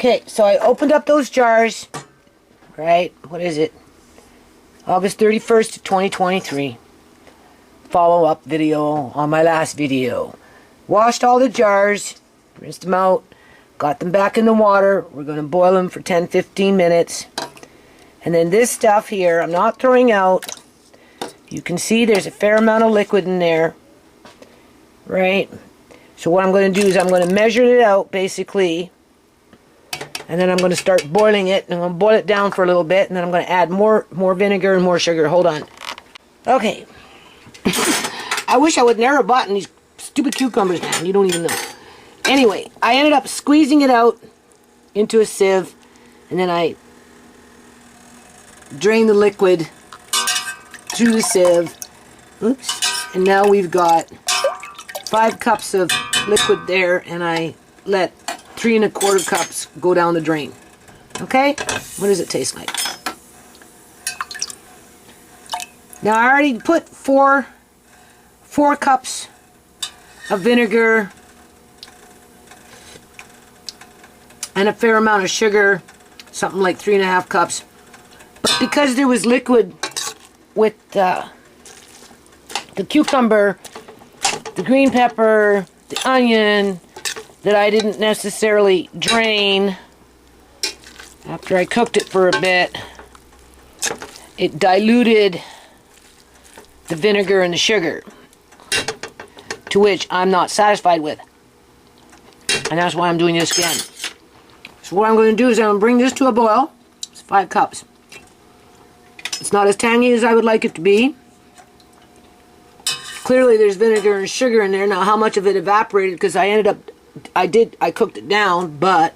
Okay, so I opened up those jars, right? What is it? August 31st, 2023. Follow-up video on my last video. Washed all the jars, rinsed them out, got them back in the water. We're going to boil them for 10-15 minutes. And then this stuff here, I'm not throwing out. You can see there's a fair amount of liquid in there, right? So what I'm going to do is I'm going to measure it out, basically. And then I'm going to start boiling it, and I'm going to boil it down for a little bit, and then I'm going to add more vinegar and more sugar. Hold on. Okay. I wish I would never have bought these stupid cucumbers, man. You don't even know. Anyway, I ended up squeezing it out into a sieve, and then I drained the liquid through the sieve. Oops. And now we've got 5 cups of liquid there, and I let 3 1/4 cups go down the drain. Okay? What does it taste like? Now I already put 4 cups of vinegar and a fair amount of sugar, something like 3 1/2 cups. But because there was liquid with the cucumber, the green pepper, the onion, that I didn't necessarily drain after I cooked it for a bit, it diluted the vinegar and the sugar, to which I'm not satisfied with. And that's why I'm doing this again. So what I'm going to do is I'm going to bring this to a boil. It's 5 cups. It's not as tangy as I would like it to be. Clearly there's vinegar and sugar in there. Now how much of it evaporated, because I cooked it down, but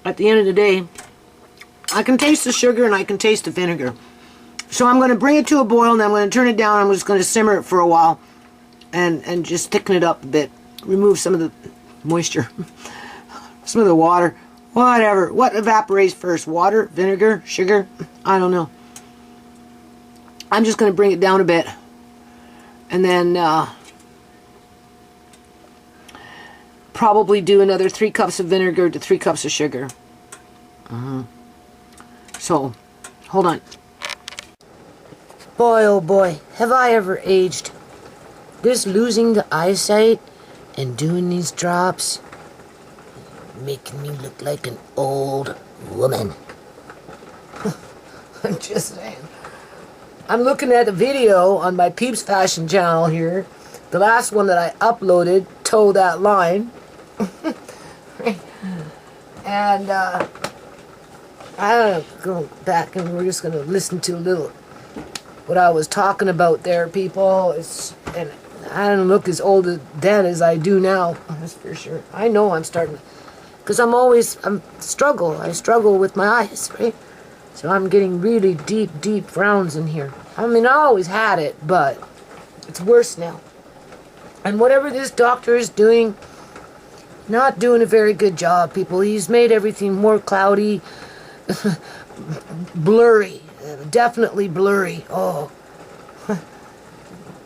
at the end of the day, I can taste the sugar and I can taste the vinegar. So I'm going to bring it to a boil, and then I'm going to turn it down. I'm just going to simmer it for a while and just thicken it up a bit. Remove some of the moisture, some of the water, whatever. What evaporates first? Water, vinegar, sugar? I don't know. I'm just going to bring it down a bit, and then probably do another 3 cups of vinegar to 3 cups of sugar. So, hold on. Boy, oh boy, have I ever aged. This losing the eyesight and doing these drops, making me look like an old woman. I'm just saying. I'm looking at a video on my Peeps Fashion channel here. The last one that I uploaded, Toe That Line. And I don't know, go back and we're just going to listen to a little what I was talking about there, people. And I don't look as old as then as I do now, that's for sure. I know I'm starting, because I struggle with my eyes, right? So I'm getting really deep frowns in here. I mean, I always had it, but it's worse now. And whatever this doctor is doing, not doing a very good job, people. He's made everything more cloudy, blurry, definitely blurry. Oh,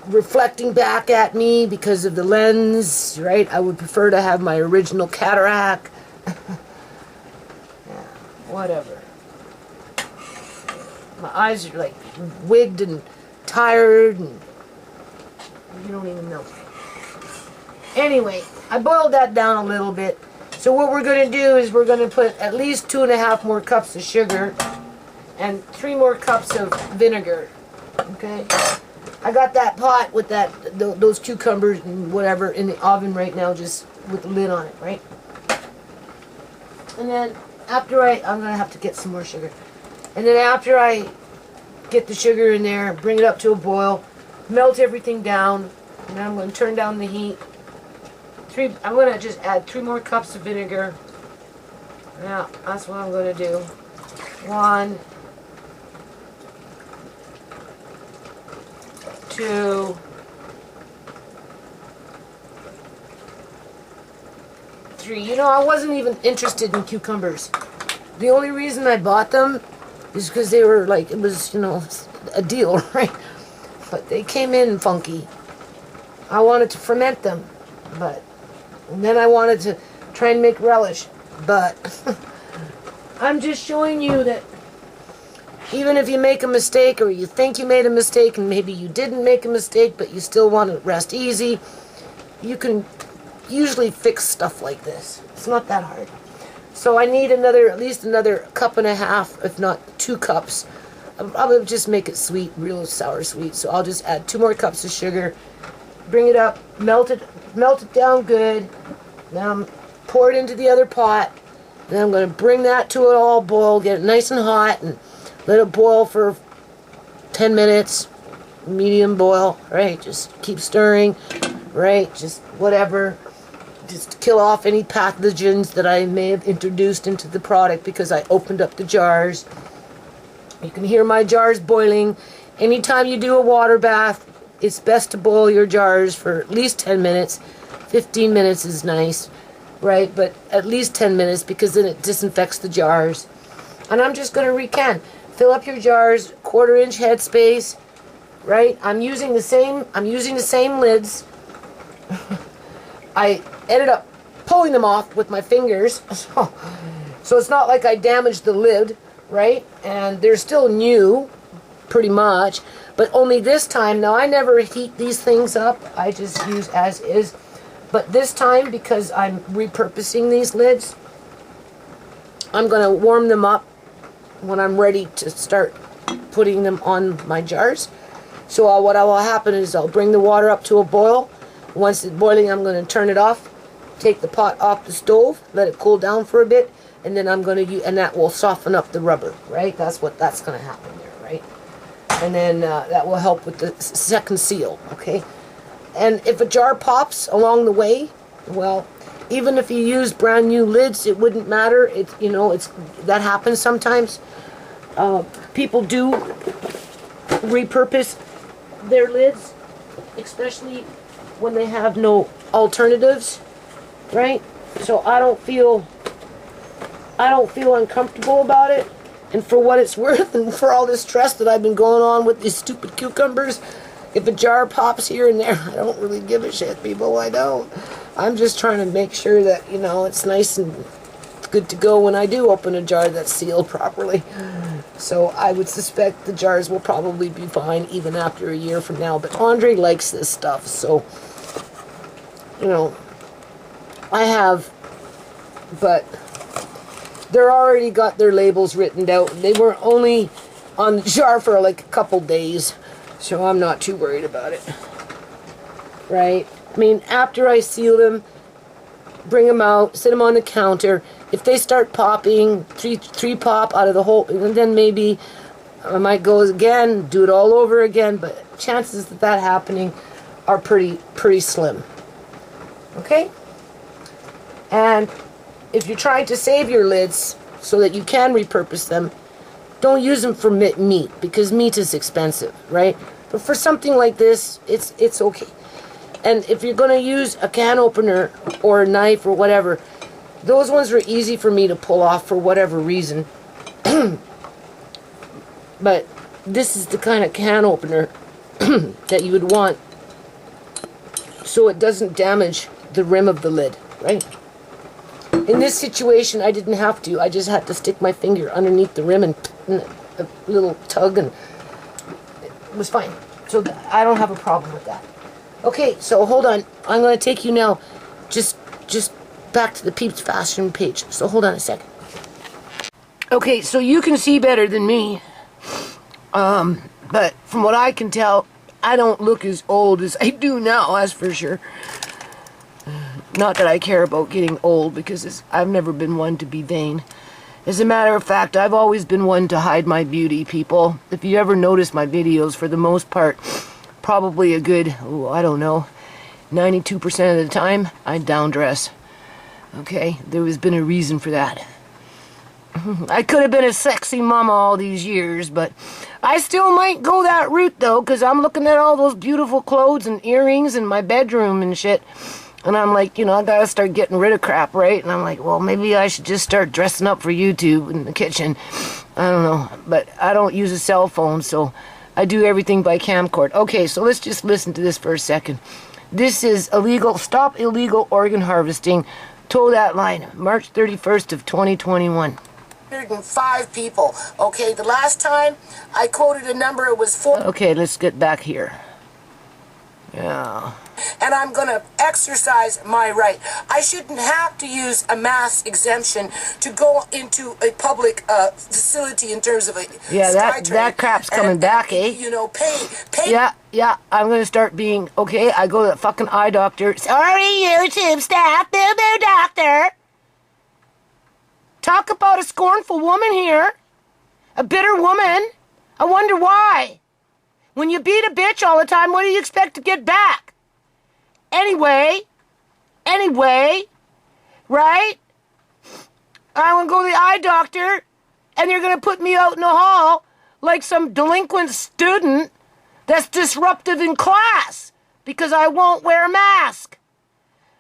reflecting back at me because of the lens, right? I would prefer to have my original cataract. Yeah, whatever. My eyes are like wigged and tired, and you don't even know. Anyway, I boiled that down a little bit. So what we're going to do is we're going to put at least 2 1/2 more cups of sugar and 3 more cups of vinegar. Okay? I got that pot with those cucumbers and whatever in the oven right now, just with the lid on it, right? And then after I'm going to have to get some more sugar. And then after I get the sugar in there, bring it up to a boil, melt everything down, and then I'm going to turn down the heat. I'm going to just add 3 more cups of vinegar. Now, that's what I'm going to do. 1, 2, 3. You know, I wasn't even interested in cucumbers. The only reason I bought them is because they were like, it was, you know, a deal, right? But they came in funky. I wanted to ferment them, and then I wanted to try and make relish. but I'm just showing you that even if you make a mistake, or you think you made a mistake and maybe you didn't make a mistake, but you still want to rest easy, you can usually fix stuff like this. It's not that hard. So I need at least another cup and a half, if not 2 cups. I'll probably just make it sweet, real sour sweet. So I'll just add 2 more cups of sugar, bring it up, melt it down good. Now pour it into the other pot. Then I'm going to bring that to an all boil, get it nice and hot, and let it boil for 10 minutes, medium boil, right? Just keep stirring, right? Just whatever. Just to kill off any pathogens that I may have introduced into the product because I opened up the jars. You can hear my jars boiling. Anytime you do a water bath, it's best to boil your jars for at least 10 minutes. 15 minutes is nice, right? But at least 10 minutes because then it disinfects the jars. And I'm just going to recant. Fill up your jars, 1/4 inch headspace, right? I'm using the same lids. I ended up pulling them off with my fingers. So it's not like I damaged the lid, right? And they're still new, pretty much. But only this time, now I never heat these things up. I just use as is. But this time, because I'm repurposing these lids, I'm going to warm them up when I'm ready to start putting them on my jars. So what will happen is I'll bring the water up to a boil. Once it's boiling, I'm going to turn it off, take the pot off the stove, let it cool down for a bit, and then I'm going to use, and that will soften up the rubber, right? That's going to happen there, right? And then that will help with the second seal, okay? And if a jar pops along the way, well, even if you use brand new lids, it wouldn't matter. That happens sometimes. People do repurpose their lids, especially when they have no alternatives, right? So I don't feel uncomfortable about it. And for what it's worth, and for all this stress that I've been going on with these stupid cucumbers, if a jar pops here and there, I don't really give a shit, people. I don't. I'm just trying to make sure that, it's nice and good to go when I do open a jar that's sealed properly. So I would suspect the jars will probably be fine even after a year from now. But Andre likes this stuff, so, I have, but they're already got their labels written out. They were only on the jar for like a couple days, so I'm not too worried about it. Right? I mean, after I seal them, bring them out, sit them on the counter. If they start popping, three pop out of the whole, and then maybe I might go again, do it all over again, but chances of that happening are pretty slim. Okay? And if you're trying to save your lids so that you can repurpose them, don't use them for meat, because meat is expensive, right? But for something like this, it's okay. And if you're going to use a can opener or a knife or whatever, those ones are easy for me to pull off for whatever reason. But this is the kind of can opener that you would want so it doesn't damage the rim of the lid, right? In this situation, I didn't have to. I just had to stick my finger underneath the rim and a little tug, and it was fine. So I don't have a problem with that. Okay, so hold on. I'm going to take you now just back to the Peeps Fashion page. So hold on a second. Okay, so you can see better than me. But from what I can tell, I don't look as old as I do now, that's for sure. Not that I care about getting old, because I've never been one to be vain. As a matter of fact, I've always been one to hide my beauty, people. If you ever notice my videos, for the most part, probably a good, I don't know, 92% of the time, I down dress. Okay, there has been a reason for that. I could have been a sexy mama all these years, but I still might go that route, though, because I'm looking at all those beautiful clothes and earrings in my bedroom and shit. And I'm like, I gotta start getting rid of crap, right? And I'm like, well, maybe I should just start dressing up for YouTube in the kitchen. I don't know. But I don't use a cell phone, so I do everything by camcorder. Okay, so let's just listen to this for a second. This is illegal. Stop illegal organ harvesting. Toe that line. March 31st of 2021. 105 people. Okay, the last time I quoted a number, it was 4. Okay, let's get back here. Yeah. And I'm going to exercise my right. I shouldn't have to use a mass exemption to go into a public facility in terms of a yeah, that crap's coming back, eh? You know, pay. Yeah, I'm going to start being, okay, I go to the fucking eye doctor. Sorry, YouTube staff, boo-boo doctor. Talk about a scornful woman here. A bitter woman. I wonder why. When you beat a bitch all the time, what do you expect to get back? Anyway, right? I want to go to the eye doctor, and they're going to put me out in the hall like some delinquent student that's disruptive in class because I won't wear a mask.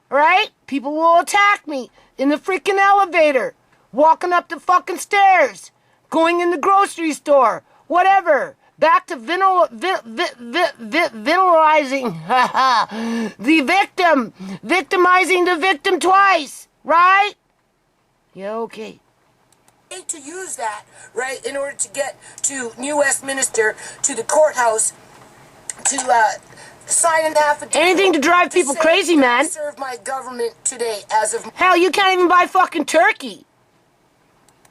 Right? People will attack me in the freaking elevator, walking up the fucking stairs, going in the grocery store, whatever. Back to victimizing the victim. Victimizing the victim twice. Right? Yeah, okay. To use that, right, in order to get to New Westminster, to the courthouse, to sign an affidavit. Anything to drive people crazy, man. Serve my government today as of... Hell, you can't even buy fucking turkey.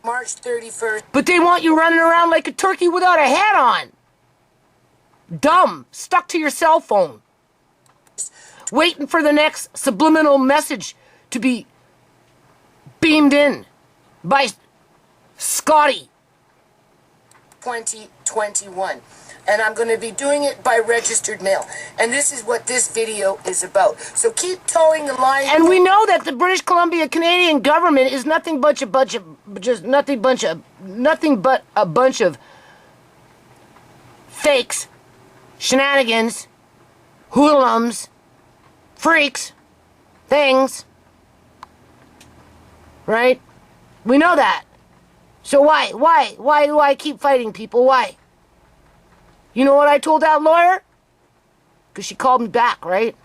March 31st. But they want you running around like a turkey without a hat on. Dumb. Stuck to your cell phone. Waiting for the next subliminal message to be beamed in by Scotty. 2021. And I'm going to be doing it by registered mail. And this is what this video is about. So keep towing the line. And we know that the British Columbia Canadian government is nothing but a bunch of fakes, shenanigans, hoodlums, freaks, things. Right? We know that. So why do I keep fighting people? Why? You know what I told that lawyer? Because she called me back, right?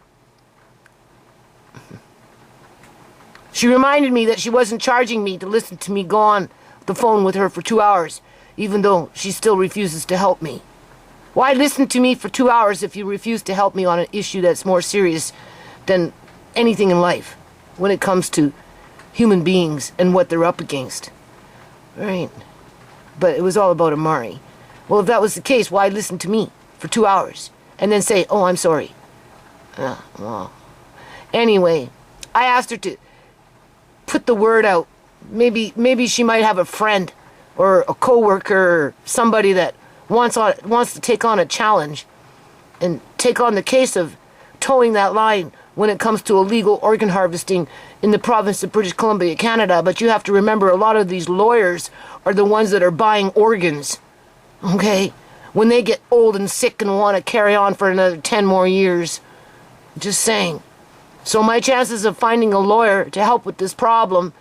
She reminded me that she wasn't charging me to listen to me go on the phone with her for 2 hours, even though she still refuses to help me. Why listen to me for 2 hours if you refuse to help me on an issue that's more serious than anything in life when it comes to human beings and what they're up against? Right? But it was all about Amari. Well, if that was the case, why listen to me for 2 hours and then say, oh, I'm sorry? Well. Anyway, I asked her to put the word out. Maybe she might have a friend or a coworker or somebody that wants to take on a challenge and take on the case of towing that line when it comes to illegal organ harvesting in the province of British Columbia, Canada. But you have to remember, a lot of these lawyers are the ones that are buying organs. Okay? When they get old and sick and want to carry on for another 10 more years. Just saying. So my chances of finding a lawyer to help with this problem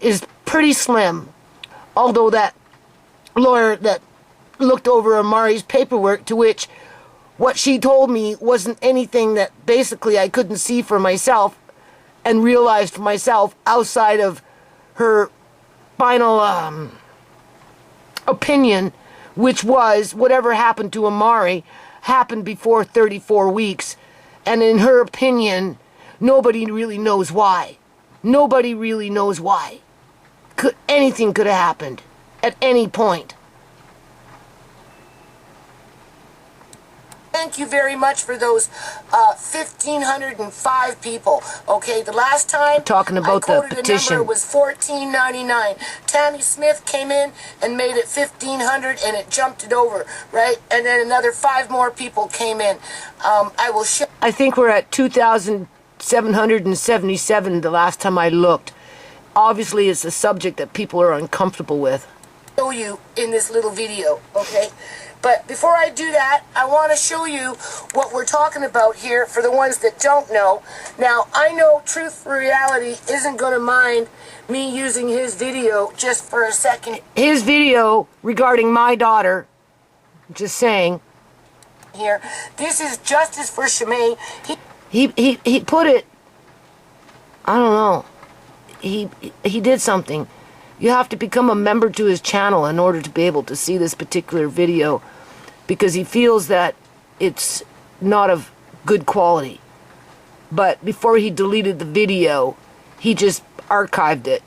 is pretty slim. Although that lawyer that looked over Amari's paperwork, to which what she told me wasn't anything that basically I couldn't see for myself and realize for myself outside of her final opinion, which was whatever happened to Amari happened before 34 weeks. And in her opinion, nobody really knows why. Nobody really knows why. Anything could have happened at any point. Thank you very much for those 1,505 people. Okay, the last time talking about I the quoted petition, a number was 1,499. Tammy Smith came in and made it 1,500, and it jumped it over, right? And then another 5 more people came in. I will show. I think we're at 2,777 the last time I looked. Obviously, it's a subject that people are uncomfortable with. Show you in this little video, okay? But before I do that, I want to show you what we're talking about here for the ones that don't know. Now, I know Truth for Reality isn't going to mind me using his video just for a second. His video regarding my daughter, just saying. Here, this is Justice for Shamay. He put it, I don't know. he did something. You have to become a member to his channel in order to be able to see this particular video, because he feels that it's not of good quality. But before he deleted the video, he just archived it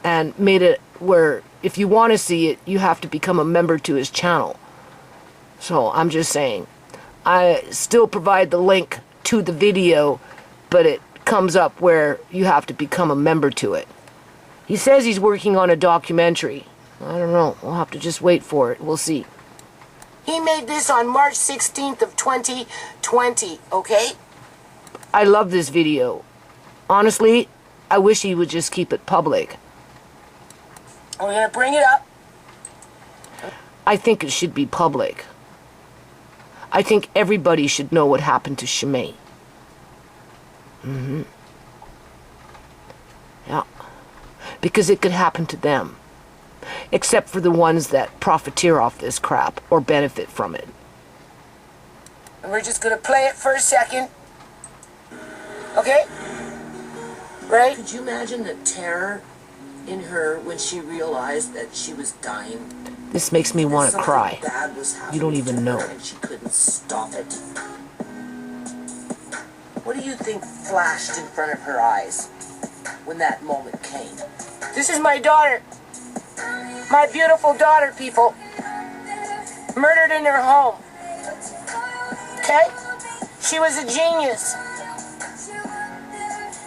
and made it where if you want to see it, you have to become a member to his channel. So I'm just saying, I still provide the link to the video, but it comes up where you have to become a member to it. He says he's working on a documentary. I don't know. We'll have to just wait for it. We'll see. He made this on March 16th of 2020, okay? I love this video. Honestly, I wish he would just keep it public. We're going to bring it up. I think it should be public. I think everybody should know what happened to Shamay. Yeah. Because it could happen to them. Except for the ones that profiteer off this crap or benefit from it. And we're just going to play it for a second. Okay? Right? Could you imagine the terror in her when she realized that she was dying? This makes me want to cry. Bad was happening You don't to even her know. and she couldn't stop it. What do you think flashed in front of her eyes when that moment came? This is my daughter. My beautiful daughter, people. Murdered in her home. Okay? She was a genius.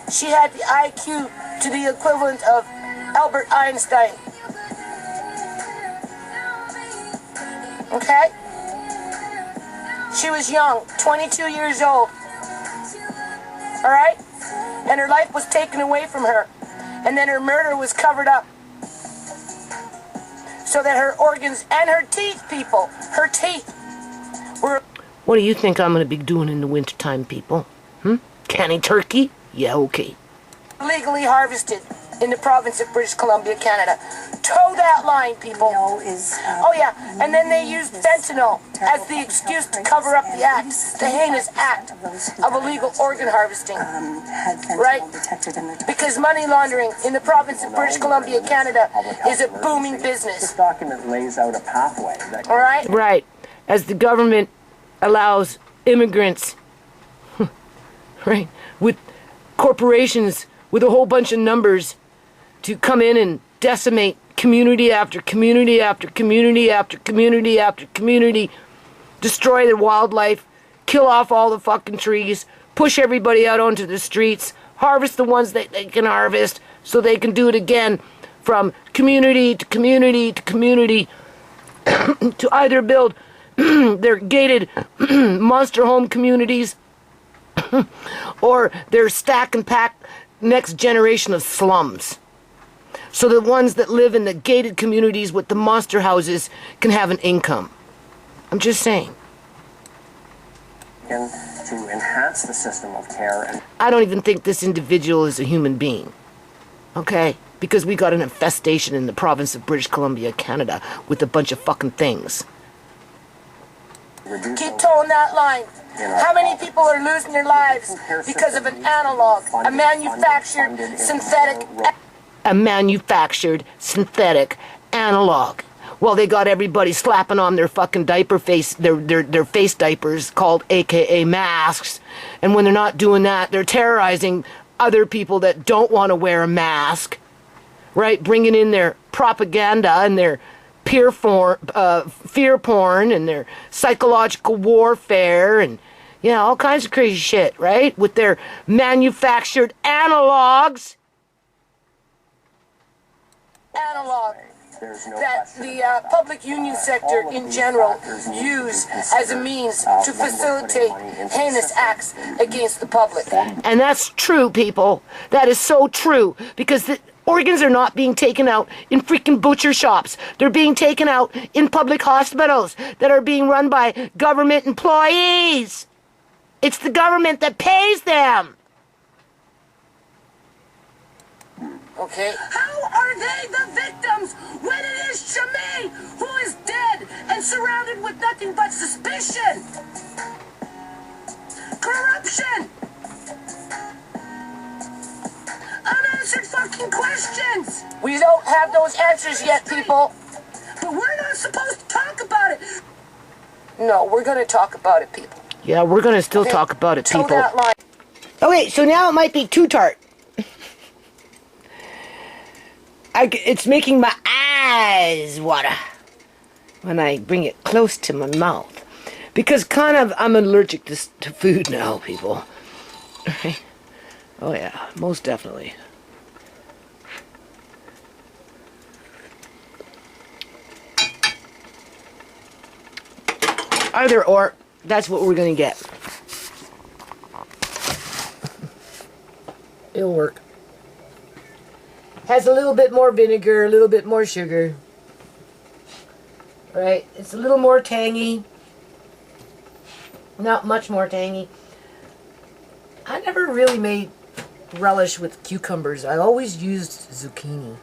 She had the IQ to the equivalent of Albert Einstein. Okay? She was young, 22 years old. Alright? And her life was taken away from her. And then her murder was covered up. So that her organs and her teeth, people, her teeth were... What do you think I'm going to be doing in the wintertime, people? Canning turkey? Yeah, okay. legally harvested in the province of British Columbia, Canada. Toe that line, people. Oh yeah, and then they used fentanyl as the excuse to cover up the act, the heinous act of illegal organ harvesting. Right? Because money laundering in the province of British Columbia, Canada is a booming business. This document lays out a pathway. All right? Right. As the government allows immigrants, right, with corporations with a whole bunch of numbers to come in and decimate community after community after community after community after community, destroy the wildlife, kill off all the fucking trees, push everybody out onto the streets, harvest the ones that they can harvest so they can do it again from community to community to community to either build their gated monster home communities or their stack and pack next generation of slums. So the ones that live in the gated communities with the monster houses can have an income. I'm just saying. To enhance the system of care. And I don't even think this individual is a human being. Okay? Because we got an infestation in the province of British Columbia, Canada, with a bunch of fucking things. Keep towing that line. How many people are losing their lives because of an analog, a manufactured synthetic... A manufactured synthetic analog. Well, they got everybody slapping on their fucking diaper face, their face diapers called AKA masks. And when they're not doing that, they're terrorizing other people that don't want to wear a mask. Right? Bringing in their propaganda and their fear porn and their psychological warfare and, you know, all kinds of crazy shit, right? With their manufactured analogs. Analog that the public union sector in general use as a means to facilitate heinous acts against the public. And that's true, people. That is so true. Because the organs are not being taken out in freaking butcher shops. They're being taken out in public hospitals that are being run by government employees. It's the government that pays them. Okay. How are they the victims when it is Shamay who is dead and surrounded with nothing but suspicion, corruption, unanswered fucking questions. We don't have those answers yet, people. But we're not supposed to talk about it. No, we're going to talk about it, people. Yeah, we're gonna still Okay, talk about it, toe people. that line. Okay, so now it might be too tart. It's making my eyes water when I bring it close to my mouth. Because kind of, I'm allergic to food now, people. Right? Oh yeah, most definitely. Either or, that's what we're gonna get. It'll work. Has a little bit more vinegar, a little bit more sugar. Right? It's a little more tangy. Not much more tangy. I never really made relish with cucumbers. I always used zucchini.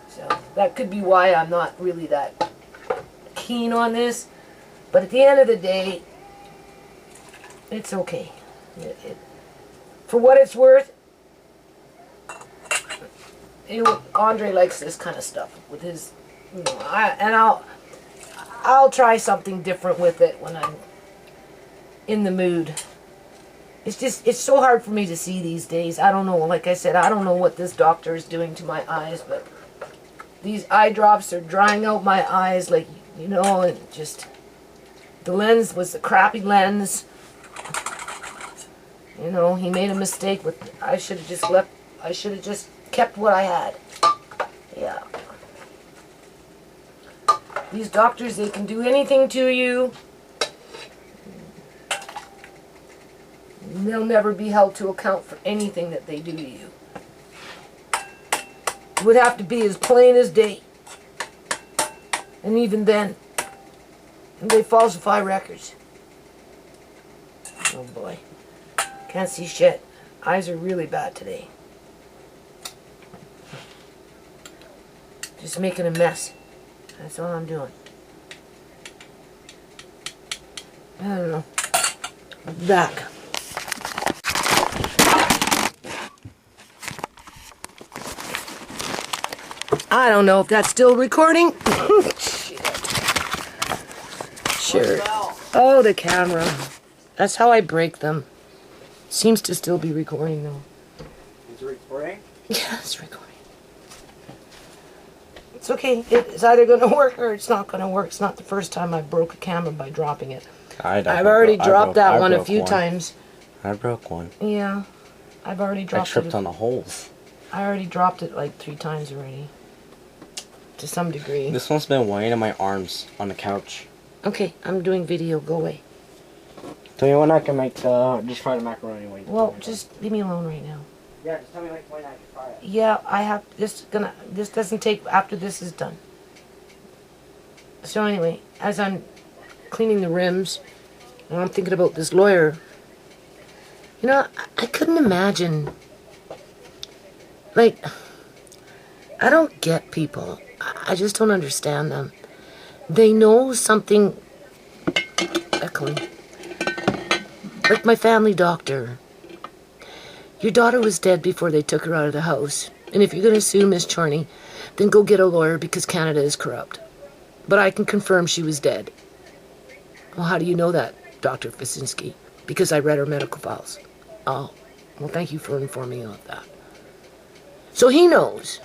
So that could be why I'm not really that keen on this. But at the end of the day, it's okay. For what it's worth, Andre likes this kind of stuff with his, you know, I'll try something different with it when I'm in the mood. It's so hard for me to see these days. I don't know, like I said, I don't know what this doctor is doing to my eyes, but these eye drops are drying out my eyes, like, you know, and just, the lens was the crappy lens. You know, he made a mistake with, I should have just kept what I had. Yeah. These doctors, they can do anything to you. They'll never be held to account for anything that they do to you. It would have to be as plain as day. And even then, they falsify records. Oh boy. Can't see shit. Eyes are really bad today. Just making a mess. That's all I'm doing. I don't know. I'm back. I don't know if that's still recording. Shit. Sure. Oh, the camera. That's how I break them. Seems to still be recording though. Is it recording? Yeah, it's recording. It's okay. It's either going to work or it's not going to work. It's not the first time I broke a camera by dropping it. I've already dropped that one a few times. I broke one. Yeah. I've already dropped it. I tripped on the holes. I already dropped it like 3 times already. To some degree. This one's been weighing in my arms on the couch. Okay, I'm doing video. Go away. Tell you when I can make just fry the macaroni. Well, just leave me alone right now. Yeah, just tell me like when I can fry it. Yeah, I have this doesn't take after this is done. So anyway, as I'm cleaning the rims, and I'm thinking about this lawyer, you know, I couldn't imagine, like, I don't get people. I just don't understand them. They know something, echoing, like my family doctor. Your daughter was dead before they took her out of the house. And if you're going to sue Miss Chorney, then go get a lawyer because Canada is corrupt. But I can confirm she was dead. Well, how do you know that, Dr. Fasinski? Because I read her medical files. Oh, well, thank you for informing me of that. So he knows,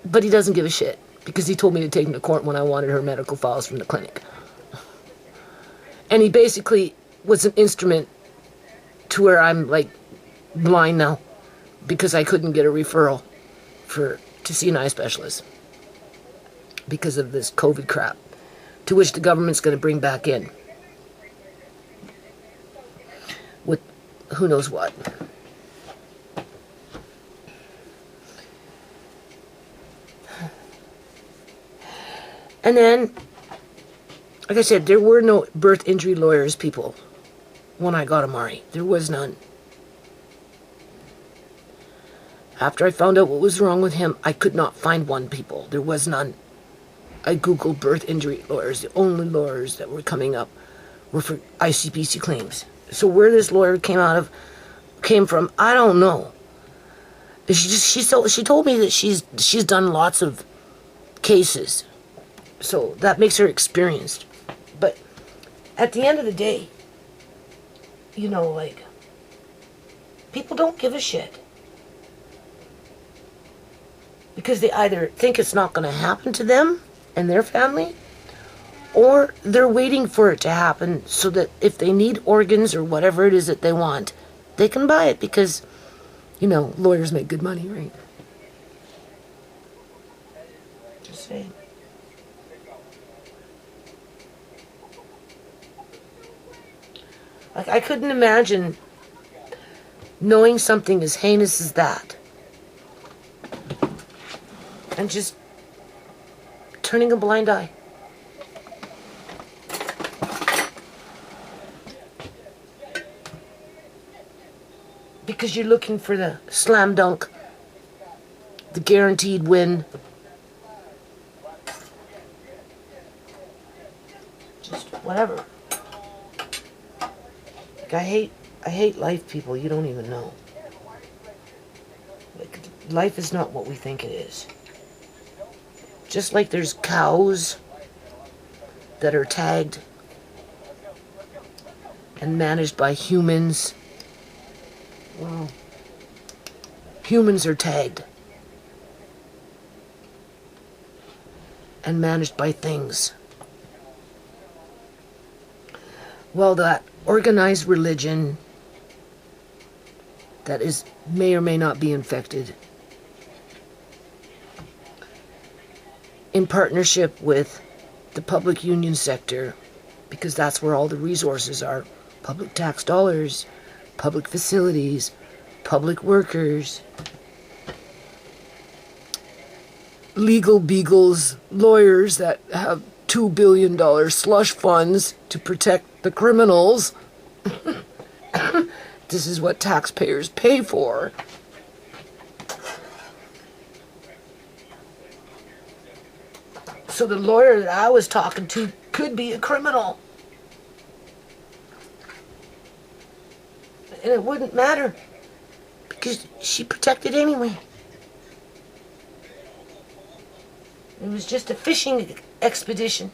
but he doesn't give a shit because he told me to take him to court when I wanted her medical files from the clinic. And he basically was an instrument to where I'm, like, blind now because I couldn't get a referral to see an eye specialist because of this COVID crap, to which the government's going to bring back in with who knows what. And then, like I said, there were no birth injury lawyers, people, when I got Amari. There was none. After I found out what was wrong with him, I could not find one, people. There was none. I Googled birth injury lawyers. The only lawyers that were coming up were for ICPC claims. So where this lawyer came from, I don't know. She told me that she's done lots of cases, so that makes her experienced. But at the end of the day, you know, like, people don't give a shit. Because they either think it's not going to happen to them and their family, or they're waiting for it to happen so that if they need organs or whatever it is that they want, they can buy it because, you know, lawyers make good money, right? Just saying. Like, I couldn't imagine knowing something as heinous as that and just turning a blind eye. Because you're looking for the slam dunk, the guaranteed win. Just whatever. Like, I hate life, people. You don't even know. Like, life is not what we think it is. Just like there's cows that are tagged and managed by humans. Well, humans are tagged and managed by things. Well, that organized religion that may or may not be infected, in partnership with the public union sector, because that's where all the resources are, public tax dollars, public facilities, public workers, legal beagles, lawyers that have $2 billion slush funds to protect the criminals. This is what taxpayers pay for. So the lawyer that I was talking to could be a criminal. And it wouldn't matter, because she protected anyway. It was just a fishing expedition.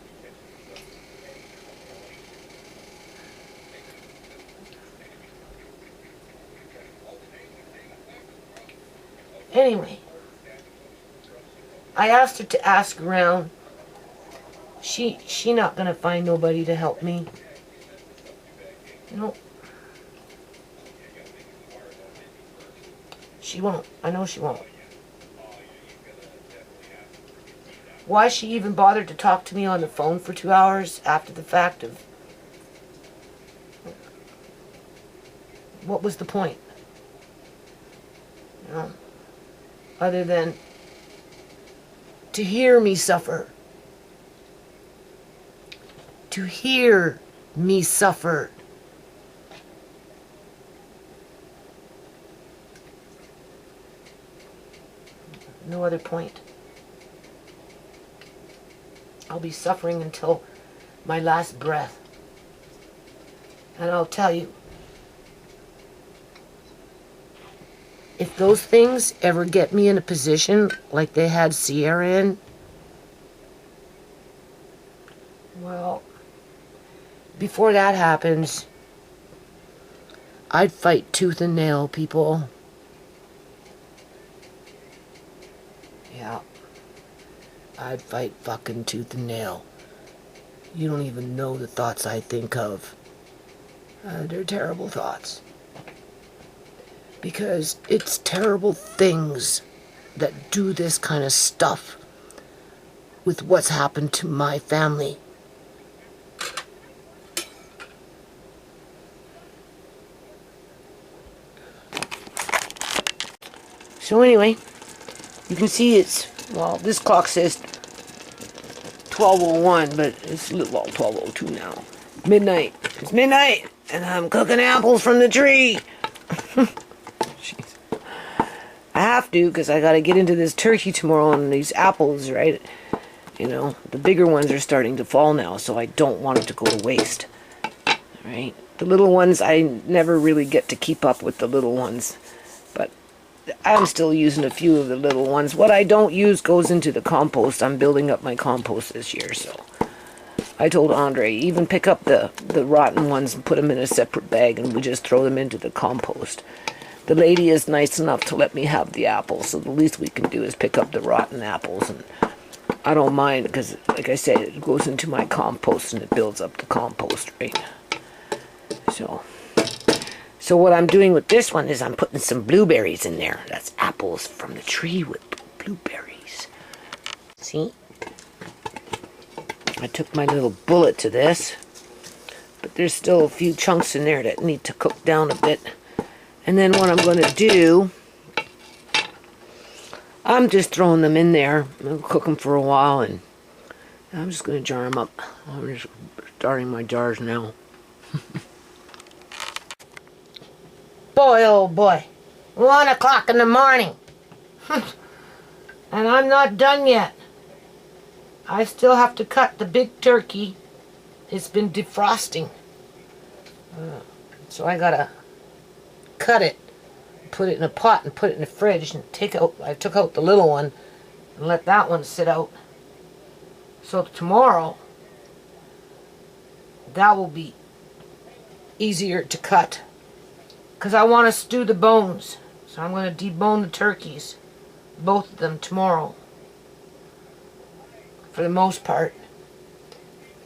Anyway, I asked her to ask around. She not gonna find nobody to help me. You know, she won't. I know she won't. Why she even bothered to talk to me on the phone for 2 hours after the fact of... What was the point? You know, other than to hear me suffer. To hear me suffer. No other point. I'll be suffering until my last breath. And I'll tell you, if those things ever get me in a position like they had Sierra in, well, before that happens, I'd fight tooth and nail, people. Yeah. I'd fight fucking tooth and nail. You don't even know the thoughts I think of. They're terrible thoughts. Because it's terrible things that do this kind of stuff with what's happened to my family. So anyway, you can see it's, well, this clock says 12:01, but it's, well, 12:02 now. Midnight. It's midnight, and I'm cooking apples from the tree. Jeez. I have to, because I got to get into this turkey tomorrow and these apples, right? You know, the bigger ones are starting to fall now, so I don't want it to go to waste. Right? The little ones, I never really get to keep up with the little ones. But I'm still using a few of the little ones. What I don't use goes into the compost. I'm building up my compost this year, so I told Andre, even pick up the rotten ones and put them in a separate bag, and we just throw them into the compost. The lady is nice enough to let me have the apples, so the least we can do is pick up the rotten apples, and I don't mind because, like I said, it goes into my compost and it builds up the compost, right? So what I'm doing with this one is I'm putting some blueberries in there. That's apples from the tree with blueberries. See? I took my little bullet to this, but there's still a few chunks in there that need to cook down a bit. And then what I'm going to do, I'm just throwing them in there. I'll cook them for a while, and I'm just going to jar them up. I'm just starting my jars now. Boy, oh boy. 1 o'clock in the morning. And I'm not done yet. I still have to cut the big turkey. It's been defrosting. So I gotta cut it, put it in a pot and put it in the fridge and I took out the little one and let that one sit out. So tomorrow, that will be easier to cut. Because I want to stew the bones. So I'm going to debone the turkeys. Both of them tomorrow. For the most part.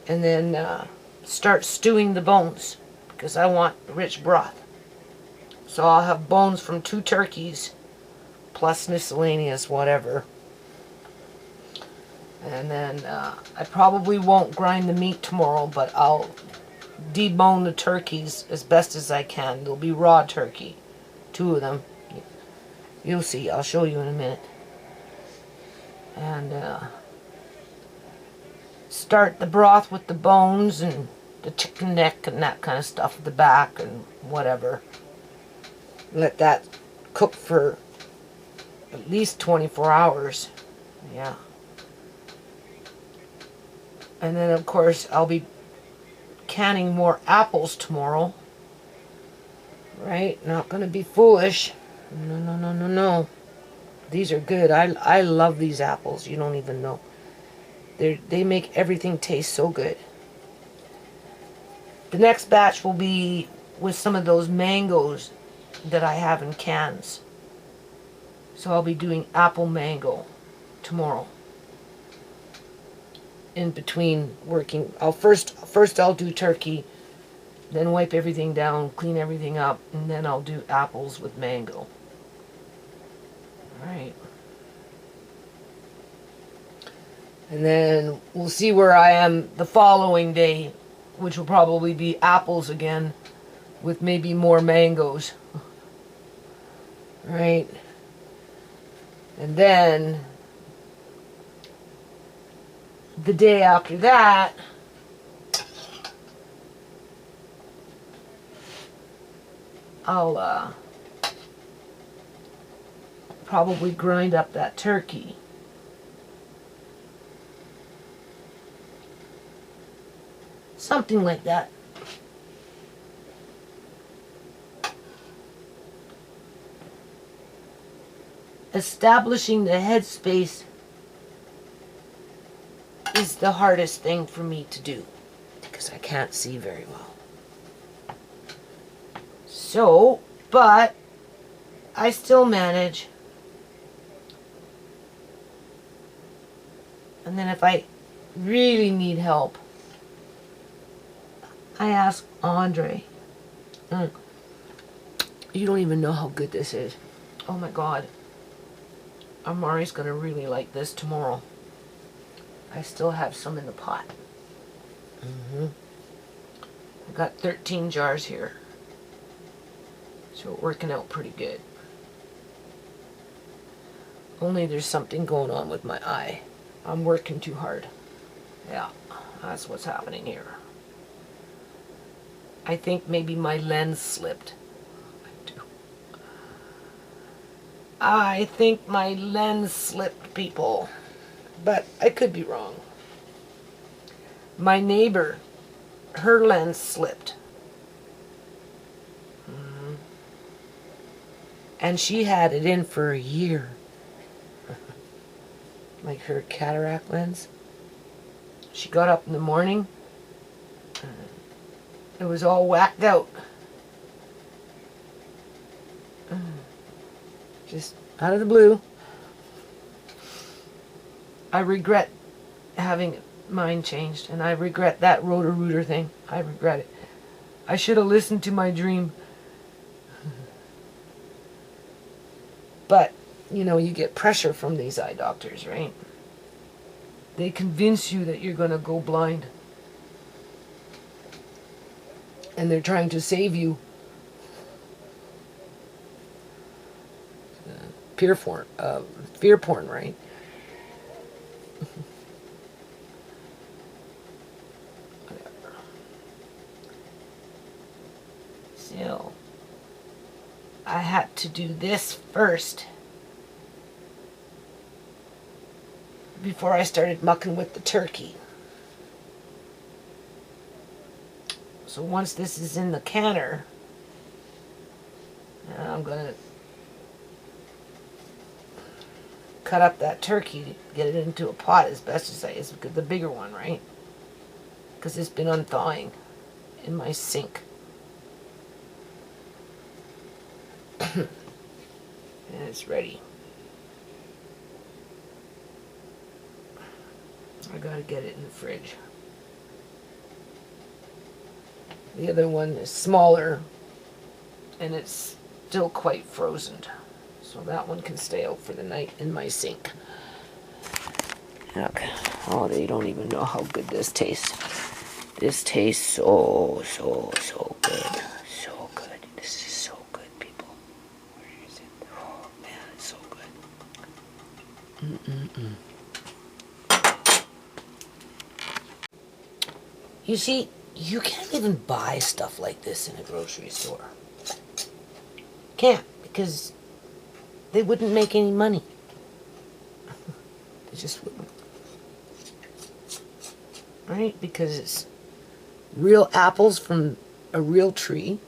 And then start stewing the bones. Because I want rich broth. So I'll have bones from 2 turkeys. Plus miscellaneous whatever. And then I probably won't grind the meat tomorrow. But I'll debone the turkeys as best as I can. They'll be raw turkey. 2 of them. You'll see. I'll show you in a minute. And start the broth with the bones and the chicken neck and that kind of stuff, the back and whatever. Let that cook for at least 24 hours. Yeah. And then of course I'll be canning more apples tomorrow. Right? Not going to be foolish. No. These are good. I love these apples. You don't even know. They make everything taste so good. The next batch will be with some of those mangoes that I have in cans. So I'll be doing apple mango tomorrow. In between working, first I'll do turkey, then wipe everything down, clean everything up, and then I'll do apples with mango. Alright. And then we'll see where I am the following day, which will probably be apples again, with maybe more mangoes. Right? And then the day after that, I'll probably grind up that turkey. Something like that. Establishing the headspace is the hardest thing for me to do because I can't see very well. So, but I still manage. And then if I really need help, I ask Andre. You don't even know how good this is. Oh my God. Amari's gonna really like this tomorrow. I still have some in the pot. I've got 13 jars here. So it's working out pretty good. Only there's something going on with my eye. I'm working too hard. Yeah, that's what's happening here. I think maybe my lens slipped. I think my lens slipped, people. But I could be wrong. My neighbor, her lens slipped. And she had it in for a year. Like her cataract lens. She got up in the morning. It was all whacked out. Just out of the blue. I regret having mine changed, and I regret that rotor-rooter thing. I regret it. I should have listened to my dream. But, you know, you get pressure from these eye doctors, right? They convince you that you're going to go blind. And they're trying to save you. Fear porn, right? Whatever. So, I had to do this first before I started mucking with the turkey. So once this is in the canner, I'm going to cut up that turkey, get it into a pot as best as I can, the bigger one, right? Because it's been unthawing in my sink. And it's ready. I gotta get it in the fridge. The other one is smaller and it's still quite frozen. So that one can stay out for the night in my sink. Okay. Oh, they don't even know how good this tastes. This tastes so good. So good. This is so good, people. Where is it? Oh, man, it's so good. You see, you can't even buy stuff like this in a grocery store. Can't, because they wouldn't make any money. They just wouldn't. Right? Because it's real apples from a real tree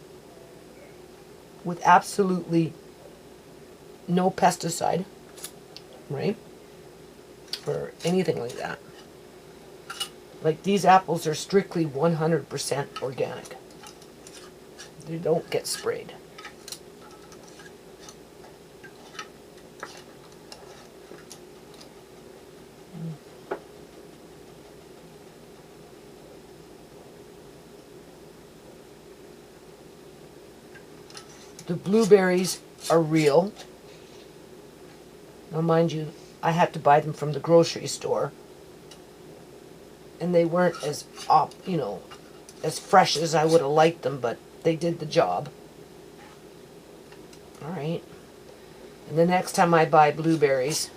with absolutely no pesticide, right? Or anything like that. Like these apples are strictly 100% organic. They don't get sprayed. The blueberries are real. Now mind you, I had to buy them from the grocery store. And they weren't as, as fresh as I would have liked them, but they did the job. Alright. And the next time I buy blueberries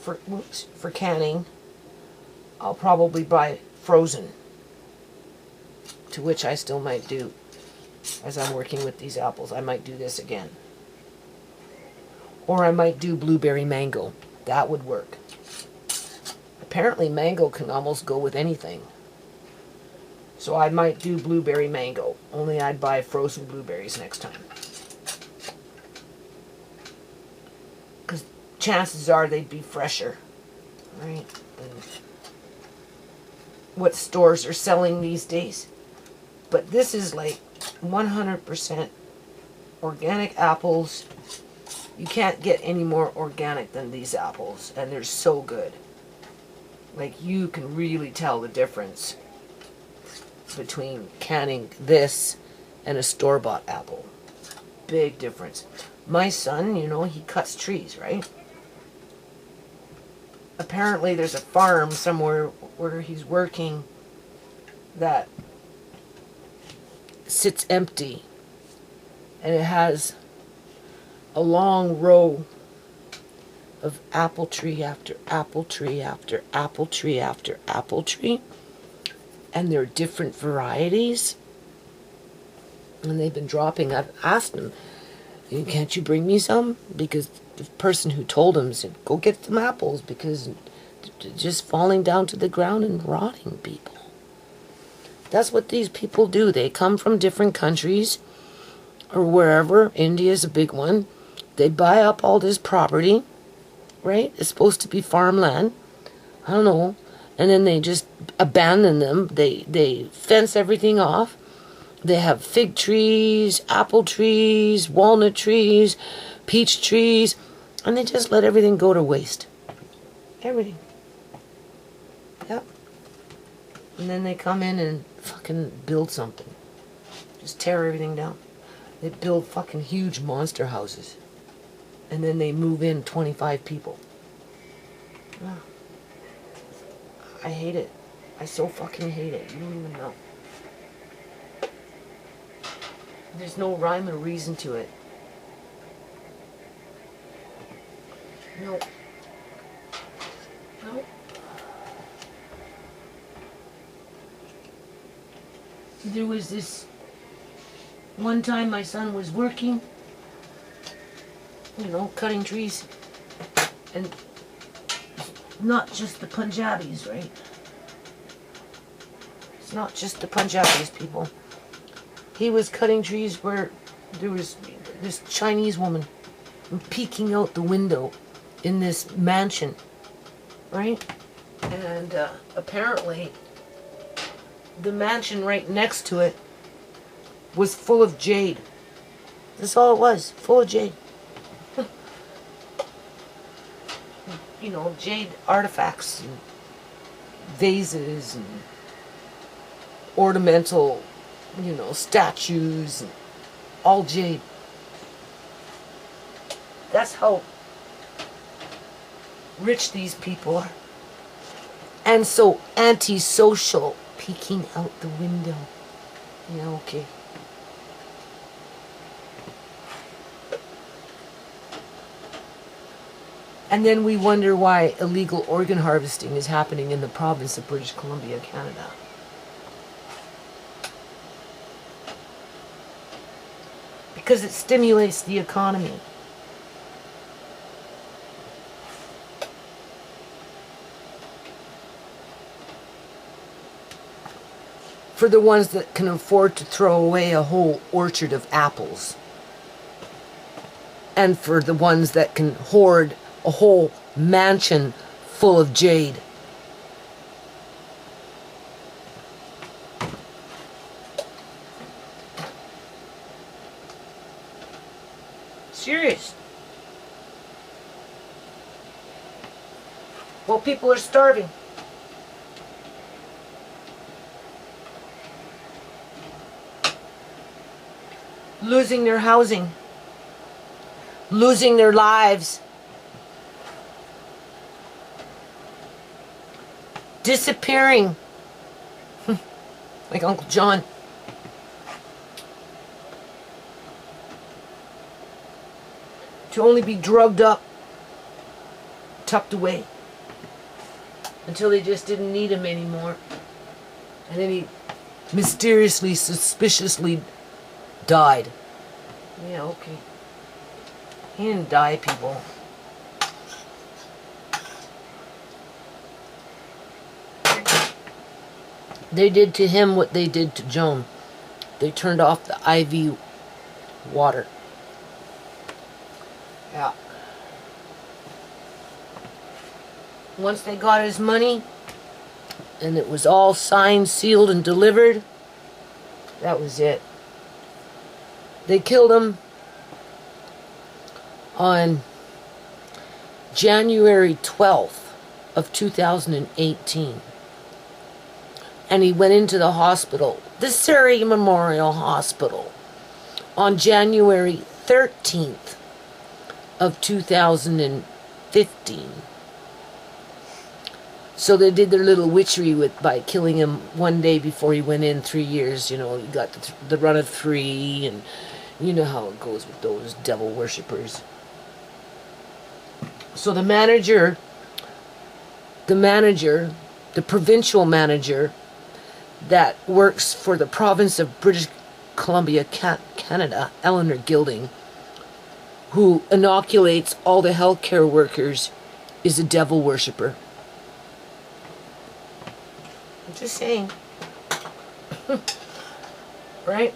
for canning, I'll probably buy frozen. To which I still might do. As I'm working with these apples, I might do this again. Or I might do blueberry mango. That would work. Apparently mango can almost go with anything. So I might do blueberry mango. Only I'd buy frozen blueberries next time. Because chances are they'd be fresher. Right? Than what stores are selling these days. But this is like 100% organic apples. You can't get any more organic than these apples. And they're so good. Like, you can really tell the difference between canning this and a store-bought apple. Big difference. My son, he cuts trees, right? Apparently there's a farm somewhere where he's working that sits empty. And it has a long row of apple tree after apple tree after apple tree after apple tree. And they're different varieties. And they've been dropping. I've asked him, can't you bring me some? Because the person who told him said, go get some apples because they're just falling down to the ground and rotting, people. That's what these people do. They come from different countries or wherever, India's a big one, they buy up all this property, right? It's supposed to be farmland. I don't know. And then they just abandon them. They fence everything off. They have fig trees, apple trees, walnut trees, peach trees, and they just let everything go to waste. Everything. Yep. And then they come in and fucking build something. Just tear everything down. They build fucking huge monster houses. And then they move in 25 people. Oh. I hate it. I so fucking hate it. You don't even know. There's no rhyme or reason to it. No. No. There was this one time my son was working, you know, cutting trees, and not just the Punjabis, right? It's not just the Punjabis, people. He was cutting trees where there was this Chinese woman peeking out the window in this mansion, right? And apparently the mansion right next to it was full of jade. That's all it was, full of jade. You know, jade artifacts and vases and ornamental, you know, statues, and all jade. That's how rich these people are. And so antisocial, peeking out the window. Yeah, okay. And then we wonder why illegal organ harvesting is happening in the province of British Columbia, Canada. Because it stimulates the economy. For the ones that can afford to throw away a whole orchard of apples. And for the ones that can hoard a whole mansion full of jade. Serious. Well, people are starving. Losing their housing. Losing their lives. Disappearing. Like Uncle John. To only be drugged up, tucked away, until they just didn't need him anymore. And then he mysteriously, suspiciously died. Yeah, okay. He didn't die, people. They did to him what they did to Joan. They turned off the IV water. Yeah. Once they got his money, and it was all signed, sealed, and delivered, that was it. They killed him on January 12th of 2018. And he went into the hospital, the Surrey Memorial Hospital, on January 13th of 2015. So they did their little witchery by killing him one day before he went in. 3 years, you know, he got the run of 3, and you know how it goes with those devil worshippers. So the provincial manager that works for the province of British Columbia, Canada, Eleanor Gilding, who inoculates all the healthcare workers, is a devil worshipper. I'm just saying. Right?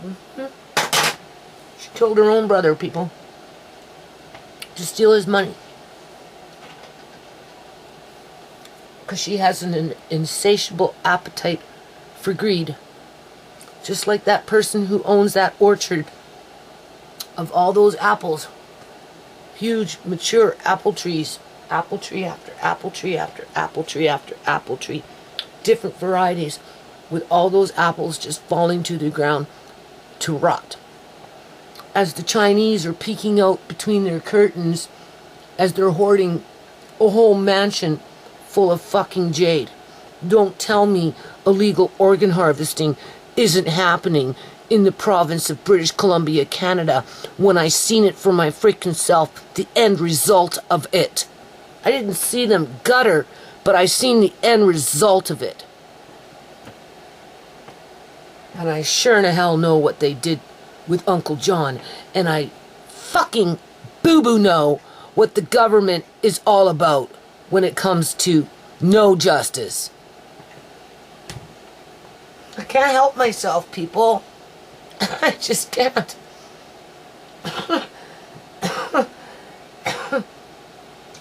Mm-hmm. Killed her own brother, people. To steal his money. Because she has an insatiable appetite for greed. Just like that person who owns that orchard of all those apples. Huge, mature apple trees. Apple tree after apple tree after apple tree after apple tree. Different varieties. With all those apples just falling to the ground to rot. As the Chinese are peeking out between their curtains, as they're hoarding a whole mansion full of fucking jade. Don't tell me illegal organ harvesting isn't happening in the province of British Columbia, Canada, when I seen it for my freaking self, the end result of it. I didn't see them gutter, but I seen the end result of it. And I sure in the hell know what they did with Uncle John, and I fucking boo-boo know what the government is all about when it comes to no justice. I can't help myself, people. I just can't.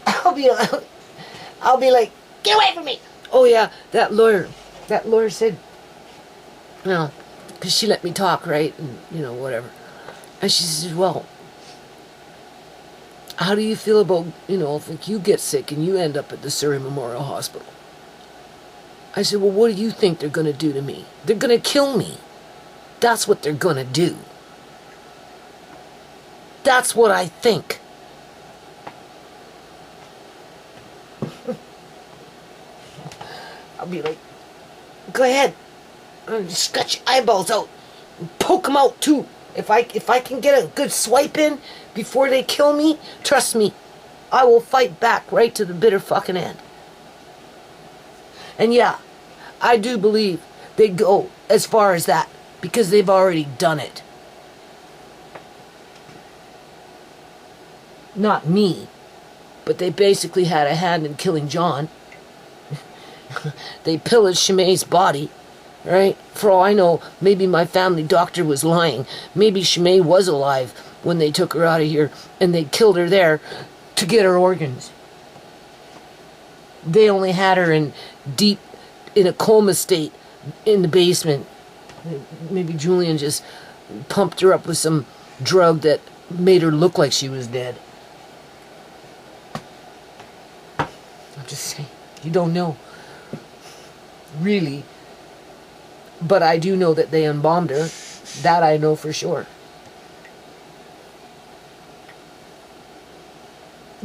I'll be like, get away from me. Oh yeah, that lawyer said, you know, because she let me talk, right? And, you know, whatever. And she says, well, how do you feel about, you know, if you get sick and you end up at the Surrey Memorial Hospital? I said, well, what do you think they're going to do to me? They're going to kill me. That's what they're going to do. That's what I think. I'll be like, go ahead. Just cut your eyeballs out. And poke them out too. If I can get a good swipe in before they kill me, trust me, I will fight back right to the bitter fucking end. And yeah, I do believe they go as far as that because they've already done it. Not me, but they basically had a hand in killing John. They pillaged Shamay's body, right? For all I know, maybe my family doctor was lying. Maybe Shamay was alive when they took her out of here and they killed her there to get her organs. They only had her in a coma state in the basement. Maybe Julian just pumped her up with some drug that made her look like she was dead. I'm just saying, you don't know. Really. But I do know that they embalmed her. That I know for sure.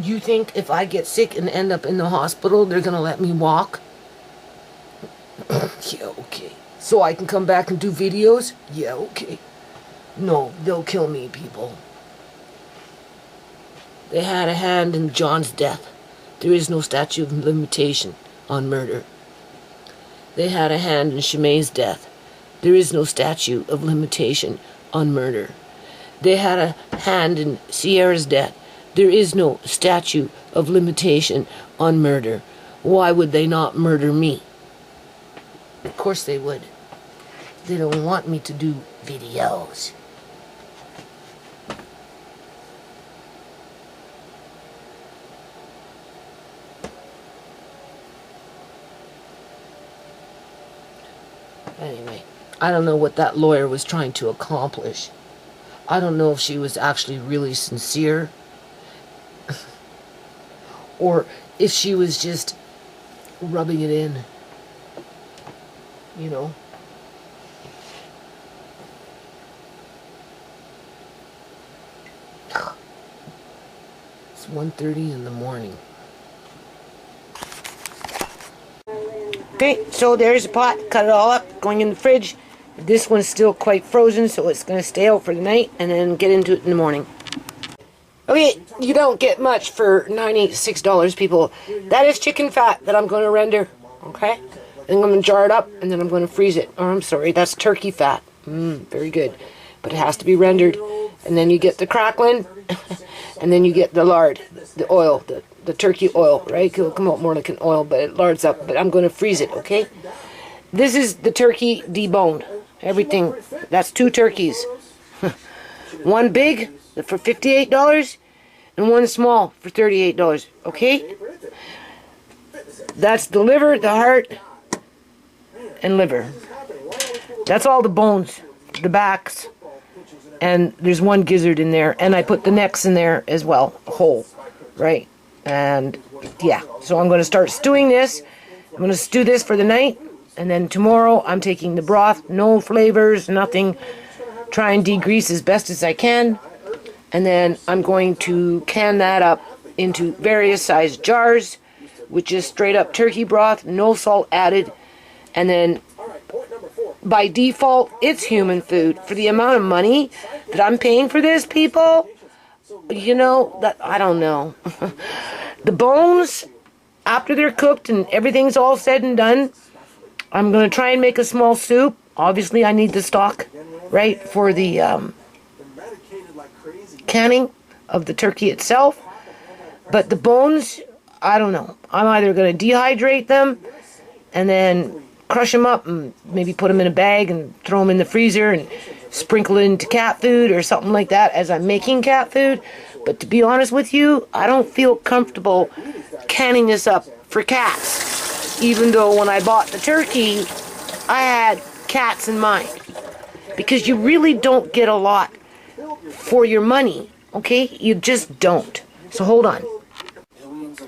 You think if I get sick and end up in the hospital, they're gonna let me walk? Yeah, okay. So I can come back and do videos? Yeah, okay. No, they'll kill me, people. They had a hand in John's death. There is no statute of limitation on murder. They had a hand in Shamay's death. There is no statute of limitation on murder. They had a hand in Sierra's death. There is no statute of limitation on murder. Why would they not murder me? Of course they would. They don't want me to do videos. Anyway, I don't know what that lawyer was trying to accomplish. I don't know if she was actually really sincere or if she was just rubbing it in, you know. It's 1:30 in the morning. Okay, so there's the pot. Cut it all up, going in the fridge. This one's still quite frozen, so it's going to stay out for the night and then get into it in the morning. Okay, you don't get much for $96, people. That is chicken fat that I'm going to render, okay? And I'm going to jar it up, and then I'm going to freeze it. Oh, I'm sorry, that's turkey fat. Very good. But it has to be rendered. And then you get the crackling, and then you get the lard, the oil, the turkey oil, right? It'll come out more like an oil, but it lards up. But I'm going to freeze it, okay? This is the turkey deboned. Everything. That's 2 turkeys. One big for $58 and one small for $38, okay? That's the liver, the heart, and liver. That's all the bones, the backs, and there's one gizzard in there, and I put the necks in there as well, whole, right? And yeah, so I'm going to start stewing this. I'm going to stew this for the night, and then tomorrow I'm taking the broth, no flavors, nothing, try and degrease as best as I can, and then I'm going to can that up into various sized jars, which is straight up turkey broth, no salt added, and then by default, it's human food. For the amount of money that I'm paying for this, people, you know, that I don't know. The bones, after they're cooked and everything's all said and done, I'm going to try and make a small soup. Obviously, I need the stock, right, for the canning of the turkey itself. But the bones, I don't know. I'm either going to dehydrate them and then crush them up and maybe put them in a bag and throw them in the freezer and sprinkle it into cat food or something like that as I'm making cat food. But to be honest with you, I don't feel comfortable canning this up for cats. Even though when I bought the turkey, I had cats in mind. Because you really don't get a lot for your money, okay? You just don't. So hold on.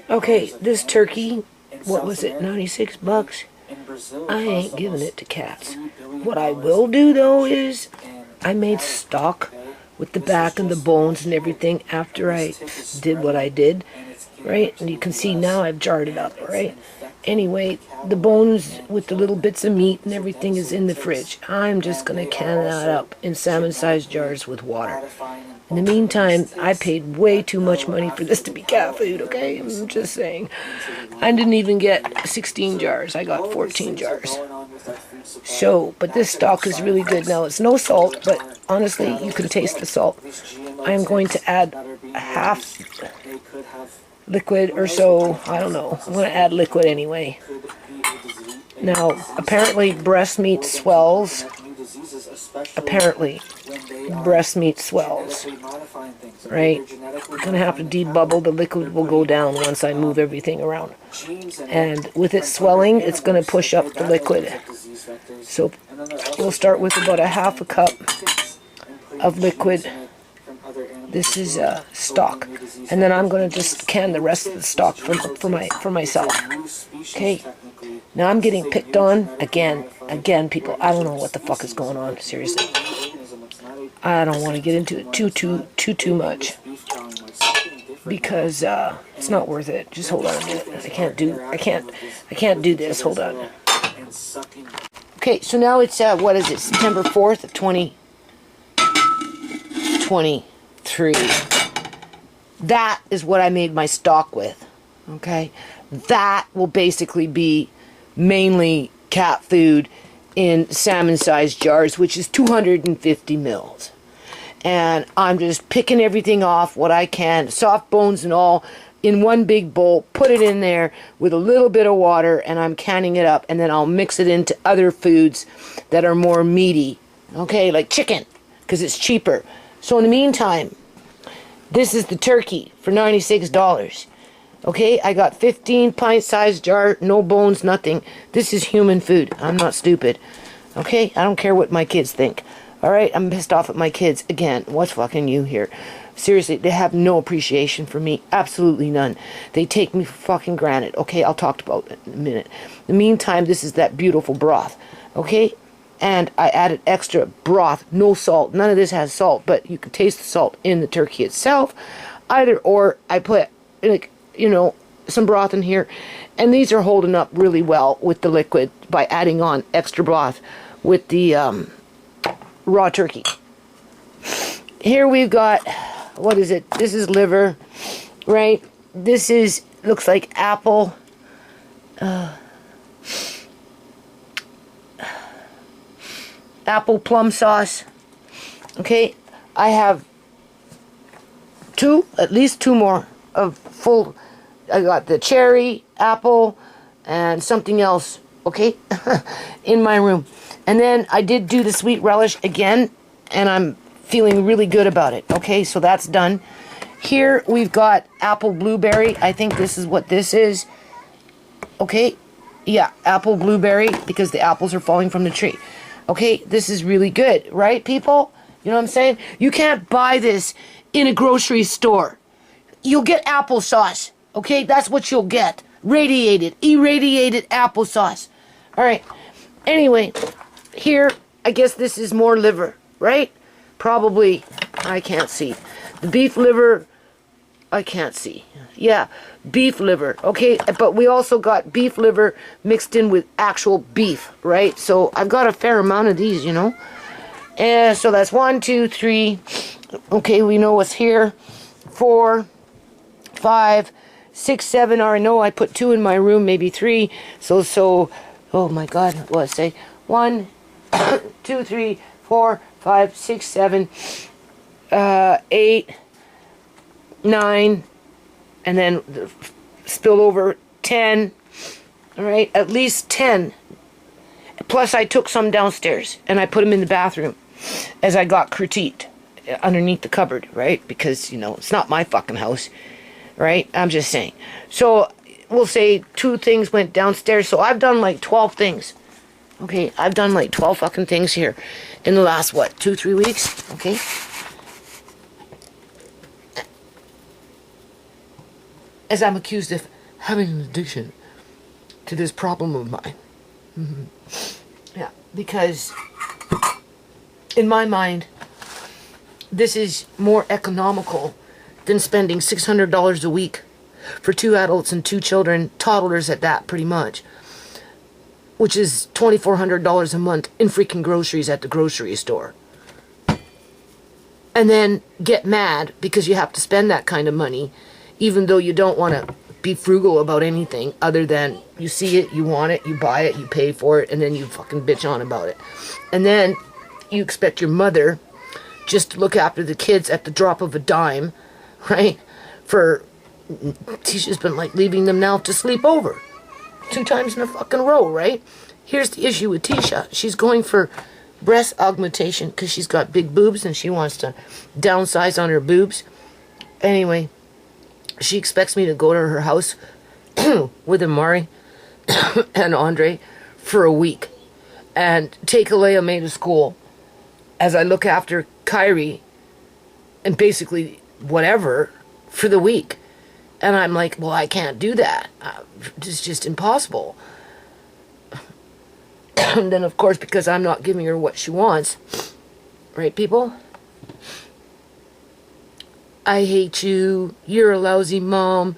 Okay, this turkey, what was it, 96 bucks? I ain't giving it to cats. What I will do, though, is I made stock with the back and the bones and everything after I did what I did, right? And you can see now I've jarred it up, right? Anyway, the bones with the little bits of meat and everything is in the fridge. I'm just going to can that up in salmon-sized jars with water. In the meantime, I paid way too much money for this to be cat food, okay? I'm just saying. I didn't even get 16 jars. I got 14 jars. So, but this stock is really good. Now, it's no salt, but honestly, you can taste the salt. I'm going to add a half liquid or so. I don't know. I'm going to add liquid anyway. Now, apparently breast meat swells. Apparently, breast meat swells. Right? I'm going to have to debubble. The liquid will go down once I move everything around. And with it swelling, it's going to push up the liquid. So we'll start with about a half a cup of liquid. This is stock. And then I'm going to just can the rest of the stock for myself. Okay? Now I'm getting picked on again. Again, people. I don't know what the fuck is going on. Seriously. I don't want to get into it too much. Because it's not worth it. Just hold on a minute. I can't do this. Hold on. Okay, so now it's what is it? September 4th of 2023. That is what I made my stock with. Okay? That will basically be mainly cat food in salmon-sized jars, which is 250 mils. And I'm just picking everything off what I can, soft bones and all, in one big bowl, put it in there with a little bit of water, and I'm canning it up, and then I'll mix it into other foods that are more meaty, okay, like chicken, because it's cheaper. So in the meantime, this is the turkey for $96. Okay, I got 15 pint-sized jar, no bones, nothing. This is human food. I'm not stupid. Okay, I don't care what my kids think. Alright, I'm pissed off at my kids. Again, what's fucking you here? Seriously, they have no appreciation for me. Absolutely none. They take me for fucking granted. Okay, I'll talk about it in a minute. In the meantime, this is that beautiful broth. Okay? And I added extra broth, no salt. None of this has salt, but you can taste the salt in the turkey itself. Either or, I put, like, you know, some broth in here. And these are holding up really well with the liquid by adding on extra broth with the raw turkey. Here we've got, what is it? This is liver, right? This is, looks like apple. Apple plum sauce. Okay, I have at least two more of full. I got the cherry, apple, and something else, okay, in my room. And then I did do the sweet relish again, and I'm feeling really good about it. Okay, so that's done. Here we've got apple blueberry. I think this is what this is. Okay, yeah, apple blueberry, because the apples are falling from the tree. Okay, this is really good, right, people? You know what I'm saying? You can't buy this in a grocery store. You'll get applesauce. Okay, that's what you'll get. Irradiated applesauce. All right. Anyway, here, I guess this is more liver, right? Probably, I can't see. The beef liver, I can't see. Yeah, beef liver. Okay, but we also got beef liver mixed in with actual beef, right? So I've got a fair amount of these, you know. And so that's 1, 2, 3. Okay, we know what's here. 4, 5, 6, 7. Or no, I put 2 in my room, maybe 3. So, oh my God, what did I say? 1, 2, 3, 4, 5, 6, 7, 8, 9, and then spill over 10. All right, at least 10. Plus, I took some downstairs and I put them in the bathroom as I got critiqued underneath the cupboard, right? Because, you know, it's not my fucking house, right? I'm just saying. So, we'll say 2 things went downstairs. So, I've done like 12 things. Okay, I've done like 12 fucking things here in the last, what, 2-3 weeks? Okay. As I'm accused of having an addiction to this problem of mine. Yeah, because in my mind, this is more economical than spending $600 a week for 2 adults and 2 children, toddlers at that, pretty much, which is $2,400 a month in freaking groceries at the grocery store. And then get mad because you have to spend that kind of money, even though you don't want to be frugal about anything other than you see it, you want it, you buy it, you pay for it, and then you fucking bitch on about it. And then you expect your mother just to look after the kids at the drop of a dime, right? Tisha's been like leaving them now to sleep over 2 times in a fucking row, right? Here's the issue with Tisha. She's going for breast augmentation because she's got big boobs and she wants to downsize on her boobs. Anyway, she expects me to go to her house with Amari and Andre for a week and take Alea to school as I look after Kyrie and basically whatever for the week. And I'm like, well, I can't do that. It's just impossible. And then, of course, because I'm not giving her what she wants, right, people? I hate you. You're a lousy mom.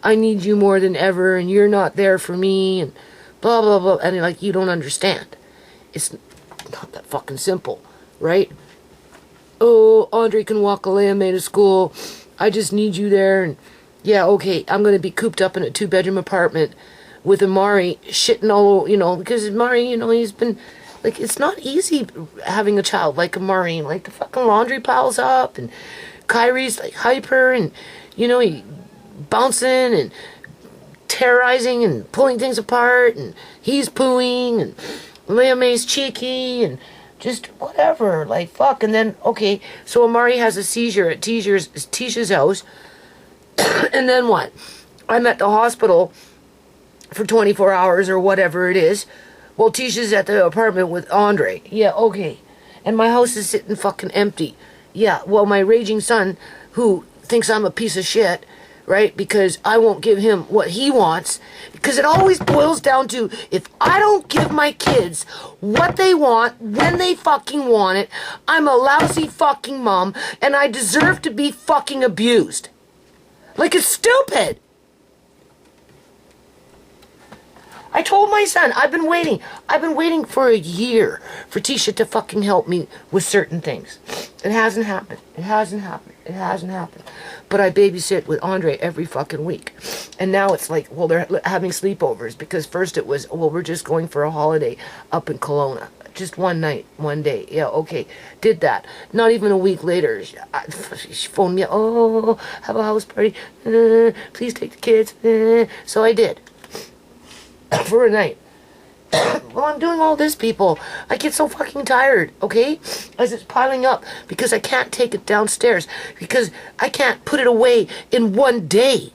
I need you more than ever, and you're not there for me, and blah, blah, blah. And, like, you don't understand. It's not that fucking simple, right? Oh, Andre can walk Alea to school. I just need you there, and yeah, okay, I'm going to be cooped up in a 2-bedroom apartment with Amari shitting all over, you know, because Amari, you know, he's been, like, it's not easy having a child like Amari, like, the fucking laundry piles up, and Kyrie's, like, hyper, and, you know, he bouncing, and terrorizing, and pulling things apart, and he's pooing, and Leah May's cheeky, and just whatever, like, fuck, and then, okay, so Amari has a seizure at Tisha's house, and then what? I'm at the hospital for 24 hours or whatever it is. Well, Tisha's at the apartment with Andre. Yeah, okay. And my house is sitting fucking empty. Yeah, well, my raging son, who thinks I'm a piece of shit, right? Because I won't give him what he wants. Because it always boils down to, if I don't give my kids what they want, when they fucking want it, I'm a lousy fucking mom, and I deserve to be fucking abused. Like, it's stupid. I told my son, I've been waiting for a year for Tisha to fucking help me with certain things. It hasn't happened. But I babysit with Andre every fucking week. And now it's like, well, they're having sleepovers, because first it was, well, we're just going for a holiday up in Kelowna. Just one night, one day. Yeah, okay. Did that. Not even a week later, she phoned me, oh, have a house party. Please take the kids. So I did. For a night. Well, I'm doing all this, people. I get so fucking tired, okay? As it's piling up because I can't take it downstairs because I can't put it away in one day.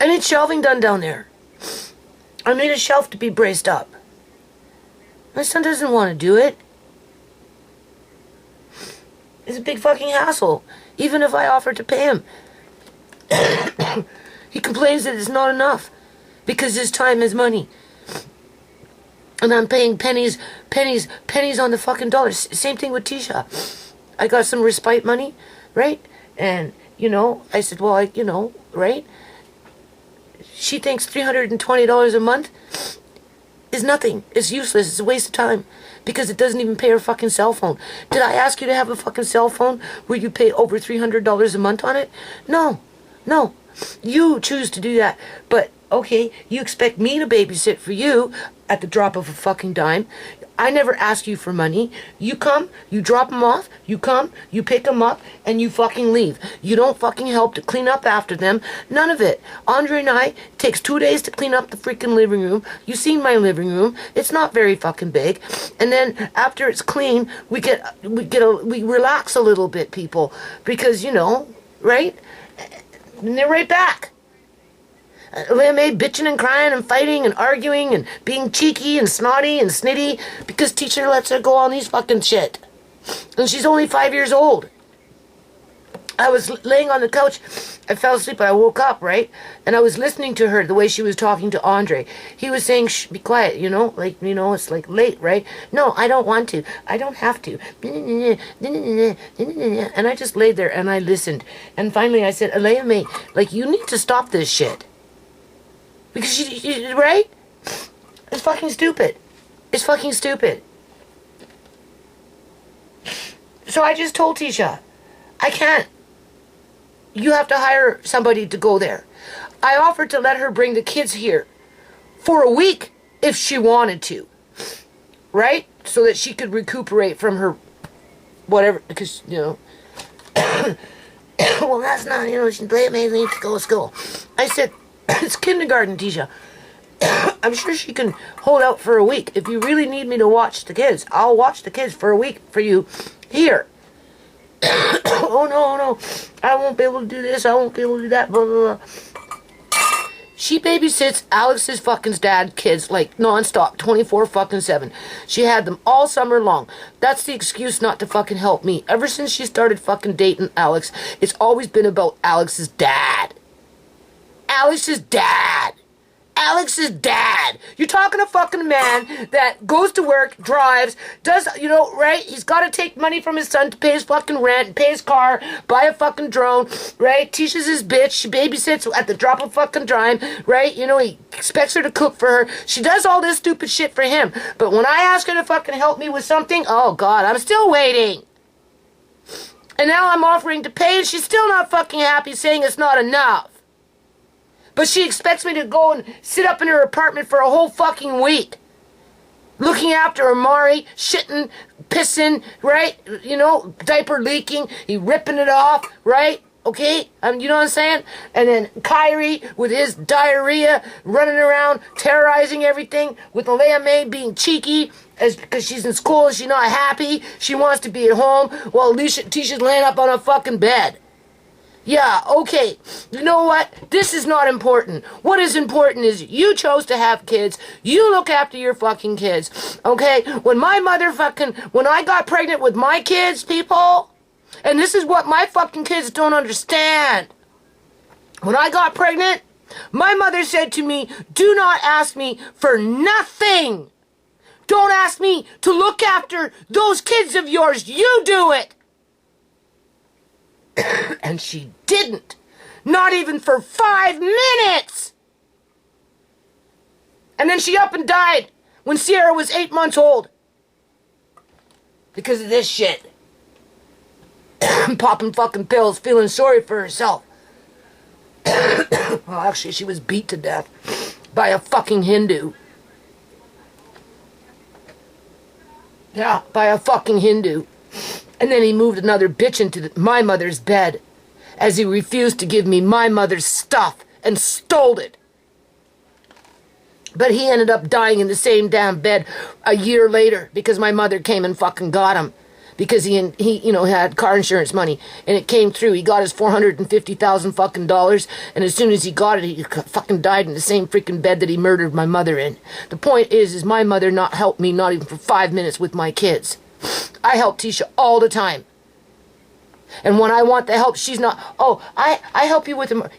I need shelving done down there. I need a shelf to be braced up. My son doesn't want to do it. It's a big fucking hassle, even if I offer to pay him. He complains that it's not enough because his time is money. And I'm paying pennies on the fucking dollar. Same thing with Tisha. I got some respite money, right? And, I said, well, right? She thinks $320 a month is nothing. It's useless. It's a waste of time because it doesn't even pay her fucking cell phone. Did I ask you to have a fucking cell phone where you pay over $300 a month on it? No. You choose to do that. But, okay, you expect me to babysit for you at the drop of a fucking dime. I never ask you for money. You come, you drop them off, you come, you pick them up, and you fucking leave. You don't fucking help to clean up after them. None of it. Andre and I, takes 2 days to clean up the freaking living room. You seen my living room. It's not very fucking big. And then after it's clean, we relax a little bit, people. Because, right? And they're right back. Shamay bitching and crying and fighting and arguing and being cheeky and snotty and snitty because teacher lets her go on these fucking shit. And she's only 5 years old. I was laying on the couch. I fell asleep and I woke up, right? And I was listening to her the way she was talking to Andre. He was saying, shh, be quiet, it's like late, right? No, I don't want to. I don't have to. And I just laid there and I listened. And finally I said, Shamay, you need to stop this shit. Because she, right? It's fucking stupid. It's fucking stupid. So I just told Tisha, I can't. You have to hire somebody to go there. I offered to let her bring the kids here for a week if she wanted to. Right? So that she could recuperate from her whatever, because, well, that's not, she needs to go to school. I said, it's kindergarten, Tisha. I'm sure she can hold out for a week. If you really need me to watch the kids, I'll watch the kids for a week for you here. Oh, no. I won't be able to do this. I won't be able to do that. Blah, blah, blah. She babysits Alex's fucking dad kids nonstop, 24-7. She had them all summer long. That's the excuse not to fucking help me. Ever since she started fucking dating Alex, it's always been about Alex's dad. Alex's dad. You're talking a fucking man that goes to work, drives, does, right? He's got to take money from his son to pay his fucking rent, pay his car, buy a fucking drone, right? Teaches his bitch. She babysits at the drop of fucking dime, right? He expects her to cook for her. She does all this stupid shit for him. But when I ask her to fucking help me with something, oh God, I'm still waiting. And now I'm offering to pay and she's still not fucking happy, saying it's not enough. But she expects me to go and sit up in her apartment for a whole fucking week. Looking after Amari, shitting, pissing, right? Diaper leaking, he ripping it off, right? Okay? You know what I'm saying? And then Kyrie with his diarrhea, running around, terrorizing everything, with Shamay being cheeky, because she's in school and she's not happy. She wants to be at home while Tisha's laying up on a fucking bed. Yeah, okay. You know what? This is not important. What is important is you chose to have kids. You look after your fucking kids. Okay? When I got pregnant with my kids, people, and this is what my fucking kids don't understand. When I got pregnant, my mother said to me, do not ask me for nothing. Don't ask me to look after those kids of yours. You do it. And she didn't. Not even for 5 minutes. And then she up and died when Sierra was 8 months old. Because of this shit. Popping fucking pills, feeling sorry for herself. Well, actually, she was beat to death by a fucking Hindu. Yeah, by a fucking Hindu. And then he moved another bitch into my mother's bed as he refused to give me my mother's stuff and stole it. But he ended up dying in the same damn bed a year later because my mother came and fucking got him. Because he had car insurance money, and it came through. He got his $450,000 fucking dollars, and as soon as he got it, he fucking died in the same freaking bed that he murdered my mother in. The point is my mother not helped me, not even for 5 minutes with my kids. I help Tisha all the time. And when I want the help, she's not, I help you with the,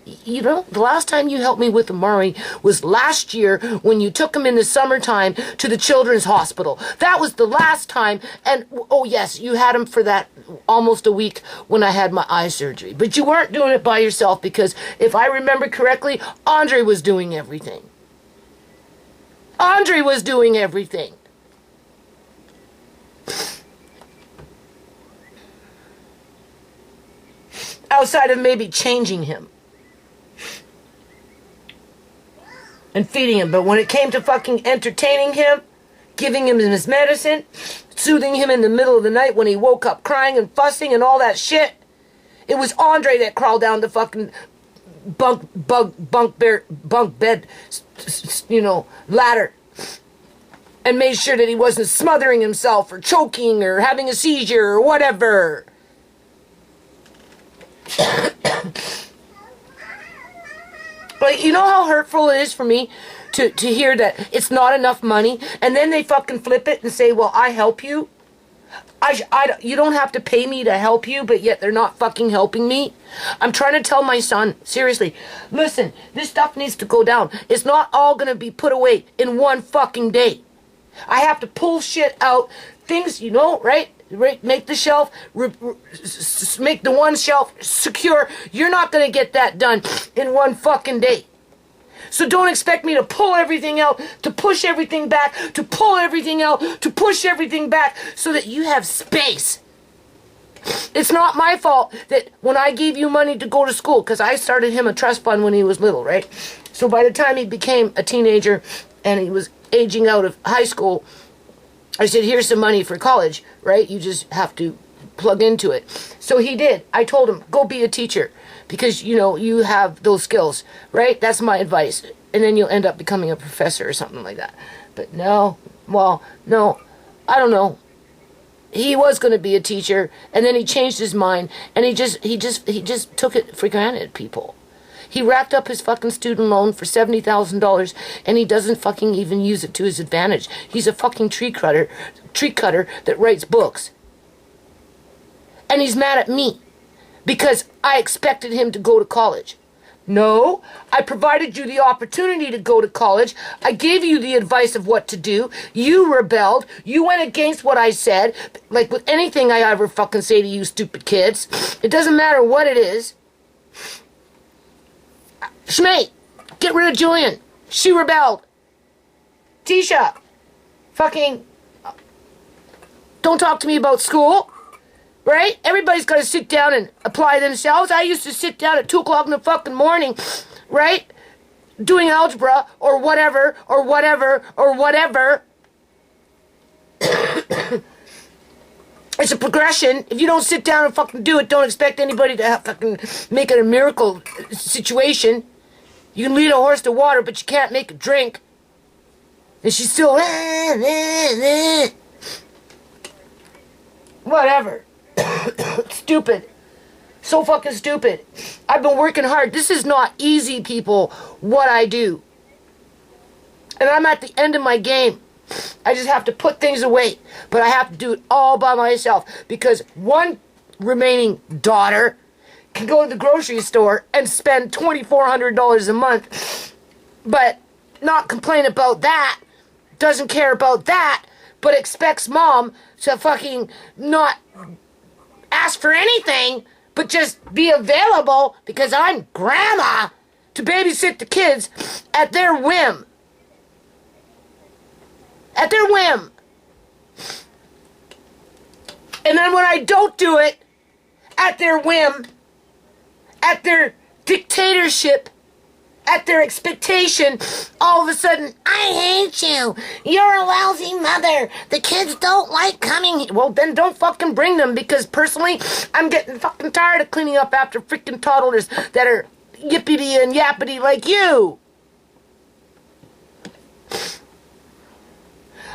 the last time you helped me with the Murray was last year when you took him in the summertime to the children's hospital. That was the last time, and, oh yes, you had him for that almost a week when I had my eye surgery. But you weren't doing it by yourself because, if I remember correctly, Andre was doing everything. Andre was doing everything. Outside of maybe changing him and feeding him. But when it came to fucking entertaining him, giving him his medicine, soothing him in the middle of the night when he woke up crying and fussing and all that shit, it was Andre that crawled down the fucking bunk bed, ladder, and made sure that he wasn't smothering himself or choking or having a seizure or whatever. Like, you know how hurtful it is for me to hear that it's not enough money, and then they fucking flip it and say, well, I help you. You don't have to pay me to help you, but yet they're not fucking helping me. I'm trying to tell my son, seriously, listen, this stuff needs to go down. It's not all gonna be put away in one fucking day. I have to pull shit out, things, right? Make the shelf, make the one shelf secure. You're not going to get that done in one fucking day. So don't expect me to pull everything out, to push everything back, to pull everything out, to push everything back so that you have space. It's not my fault that when I gave you money to go to school, because I started him a trust fund when he was little, right? So by the time he became a teenager and he was aging out of high school, I said, here's some money for college, right? You just have to plug into it. So he did. I told him, go be a teacher because, you have those skills, right? That's my advice. And then you'll end up becoming a professor or something like that. But no, I don't know. He was going to be a teacher, and then he changed his mind, and he just took it for granted, people. He racked up his fucking student loan for $70,000, and he doesn't fucking even use it to his advantage. He's a fucking tree cutter that writes books. And he's mad at me because I expected him to go to college. No, I provided you the opportunity to go to college. I gave you the advice of what to do. You rebelled. You went against what I said. Like with anything I ever fucking say to you stupid kids. It doesn't matter what it is. Shamay, get rid of Julian. She rebelled. Tisha, fucking, don't talk to me about school, right? Everybody's got to sit down and apply themselves. I used to sit down at 2 o'clock in the fucking morning, right? Doing algebra or whatever. It's a progression. If you don't sit down and fucking do it, don't expect anybody to fucking make it a miracle situation. You can lead a horse to water, but you can't make it drink. And she's still... Whatever. Stupid. So fucking stupid. I've been working hard. This is not easy, people, what I do. And I'm at the end of my game. I just have to put things away. But I have to do it all by myself. Because one remaining daughter can go to the grocery store and spend $2,400 a month, but not complain about that, doesn't care about that, but expects mom to fucking not ask for anything, but just be available because I'm grandma to babysit the kids at their whim. At their whim. And then when I don't do it, at their whim, at their dictatorship, at their expectation, all of a sudden, I hate you. You're a lousy mother. The kids don't like coming here. Well, then don't fucking bring them, because personally, I'm getting fucking tired of cleaning up after freaking toddlers that are yippity and yappity like you.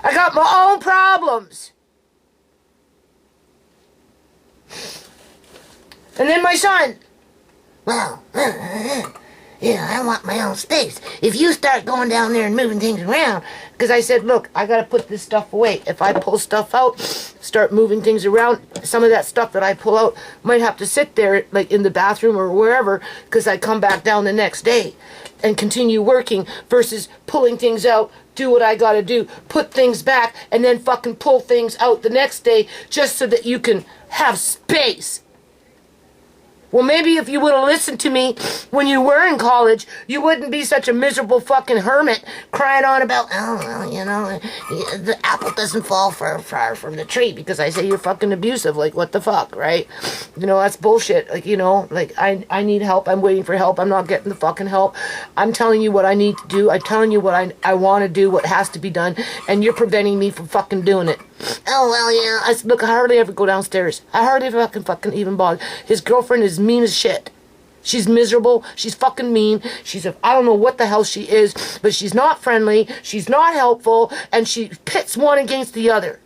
I got my own problems. And then my son, well, yeah, I want my own space. If you start going down there and moving things around, because I said, look, I got to put this stuff away. If I pull stuff out, start moving things around, some of that stuff that I pull out might have to sit there, like in the bathroom or wherever, because I come back down the next day and continue working versus pulling things out, do what I got to do, put things back, and then fucking pull things out the next day just so that you can have space. Well, maybe if you would have listened to me when you were in college, you wouldn't be such a miserable fucking hermit crying on about, oh, well, you know, the apple doesn't fall far from the tree because I say you're fucking abusive. Like, what the fuck, right? You know, that's bullshit. Like, you know, like, I need help. I'm waiting for help. I'm not getting the fucking help. I'm telling you what I need to do. I'm telling you what I want to do, what has to be done, and you're preventing me from fucking doing it. Oh, well, yeah. I said, look, I hardly ever go downstairs. I hardly fucking even bother. His girlfriend is mean as shit. She's miserable. She's fucking mean. I don't know what the hell she is, but she's not friendly. She's not helpful, and she pits one against the other.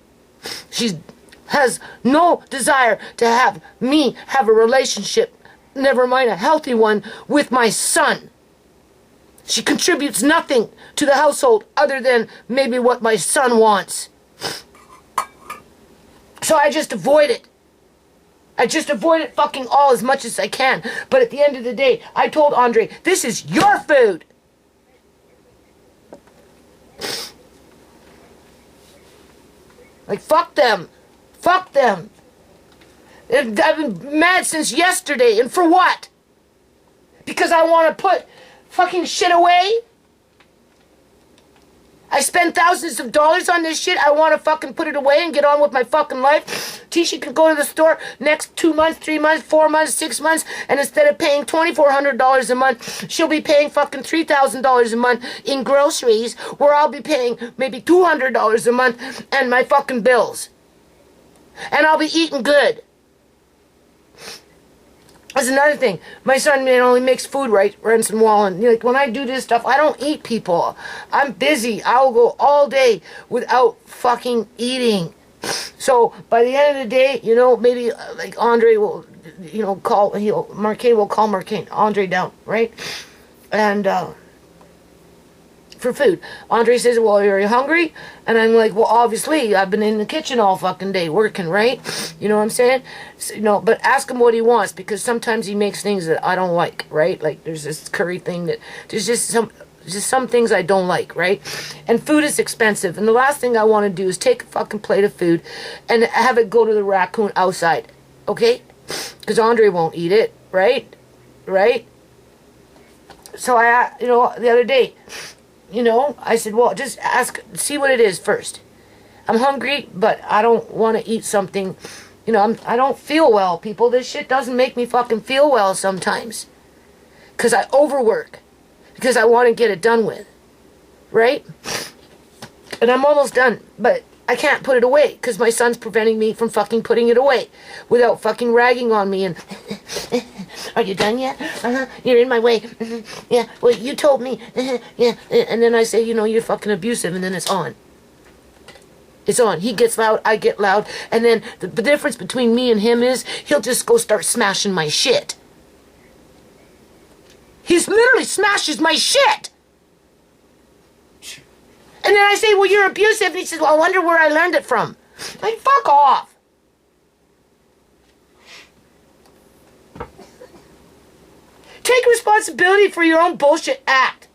She has no desire to have me have a relationship, never mind a healthy one, with my son. She contributes nothing to the household other than maybe what my son wants. So I just avoid it. I just avoid it fucking all as much as I can. But at the end of the day, I told Andre, this is your food. Like, fuck them. Fuck them. I've been mad since yesterday. And for what? Because I want to put fucking shit away? I spend thousands of dollars on this shit. I want to fucking put it away and get on with my fucking life. Tisha can go to the store next 2 months, 3 months, 4 months, 6 months, and instead of paying $2,400 a month, she'll be paying fucking $3,000 a month in groceries, where I'll be paying maybe $200 a month and my fucking bills. And I'll be eating good. That's another thing. My son, man, only makes food right once in a while. And like, when I do this stuff, I don't eat people. I'm busy. I'll go all day without fucking eating. So by the end of the day, you know, maybe like Andre will, you know, Marquet will call Andre down, right? And for food. Andre says, well, are you hungry? And I'm like, well, obviously, I've been in the kitchen all fucking day working, right? You know what I'm saying? So, you know, but ask him what he wants, because sometimes he makes things that I don't like, right? Like, there's this curry thing that, there's just some things I don't like, right? And food is expensive. And the last thing I want to do is take a fucking plate of food and have it go to the raccoon outside, okay? Because Andre won't eat it, right? Right? So you know, the other day, you know, I said, well, just see what it is first. I'm hungry, but I don't want to eat something, you know, I don't feel well, people. This shit doesn't make me fucking feel well sometimes. Because I overwork. Because I want to get it done with. Right? And I'm almost done, but I can't put it away because my son's preventing me from fucking putting it away without fucking ragging on me and, are you done yet? You're in my way. Yeah, well, you told me. Yeah, and then I say, you know, you're fucking abusive, and then it's on. It's on. He gets loud, I get loud, and then the difference between me and him is he'll just go start smashing my shit. He literally smashes my shit. And then I say, well, you're abusive. And he says, well, I wonder where I learned it from. Like, fuck off. Take responsibility for your own bullshit act.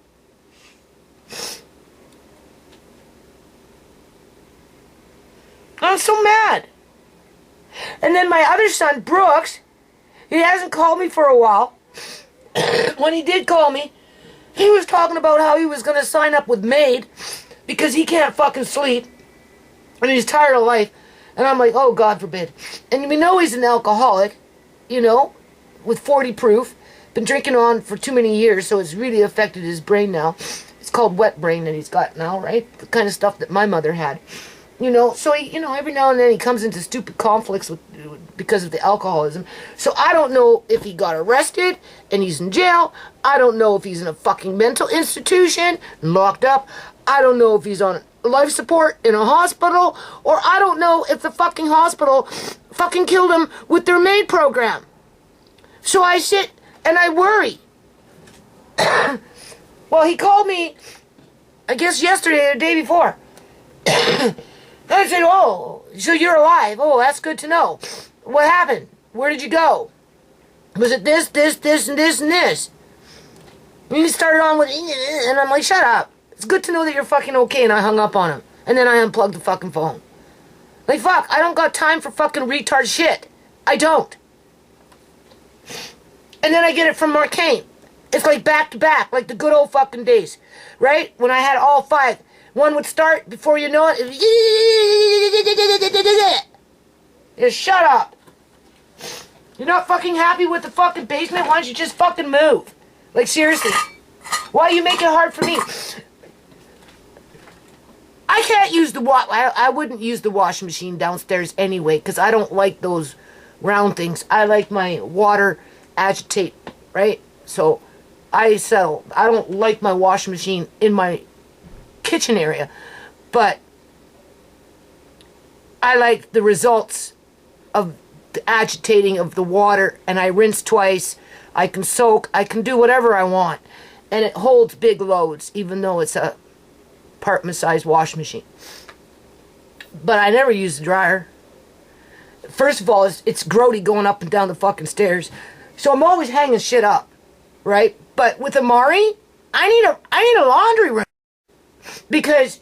I'm so mad. And then my other son, Brooks, he hasn't called me for a while. When he did call me, he was talking about how he was going to sign up with Maid because he can't fucking sleep and he's tired of life. And I'm like, oh, God forbid. And we know he's an alcoholic, you know, with 40 proof. Been drinking on for too many years, so it's really affected his brain now. It's called wet brain that he's got now, right? The kind of stuff that my mother had. You know, so he, you know, every now and then he comes into stupid conflicts because of the alcoholism. So I don't know if he got arrested and he's in jail. I don't know if he's in a fucking mental institution and locked up. I don't know if he's on life support in a hospital, or I don't know if the fucking hospital fucking killed him with their MAID program. So I sit and I worry. Well, he called me, I guess yesterday or the day before. And I said, oh, so you're alive. Oh, that's good to know. What happened? Where did you go? Was it this, and this, and this? And he started on with, and I'm like, shut up. It's good to know that you're fucking okay. And I hung up on him. And then I unplugged the fucking phone. Like, fuck, I don't got time for fucking retard shit. I don't. And then I get it from Mark Kane. It's like back to back, like the good old fucking days. Right? When I had all 5. One would start, before you know it, just shut up. You're not fucking happy with the fucking basement? Why don't you just fucking move? Like, seriously. Why you make it hard for me? I can't use the I wouldn't use the washing machine downstairs anyway, because I don't like those round things. I like my water agitate, right? So I settle. I don't like my washing machine in my kitchen area, but I like the results of the agitating of the water, and I rinse twice. I can soak. I can do whatever I want, and it holds big loads, even though it's a apartment-sized washing machine. But I never use the dryer. First of all, it's grody going up and down the fucking stairs, so I'm always hanging shit up, right? But with Amari, I need a laundry room, because,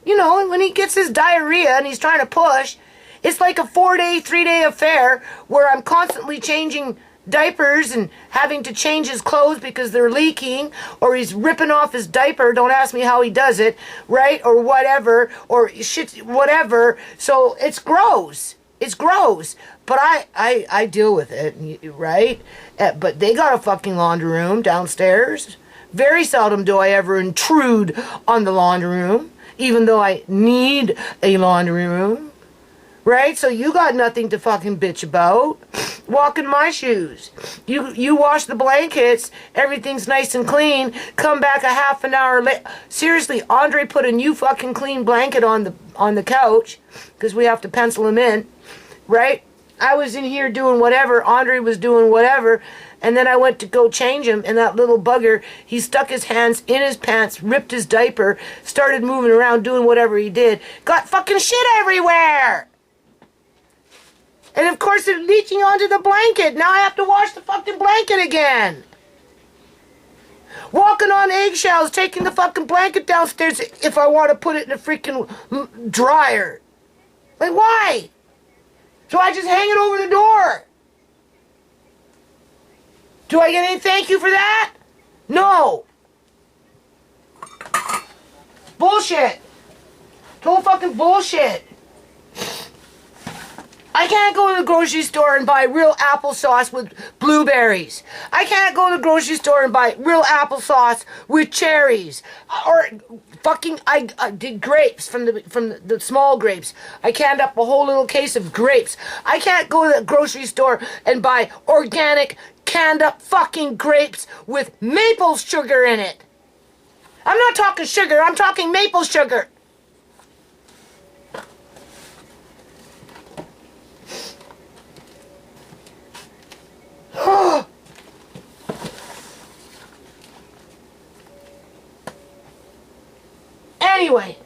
you know, when he gets his diarrhea and he's trying to push, it's like a 4-day, 3-day affair where I'm constantly changing diapers and having to change his clothes because they're leaking, or he's ripping off his diaper. Don't ask me how he does it, right? Or whatever, or shit, whatever. So it's gross. It's gross. But I deal with it, right? But they got a fucking laundry room downstairs. Very seldom do I ever intrude on the laundry room, even though I need a laundry room. Right? So you got nothing to fucking bitch about. Walk in my shoes. You wash the blankets, everything's nice and clean, come back a half an hour late. Seriously, Andre put a new fucking clean blanket on the couch, because we have to pencil him in, right? I was in here doing whatever, Andre was doing whatever, and then I went to go change him, and that little bugger, he stuck his hands in his pants, ripped his diaper, started moving around doing whatever he did, got fucking shit everywhere! And of course it's leaching onto the blanket. Now I have to wash the fucking blanket again. Walking on eggshells, taking the fucking blanket downstairs if I want to put it in a freaking dryer. Like, why? So I just hang it over the door. Do I get any thank you for that? No. Bullshit. Total fucking bullshit. I can't go to the grocery store and buy real applesauce with blueberries. I can't go to the grocery store and buy real applesauce with cherries. Or fucking, I did grapes from the small grapes. I canned up a whole little case of grapes. I can't go to the grocery store and buy organic, canned up fucking grapes with maple sugar in it. I'm not talking sugar, I'm talking maple sugar. Anyway,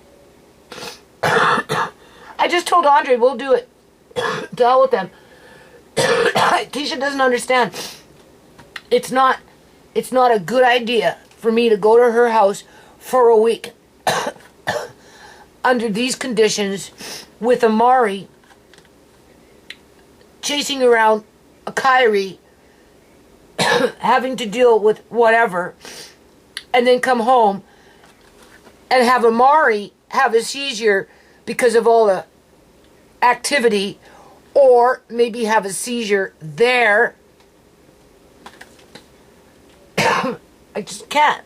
I just told Andre we'll do it. To hell with them. Tisha doesn't understand. It's not a good idea for me to go to her house for a week under these conditions with Amari chasing around a Kyrie, having to deal with whatever, and then come home and have Amari have a seizure because of all the activity, or maybe have a seizure there. I just can't.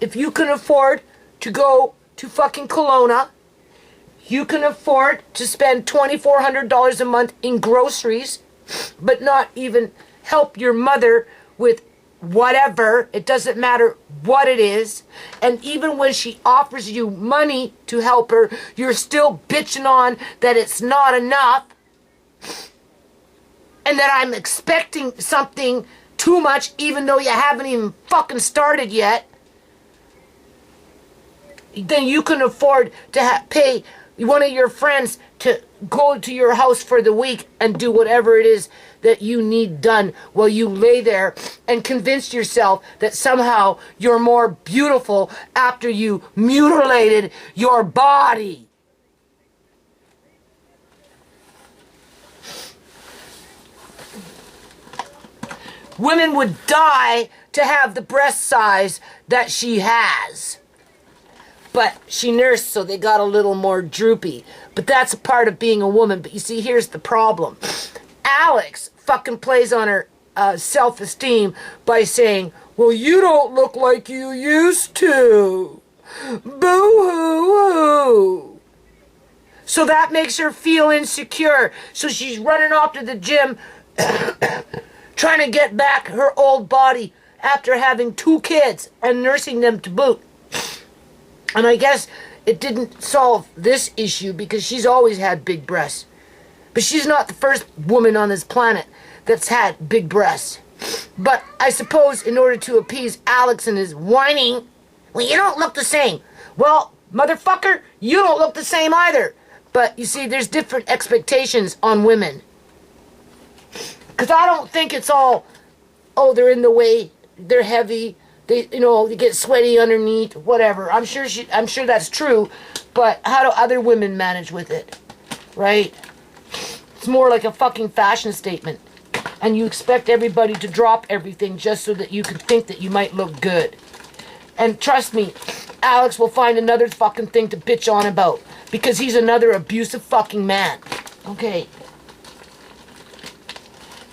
If you can afford to go to fucking Kelowna, you can afford to spend $2,400 a month in groceries, but not even help your mother with whatever. It doesn't matter what it is. And even when she offers you money to help her, you're still bitching on that it's not enough. And that I'm expecting something too much even though you haven't even fucking started yet. Then you can afford to pay one of your friends to go to your house for the week and do whatever it is that you need done while you lay there and convince yourself that somehow you're more beautiful after you mutilated your body. Women would die to have the breast size that she has. But she nursed, so they got a little more droopy. But that's a part of being a woman. But you see, here's the problem. Alex fucking plays on her self-esteem by saying, well, you don't look like you used to. Boo-hoo-hoo. So that makes her feel insecure. So she's running off to the gym trying to get back her old body after having 2 kids and nursing them to boot. And I guess it didn't solve this issue because she's always had big breasts. But she's not the first woman on this planet that's had big breasts. But I suppose in order to appease Alex and his whining, well, you don't look the same. Well, motherfucker, you don't look the same either. But you see, there's different expectations on women. Because I don't think it's all, oh, they're in the way, they're heavy, they get sweaty underneath, whatever. I'm sure that's true, but how do other women manage with it, right? It's more like a fucking fashion statement, and you expect everybody to drop everything just so that you can think that you might look good. And trust me, Alex will find another fucking thing to bitch on about because he's another abusive fucking man. Okay.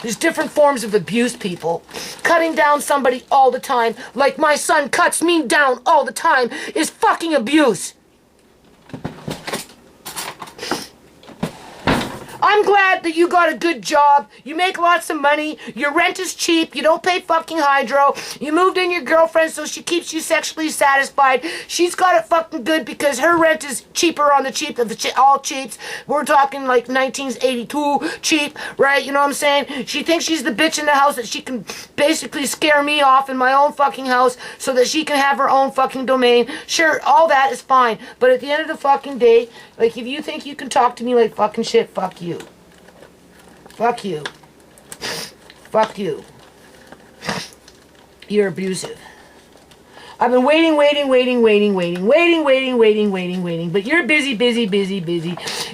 There's different forms of abuse, people. Cutting down somebody all the time, like my son cuts me down all the time, is fucking abuse. I'm glad that you got a good job. You make lots of money. Your rent is cheap. You don't pay fucking hydro. You moved in your girlfriend so she keeps you sexually satisfied. She's got it fucking good because her rent is cheaper on the cheap of the all cheaps. We're talking like 1982 cheap, right? You know what I'm saying? She thinks she's the bitch in the house that she can basically scare me off in my own fucking house so that she can have her own fucking domain. Sure, all that is fine. But at the end of the fucking day, like if you think you can talk to me like fucking shit, fuck you. Fuck you. Fuck you. You're abusive. I've been waiting, but you're busy.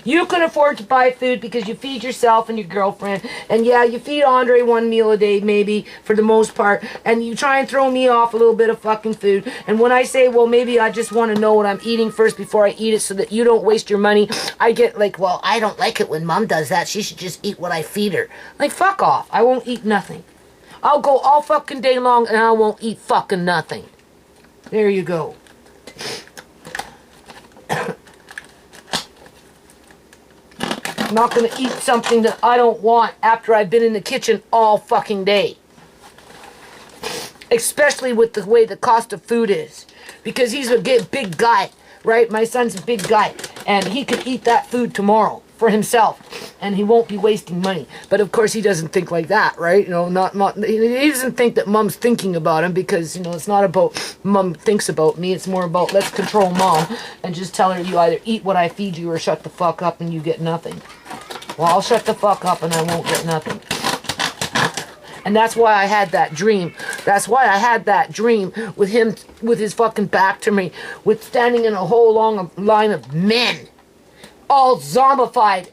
You can afford to buy food because you feed yourself and your girlfriend. And yeah, you feed Andre 1 meal a day, maybe, for the most part. And you try and throw me off a little bit of fucking food. And when I say, well, maybe I just want to know what I'm eating first before I eat it so that you don't waste your money, I get like, well, I don't like it when Mom does that. She should just eat what I feed her. Like, fuck off. I won't eat nothing. I'll go all fucking day long and I won't eat fucking nothing. There you go. I'm not going to eat something that I don't want after I've been in the kitchen all fucking day. Especially with the way the cost of food is. Because he's a big guy, right? My son's a big guy. And he could eat that food tomorrow for himself. And he won't be wasting money. But of course he doesn't think like that, right? You know, he doesn't think that Mom's thinking about him because, you know, it's not about Mom thinks about me. It's more about let's control Mom and just tell her you either eat what I feed you or shut the fuck up and you get nothing. Well, I'll shut the fuck up and I won't get nothing. And that's why I had that dream. That's why I had that dream with him, with his fucking back to me, with standing in a whole long line of men, all zombified,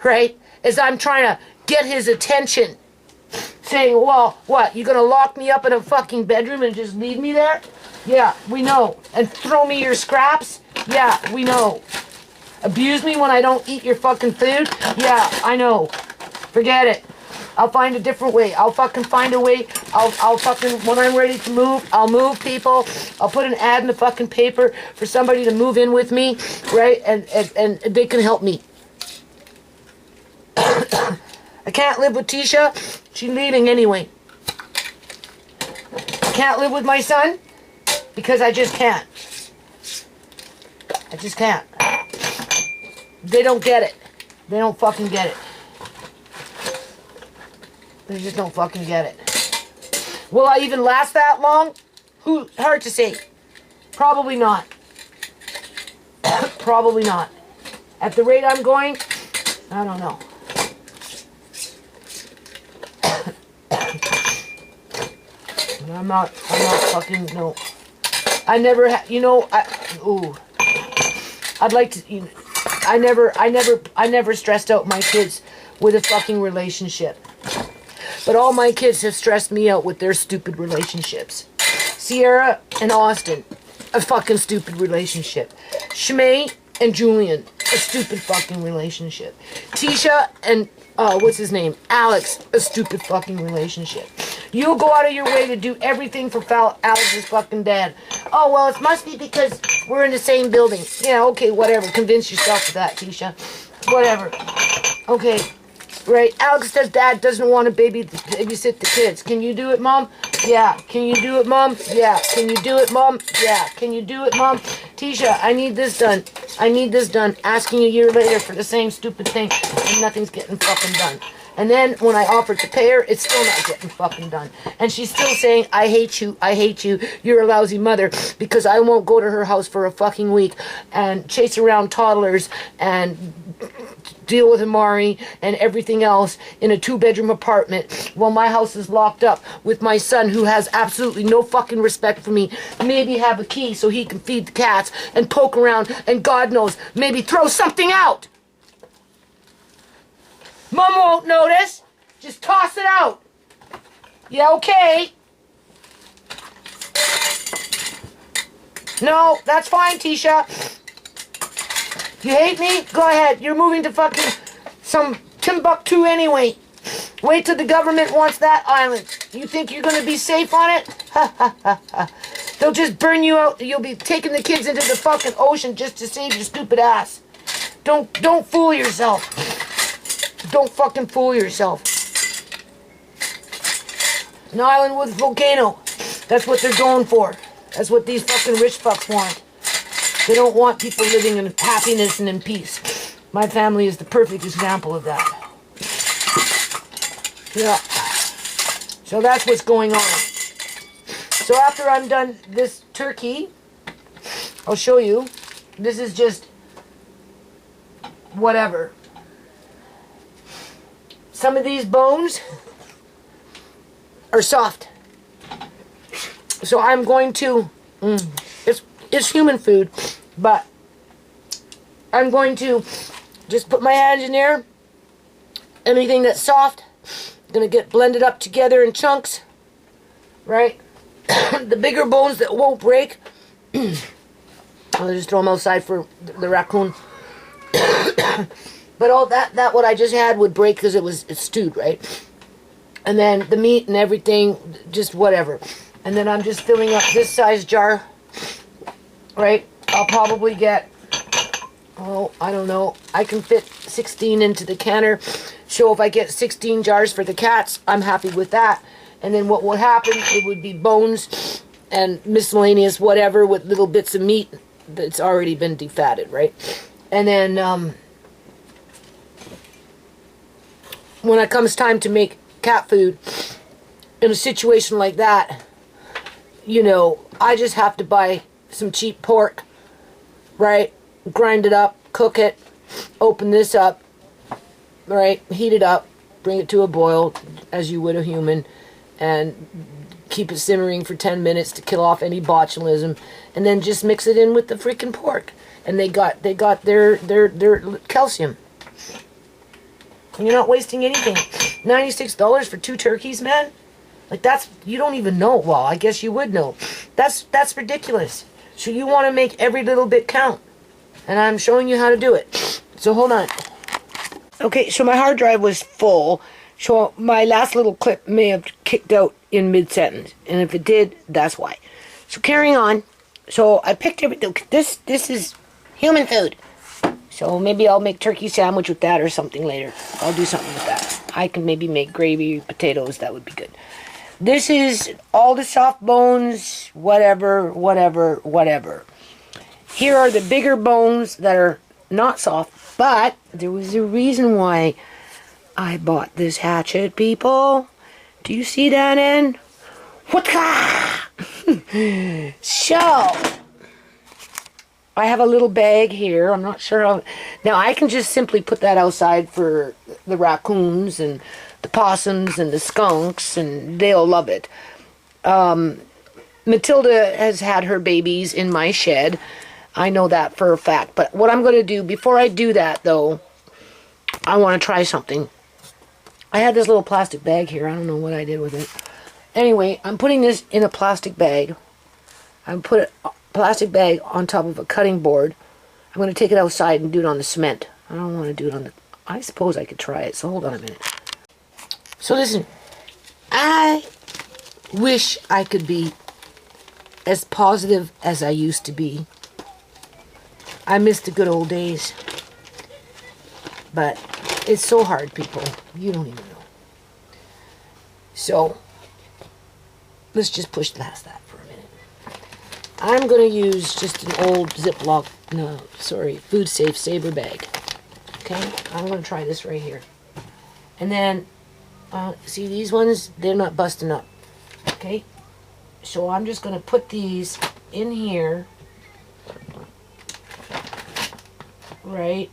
right? As I'm trying to get his attention, saying, well, what, you gonna lock me up in a fucking bedroom and just leave me there? Yeah, we know. And throw me your scraps? Yeah, we know. Abuse me when I don't eat your fucking food? Yeah, I know. Forget it. I'll find a different way. I'll fucking find a way. I'll fucking, when I'm ready to move, I'll move people. I'll put an ad in the fucking paper for somebody to move in with me, right? And they can help me. I can't live with Tisha. She's leaving anyway. can't live with my son because I just can't. I just can't. They don't get it. They don't fucking get it. They just don't fucking get it. Will I even last that long? Hard to say. Probably not. Probably not. At the rate I'm going, I don't know. I'm not fucking, no. I never, I'd like to, I never stressed out my kids with a fucking relationship. But all my kids have stressed me out with their stupid relationships. Sierra and Austin, a fucking stupid relationship. Shamay and Julian, a stupid fucking relationship. Tisha and, what's his name? Alex, a stupid fucking relationship. You'll go out of your way to do everything for Alex's fucking dad. Oh, well, it must be because we're in the same building. Yeah, okay, whatever. Convince yourself of that, Tisha. Whatever. Okay, right. Alex's dad doesn't want to babysit the kids. Can you do it, Mom? Yeah. Can you do it, Mom? Yeah. Can you do it, Mom? Yeah. Can you do it, Mom? Tisha, I need this done. I need this done. Asking a year later for the same stupid thing, and nothing's getting fucking done. And then when I offered to pay her, it's still not getting fucking done. And she's still saying, I hate you, you're a lousy mother, because I won't go to her house for a fucking week and chase around toddlers and deal with Amari and everything else in a 2-bedroom apartment while my house is locked up with my son who has absolutely no fucking respect for me. Maybe have a key so he can feed the cats and poke around and God knows, maybe throw something out. Mom won't notice. Just toss it out. Yeah, okay. No, that's fine, Tisha. You hate me? Go ahead. You're moving to fucking some Timbuktu anyway. Wait till the government wants that island. You think you're gonna be safe on it? Ha ha ha ha. They'll just burn you out. You'll be taking the kids into the fucking ocean just to save your stupid ass. Don't fool yourself. Don't fucking fool yourself. An island with a volcano. That's what they're going for. That's what these fucking rich fucks want. They don't want people living in happiness and in peace. My family is the perfect example of that. Yeah. So that's what's going on. So after I'm done this turkey, I'll show you. This is just whatever. Some of these bones are soft. So I'm going to, it's human food, but I'm going to just put my hands in there. Anything that's soft, gonna get blended up together in chunks, right? The bigger bones that won't break, I'll just throw them outside for the raccoon. But all that what I just had would break because it's stewed, right? And then the meat and everything, just whatever. And then I'm just filling up this size jar, right? I'll probably get, I don't know. I can fit 16 into the canner. So if I get 16 jars for the cats, I'm happy with that. And then what will happen, it would be bones and miscellaneous whatever with little bits of meat that's already been defatted, right? And then, when it comes time to make cat food, in a situation like that, you know, I just have to buy some cheap pork, right? Grind it up, cook it, open this up, right? Heat it up, bring it to a boil, as you would a human, and keep it simmering for 10 minutes to kill off any botulism, and then just mix it in with the freaking pork. And they got their calcium. And you're not wasting anything. $96 for 2 turkeys, man? Like, that's, you don't even know. Well, I guess you would know. That's ridiculous. So you want to make every little bit count. And I'm showing you how to do it. So hold on. Okay, so my hard drive was full. So my last little clip may have kicked out in mid-sentence. And if it did, that's why. So carrying on. So I picked everything. This is human food. So maybe I'll make turkey sandwich with that or something later. I'll do something with that. I can maybe make gravy, potatoes. That would be good. This is all the soft bones, whatever. Here are the bigger bones that are not soft, but there was a reason why I bought this hatchet, people. Do you see that end? So, I have a little bag here. I'm not sure how... Now, I can just simply put that outside for the raccoons and the possums and the skunks, and they'll love it. Matilda has had her babies in my shed. I know that for a fact. But what I'm going to do, before I do that, though, I want to try something. I had this little plastic bag here. I don't know what I did with it. Anyway, I'm putting this in a plastic bag. I'm put a plastic bag on top of a cutting board. I'm going to take it outside and do it on the cement. I don't want to do it on the... I suppose I could try it, so hold on a minute. So listen, I wish I could be as positive as I used to be. I miss the good old days. But it's so hard, people. You don't even know. So, let's just push past that for a minute. I'm going to use just an old Ziploc, food safe Sabre bag. Okay, I'm going to try this right here. And then, see these ones? They're not busting up. Okay, so I'm just going to put these in here. Right.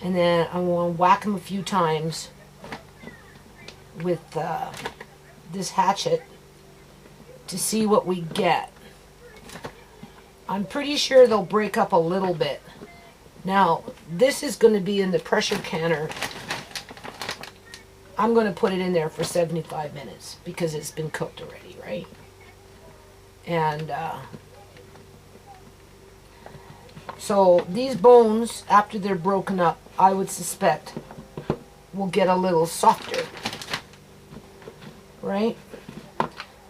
And then I want to whack them a few times with this hatchet to see what we get. I'm pretty sure they'll break up a little bit. Now, this is going to be in the pressure canner. I'm going to put it in there for 75 minutes because it's been cooked already, right? And so these bones, after they're broken up, I would suspect will get a little softer, right?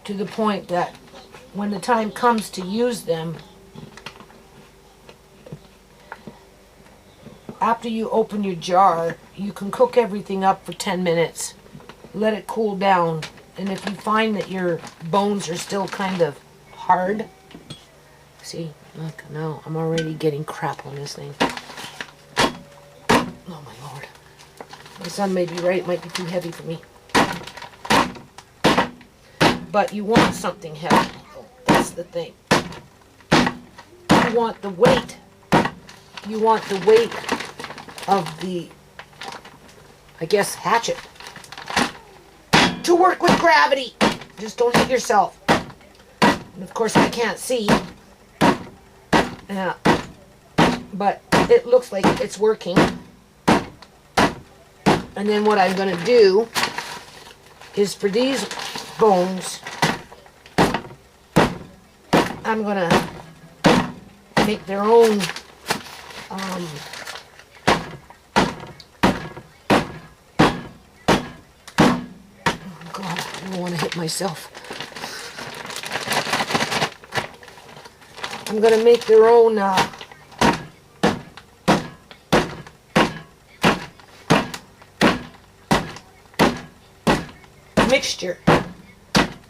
To the point that when the time comes to use them, after you open your jar, you can cook everything up for 10 minutes, let it cool down, and if you find that your bones are still kind of hard, see, look, now I'm already getting crap on this thing. Oh my lord. My son may be right, it might be too heavy for me. But you want something heavy. That's the thing. You want the weight. You want the weight of the, I guess, hatchet to work with gravity. Just don't hit yourself. And of course I can't see. But it looks like it's working. And then what I'm going to do is for these bones, I'm going to make their own oh God, I don't want to hit myself. I'm going to make their own mixture.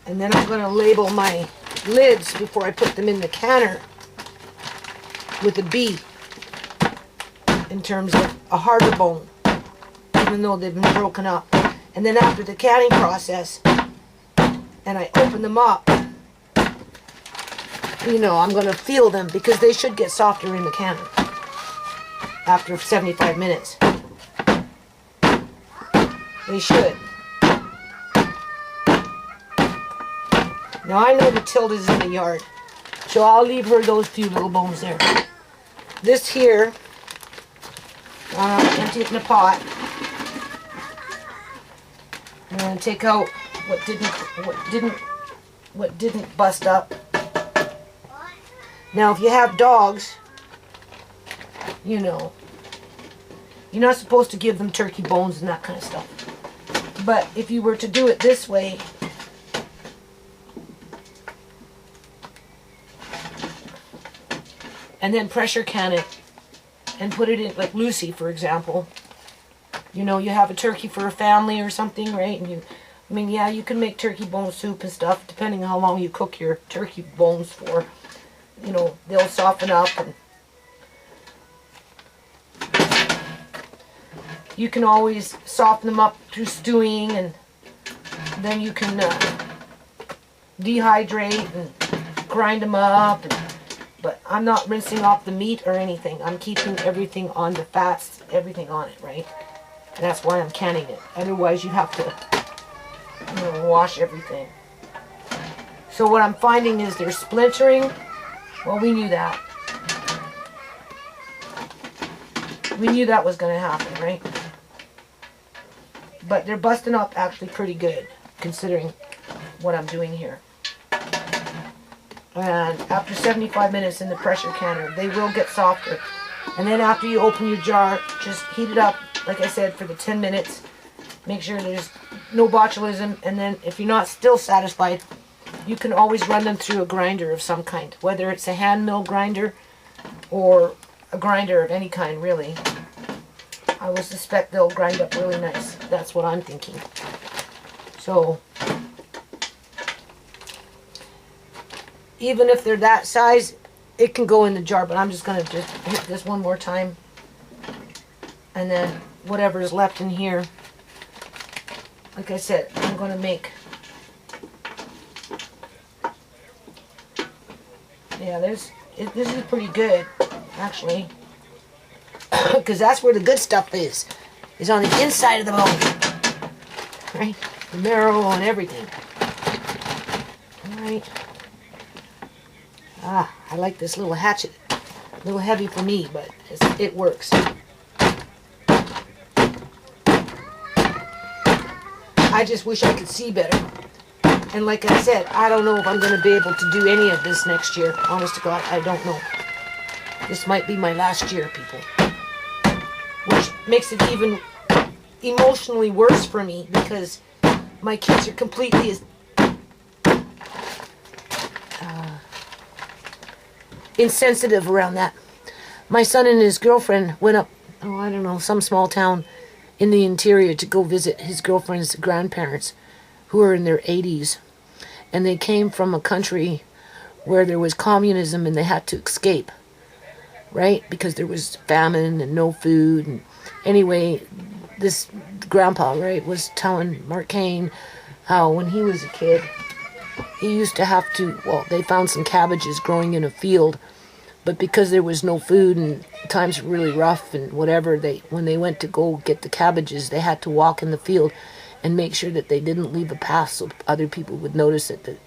And then I'm going to label my lids before I put them in the canner with a B in terms of a harder bone, even though they've been broken up. And then after the canning process, and I open them up, you know, I'm going to feel them because they should get softer in the canner after 75 minutes. They should. Now I know Matilda's in the yard, so I'll leave her those few little bones there. This here, empty it in a pot. I'm going to take out what didn't bust up. Now, if you have dogs, you know, you're not supposed to give them turkey bones and that kind of stuff. But if you were to do it this way, and then pressure can it and put it in, like Lucy, for example, you know, you have a turkey for a family or something, right? And I mean, yeah, you can make turkey bone soup and stuff, depending on how long you cook your turkey bones for. You know, they'll soften up, and you can always soften them up through stewing, and then you can dehydrate and grind them up. But I'm not rinsing off the meat or anything. I'm keeping everything on the fats, everything on it, right? And that's why I'm canning it. Otherwise, you have to, you know, wash everything. So what I'm finding is they're splintering. Well, we knew that. We knew that was going to happen, right? But they're busting up actually pretty good, considering what I'm doing here. And after 75 minutes in the pressure canner, they will get softer. And then after you open your jar, just heat it up, like I said, for the 10 minutes. Make sure there's no botulism. And then if you're not still satisfied, you can always run them through a grinder of some kind. Whether it's a hand mill grinder or a grinder of any kind, really. I would suspect they'll grind up really nice. That's what I'm thinking. So, even if they're that size, it can go in the jar, but I'm just going to just hit this one more time. And then whatever is left in here, like I said, I'm going to make, yeah, this is pretty good, actually. Because that's where the good stuff is on the inside of the bone. Right? The marrow and everything. Alright. Ah, I like this little hatchet. A little heavy for me, but it works. I just wish I could see better. And like I said, I don't know if I'm going to be able to do any of this next year. Honest to God, I don't know. This might be my last year, people. Which makes it even emotionally worse for me, because my kids are completely insensitive around that. My son and his girlfriend went up, I don't know, some small town in the interior to go visit his girlfriend's grandparents, who are in their 80s. And they came from a country where there was communism and they had to escape, right? Because there was famine and no food. And anyway, this grandpa, right, was telling Mark Kane how when he was a kid, he used to have to, well, they found some cabbages growing in a field, but because there was no food and times were really rough and whatever, when they went to go get the cabbages, they had to walk in the field and make sure that they didn't leave a path so other people would notice it,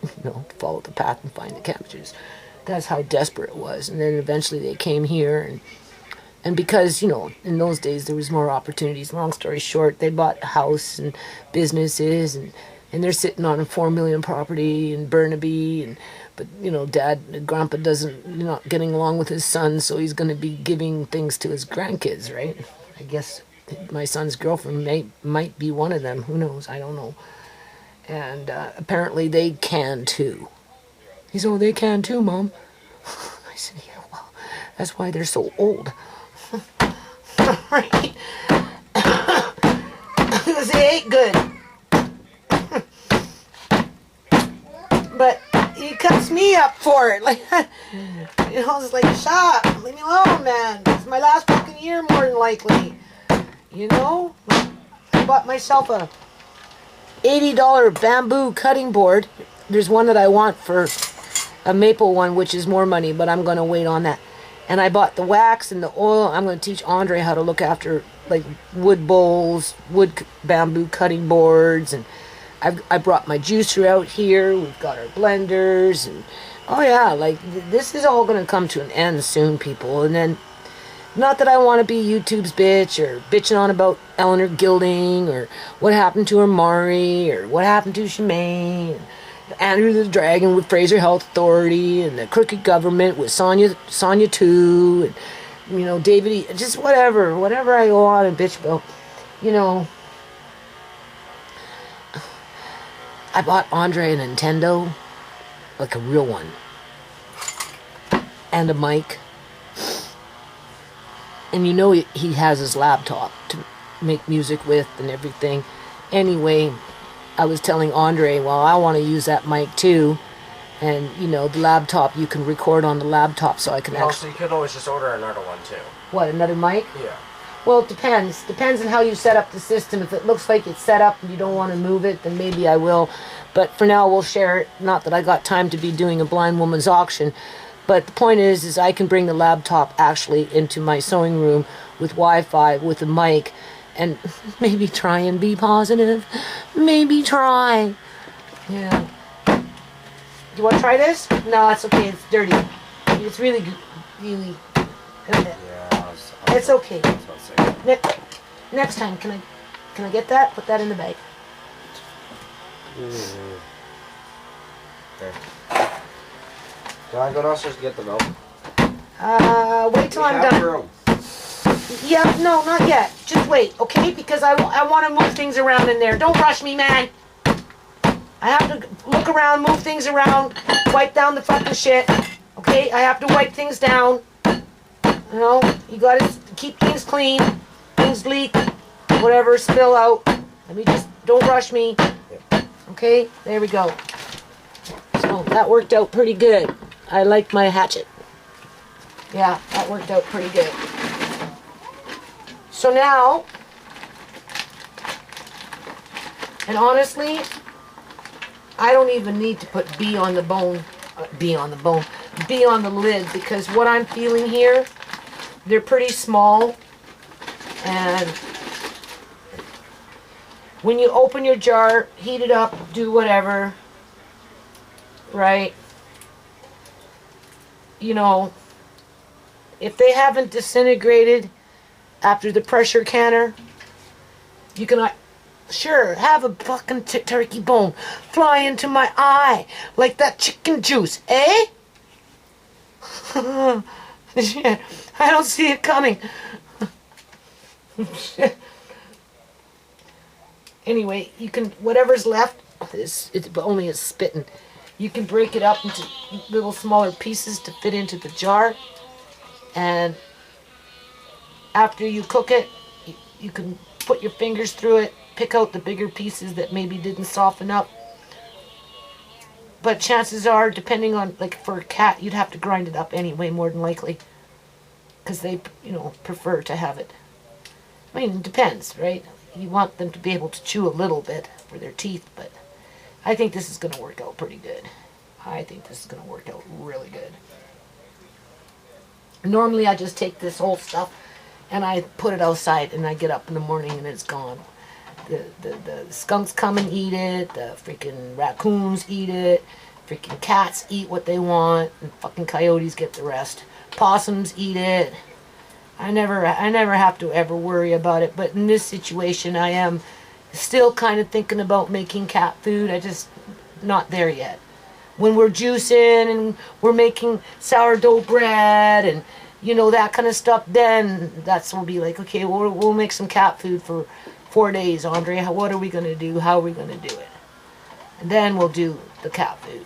follow the path and find the cabbages. That's how desperate it was. And then eventually they came here, and because, in those days there was more opportunities. Long story short, they bought a house and businesses, and they're sitting on a $4 million property in Burnaby, but Grandpa not getting along with his son, so he's going to be giving things to his grandkids, right? I guess my son's girlfriend might be one of them. Who knows? I don't know. And apparently they can too. He said, "Oh, they can too, Mom." I said, "Yeah, well, that's why they're so old." Right? Because they ain't good. But he cuts me up for it. Like, it's like, shut up, leave me alone, man. It's my last fucking year, more than likely. I bought myself a $80 bamboo cutting board. There's one that I want for a maple one, which is more money, but I'm going to wait on that. And I bought the wax and the oil. I'm going to teach Andre how to look after, like, wood bowls, bamboo cutting boards, and I brought my juicer out here. We've got our blenders, and oh yeah, like this is all going to come to an end soon, people. And then, not that I want to be YouTube's bitch or bitching on about Eleanor Gilding or what happened to her Mari or what happened to Shamay and Andrew the Dragon with Fraser Health Authority and the crooked government with Sonia 2 and David, just whatever I go on and bitch about, I bought Andre a Nintendo, like a real one, and a mic. And he has his laptop to make music with and everything. Anyway, I was telling Andre, well, I want to use that mic too. And, you know, the laptop, you can record on the laptop, so I can Also, you could always just order another one too. What, another mic? Yeah. Well, it depends. Depends on how you set up the system. If it looks like it's set up and you don't want to move it, then maybe I will. But for now, we'll share it. Not that I got time to be doing a blind woman's auction. But the point is I can bring the laptop actually into my sewing room with Wi-Fi, with a mic, and maybe try and be positive. Maybe try. Yeah. You want to try this? No, it's okay. It's dirty. It's really good. Really. Yeah. It's okay. Next time, can I get that? Put that in the bag. Okay. Can I go downstairs to get the milk? Wait till I'm done. Room. Yeah, no, not yet. Just wait, okay? Because I want to move things around in there. Don't rush me, man. I have to look around, move things around, wipe down the fucking shit. Okay? I have to wipe things down. You know, you gotta keep things clean. Things leak, whatever, spill out. Let me just, don't rush me. Okay? There we go. So that worked out pretty good. I like my hatchet. Yeah, that worked out pretty good. So now, and honestly, I don't even need to put B on the bone, B on the lid, because what I'm feeling here, they're pretty small, and when you open your jar, heat it up, do whatever, right? You know, if they haven't disintegrated after the pressure canner, you can, sure, have a fucking turkey bone fly into my eye like that chicken juice, eh? Shit, I don't see it coming. Anyway, you can, whatever's left, it's only a spitting. You can break it up into little smaller pieces to fit into the jar. And after you cook it, you can put your fingers through it, pick out the bigger pieces that maybe didn't soften up. But chances are, depending on, like for a cat, you'd have to grind it up anyway, more than likely. Because they, you know, prefer to have it. I mean, it depends, right? You want them to be able to chew a little bit for their teeth, but I think this is going to work out pretty good. I think this is going to work out really good. Normally, I just take this whole stuff and I put it outside, and I get up in the morning and it's gone. The skunks come and eat it, the freaking raccoons eat it, freaking cats eat what they want, and fucking coyotes get the rest. Possums eat it. I never have to ever worry about it, but in this situation I am still kind of thinking about making cat food. I just not there yet. When we're juicing and we're making sourdough bread and you know that kind of stuff, then that's when we'll be like, okay, we'll make some cat food for 4 days, Andre. What are we going to do? How are we going to do it? And then we'll do the cat food.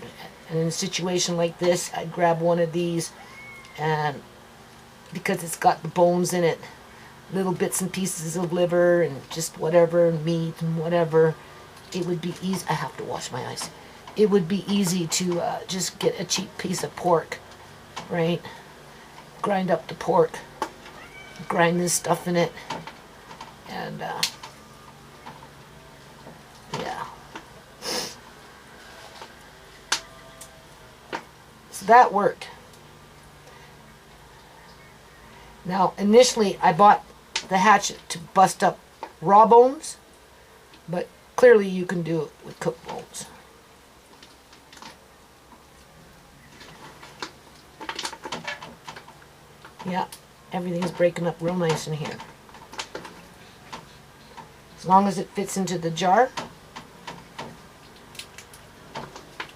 And in a situation like this, I'd grab one of these, and because it's got the bones in it, little bits and pieces of liver and just whatever, meat and whatever, it would be easy. I have to wash my eyes. It would be easy to just get a cheap piece of pork, right? Grind up the pork, grind this stuff in it, and yeah. So that worked. Now, initially, I bought the hatchet to bust up raw bones, but clearly you can do it with cooked bones. Yeah, everything's breaking up real nice in here. As long as it fits into the jar,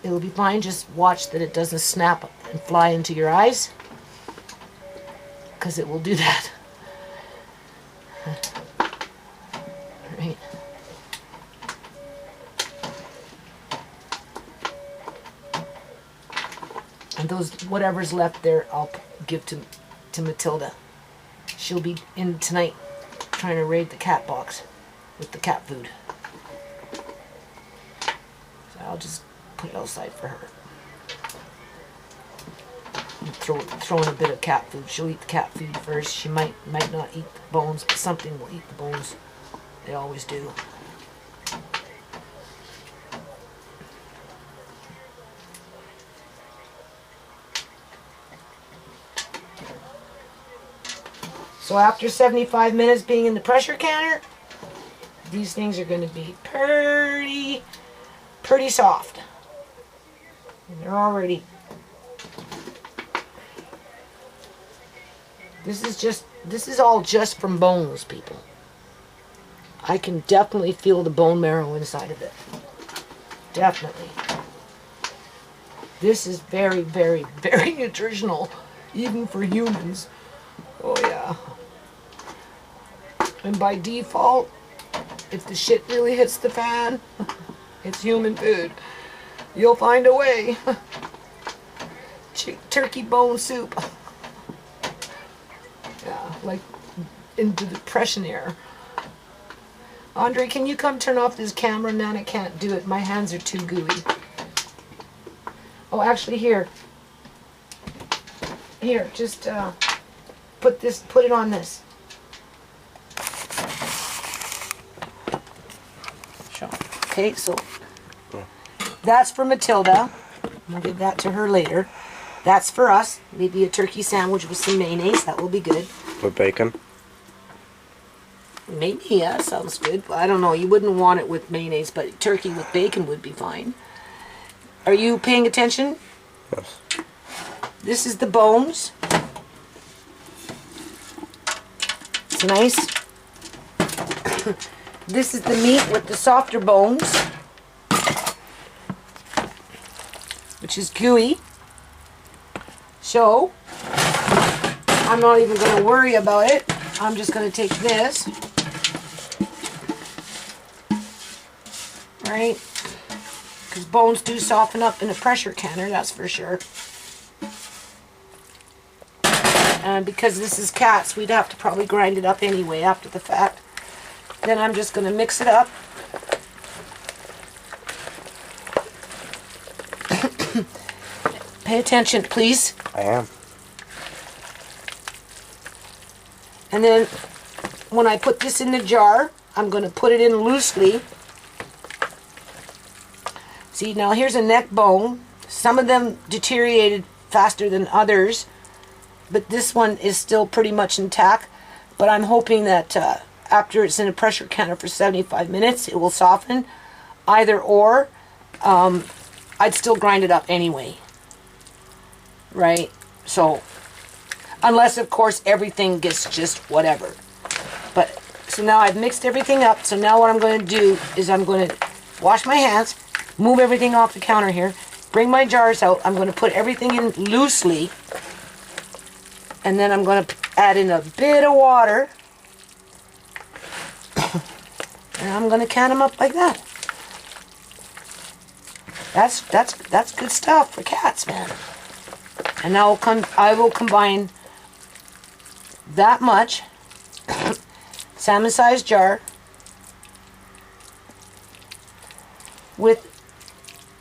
it'll be fine. Just watch that it doesn't snap and fly into your eyes, because it will do that. Right. And those, whatever's left there, I'll give to Matilda. She'll be in tonight trying to raid the cat box with the cat food. So I'll just put it outside for her. And throw in a bit of cat food. She'll eat the cat food first. She might not eat the bones, but something will eat the bones. They always do. So after 75 minutes being in the pressure canner, these things are going to be pretty soft. And they're already. This is all just from bones, people. I can definitely feel the bone marrow inside of it. Definitely. This is very, very, very nutritional, even for humans. Oh yeah. And by default, if the shit really hits the fan, it's human food. You'll find a way. Turkey bone soup. Yeah, like into the depression era. Andre, can you come turn off this camera? Man, I can't do it. My hands are too gooey. Oh, actually, here. Here, just put it on this. Okay, so that's for Matilda. I'll give that to her later. That's for us. Maybe a turkey sandwich with some mayonnaise. That will be good. With bacon? Maybe, yeah, sounds good. I don't know. You wouldn't want it with mayonnaise, but turkey with bacon would be fine. Are you paying attention? Yes. This is the bones. It's nice. This is the meat with the softer bones, which is gooey. So, I'm not even going to worry about it. I'm just going to take this, right? Because bones do soften up in a pressure canner, that's for sure. And because this is cats, we'd have to probably grind it up anyway after the fact. Then I'm just going to mix it up. Pay attention, please. I am. And then when I put this in the jar, I'm going to put it in loosely. See, now here's a neck bone. Some of them deteriorated faster than others, but this one is still pretty much intact. But I'm hoping that after it's in a pressure canner for 75 minutes, it will soften. Either or, I'd still grind it up anyway. Right? So, unless of course everything gets just whatever. But, so now I've mixed everything up. So now what I'm going to do is I'm going to wash my hands, move everything off the counter here, bring my jars out. I'm going to put everything in loosely. And then I'm going to add in a bit of water. And I'm going to can them up like that. That's good stuff for cats, man. And now I will combine that much salmon-sized jar with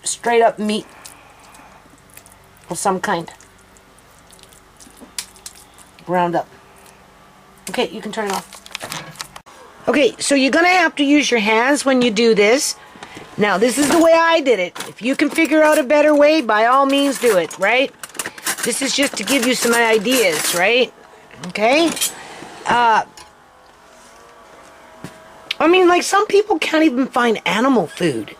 straight up meat of some kind. Ground up. Okay, you can turn it off. Okay, so you're going to have to use your hands when you do this. Now, this is the way I did it. If you can figure out a better way, by all means do it, right? This is just to give you some ideas, right? Okay? I mean, like, some people can't even find animal food.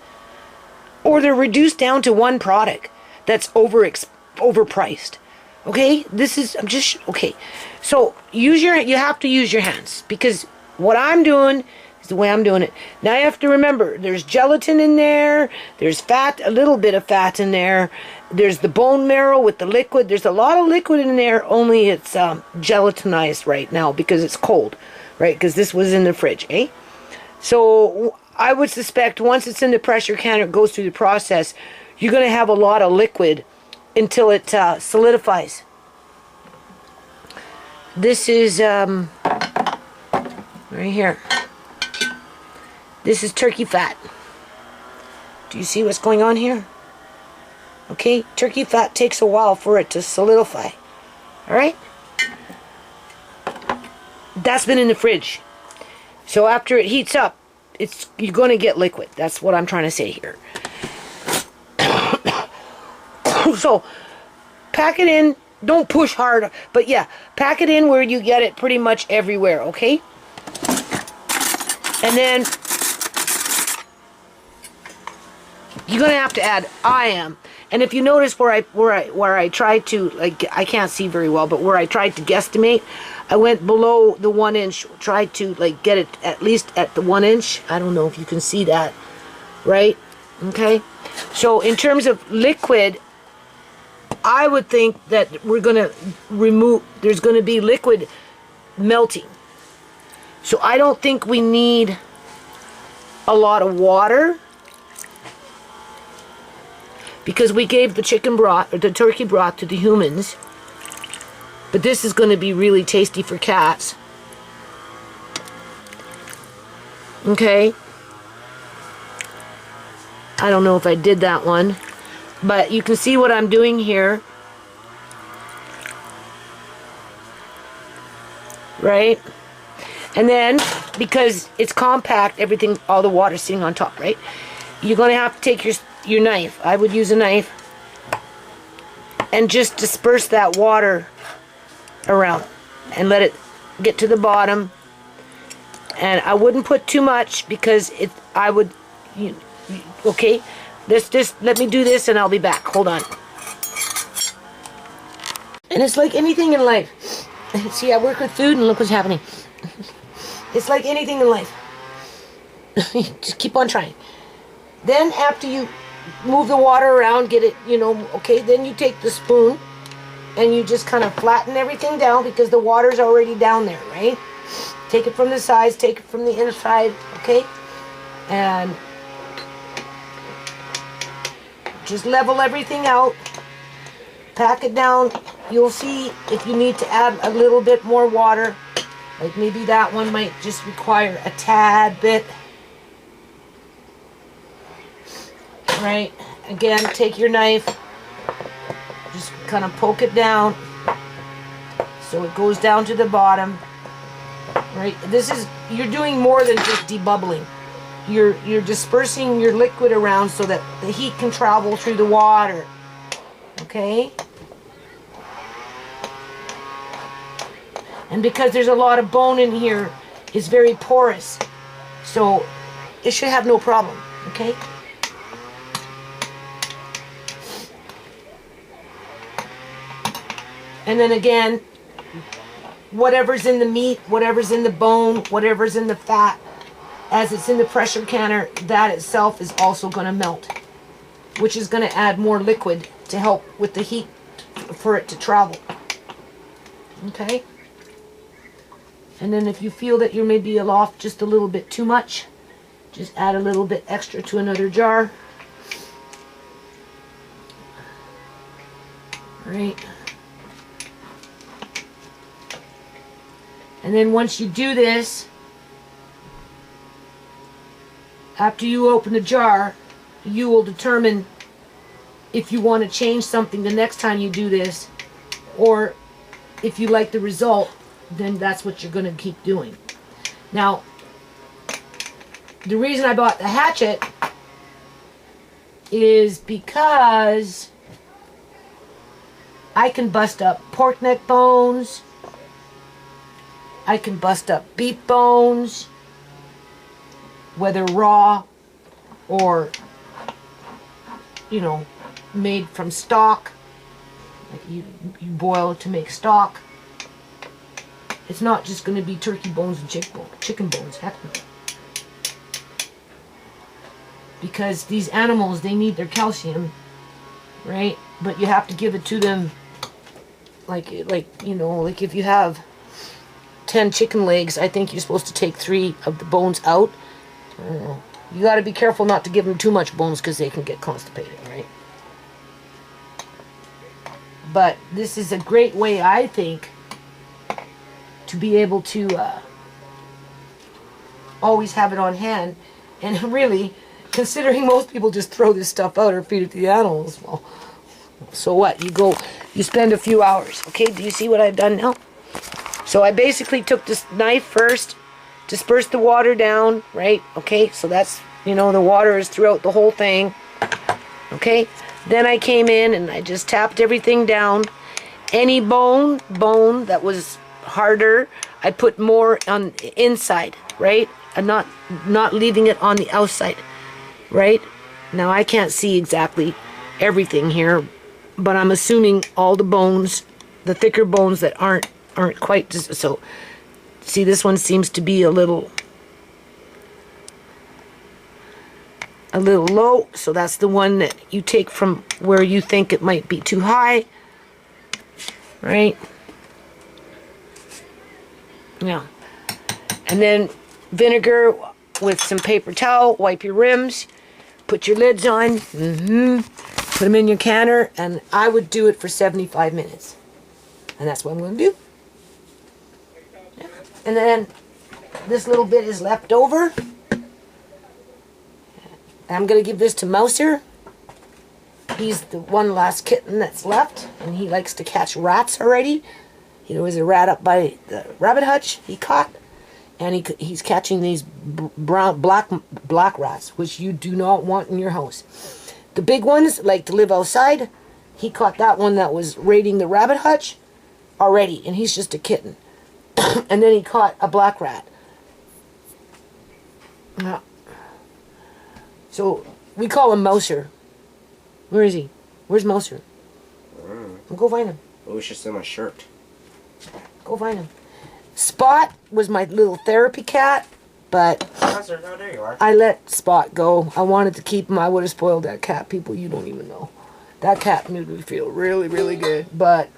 Or they're reduced down to one product that's overpriced. Okay? Okay. So, you have to use your hands. Because what I'm doing is the way I'm doing it. Now you have to remember, there's gelatin in there, there's fat, a little bit of fat in there, there's the bone marrow with the liquid, there's a lot of liquid in there, only it's gelatinized right now because it's cold, right? Because this was in the fridge, eh? So I would suspect once it's in the pressure canner, it goes through the process, you're going to have a lot of liquid until it solidifies. This is Right here. This is turkey fat. Do you see what's going on here? Okay, turkey fat takes a while for it to solidify. Alright? That's been in the fridge. So after it heats up, you're going to get liquid. That's what I'm trying to say here. So, pack it in. Don't push hard. But yeah, pack it in where you get it pretty much everywhere, okay? And then you're going to have to add and if you notice where I tried to, like, I can't see very well, but where I tried to guesstimate, I went below the 1 inch, tried to like get it at least at the 1 inch. I don't know if you can see that, right? Okay. So in terms of liquid, I would think that we're going to there's going to be liquid melting. So I don't think we need a lot of water, because we gave the chicken broth or the turkey broth to the humans. But this is going to be really tasty for cats. Okay. I don't know if I did that one. But you can see what I'm doing here. Right? And then, because it's compact, everything, all the water's sitting on top, right? You're going to have to take your knife. I would use a knife. And just disperse that water around. And let it get to the bottom. And I wouldn't put too much, because okay? Let me do this and I'll be back. Hold on. And it's like anything in life. See, I work with food and look what's happening. It's like anything in life. Just keep on trying. Then after you move the water around, get it, okay, then you take the spoon and you just kind of flatten everything down, because the water's already down there, right? Take it from the sides, take it from the inside, okay? And just level everything out. Pack it down. You'll see if you need to add a little bit more water. Like maybe that one might just require a tad bit. Right? Again, take your knife. Just kind of poke it down so it goes down to the bottom. Right? You're doing more than just debubbling. You're dispersing your liquid around so that the heat can travel through the water. Okay? And because there's a lot of bone in here, it's very porous. So it should have no problem. Okay? And then again, whatever's in the meat, whatever's in the bone, whatever's in the fat, as it's in the pressure canner, that itself is also going to melt, which is going to add more liquid to help with the heat for it to travel. Okay? And then if you feel that you're maybe off just a little bit too much, just add a little bit extra to another jar. All right. And then once you do this, after you open the jar, you will determine if you want to change something the next time you do this, or if you like the result, then that's what you're going to keep doing. Now, the reason I bought the hatchet is because I can bust up pork neck bones, I can bust up beef bones, whether raw or, made from stock. Like you boil it to make stock. It's not just going to be turkey bones and chicken bones. Heck no. Because these animals, they need their calcium, right? But you have to give it to them like if you have 10 chicken legs, I think you're supposed to take 3 of the bones out. You got to be careful not to give them too much bones, because they can get constipated, right? But this is a great way, I think, to be able to always have it on hand. And really, considering most people just throw this stuff out or feed it to the animals, well, so what? You spend a few hours. Okay, do you see what I've done now? So I basically took this knife first, dispersed the water down, right? Okay, so that's, the water is throughout the whole thing. Okay, then I came in and I just tapped everything down. Any bone that was harder, I put more on the inside, right? I'm not leaving it on the outside, right? Now I can't see exactly everything here, but I'm assuming all the bones, the thicker bones that aren't quite so. See, this one seems to be a little low, so that's the one that you take from where you think it might be too high, right? Yeah. And then vinegar with some paper towel, wipe your rims, put your lids on, put them in your canner, and I would do it for 75 minutes. And that's what I'm going to do. Yeah. And then this little bit is left over. I'm going to give this to Mouser. He's the one last kitten that's left, and he likes to catch rats already. There was a rat up by the rabbit hutch he caught, and he's catching these black rats, which you do not want in your house. The big ones like to live outside. He caught that one that was raiding the rabbit hutch already, and he's just a kitten. And then he caught a black rat. Yeah. So we call him Mouser. Where is he? Where's Mouser? Well, go find him. Oh, it's just in my shirt. Go find him. Spot was my little therapy cat, but Oh, there you are. I let Spot go. I wanted to keep him. I would have spoiled that cat. People, you don't even know. That cat made me feel really, really good. But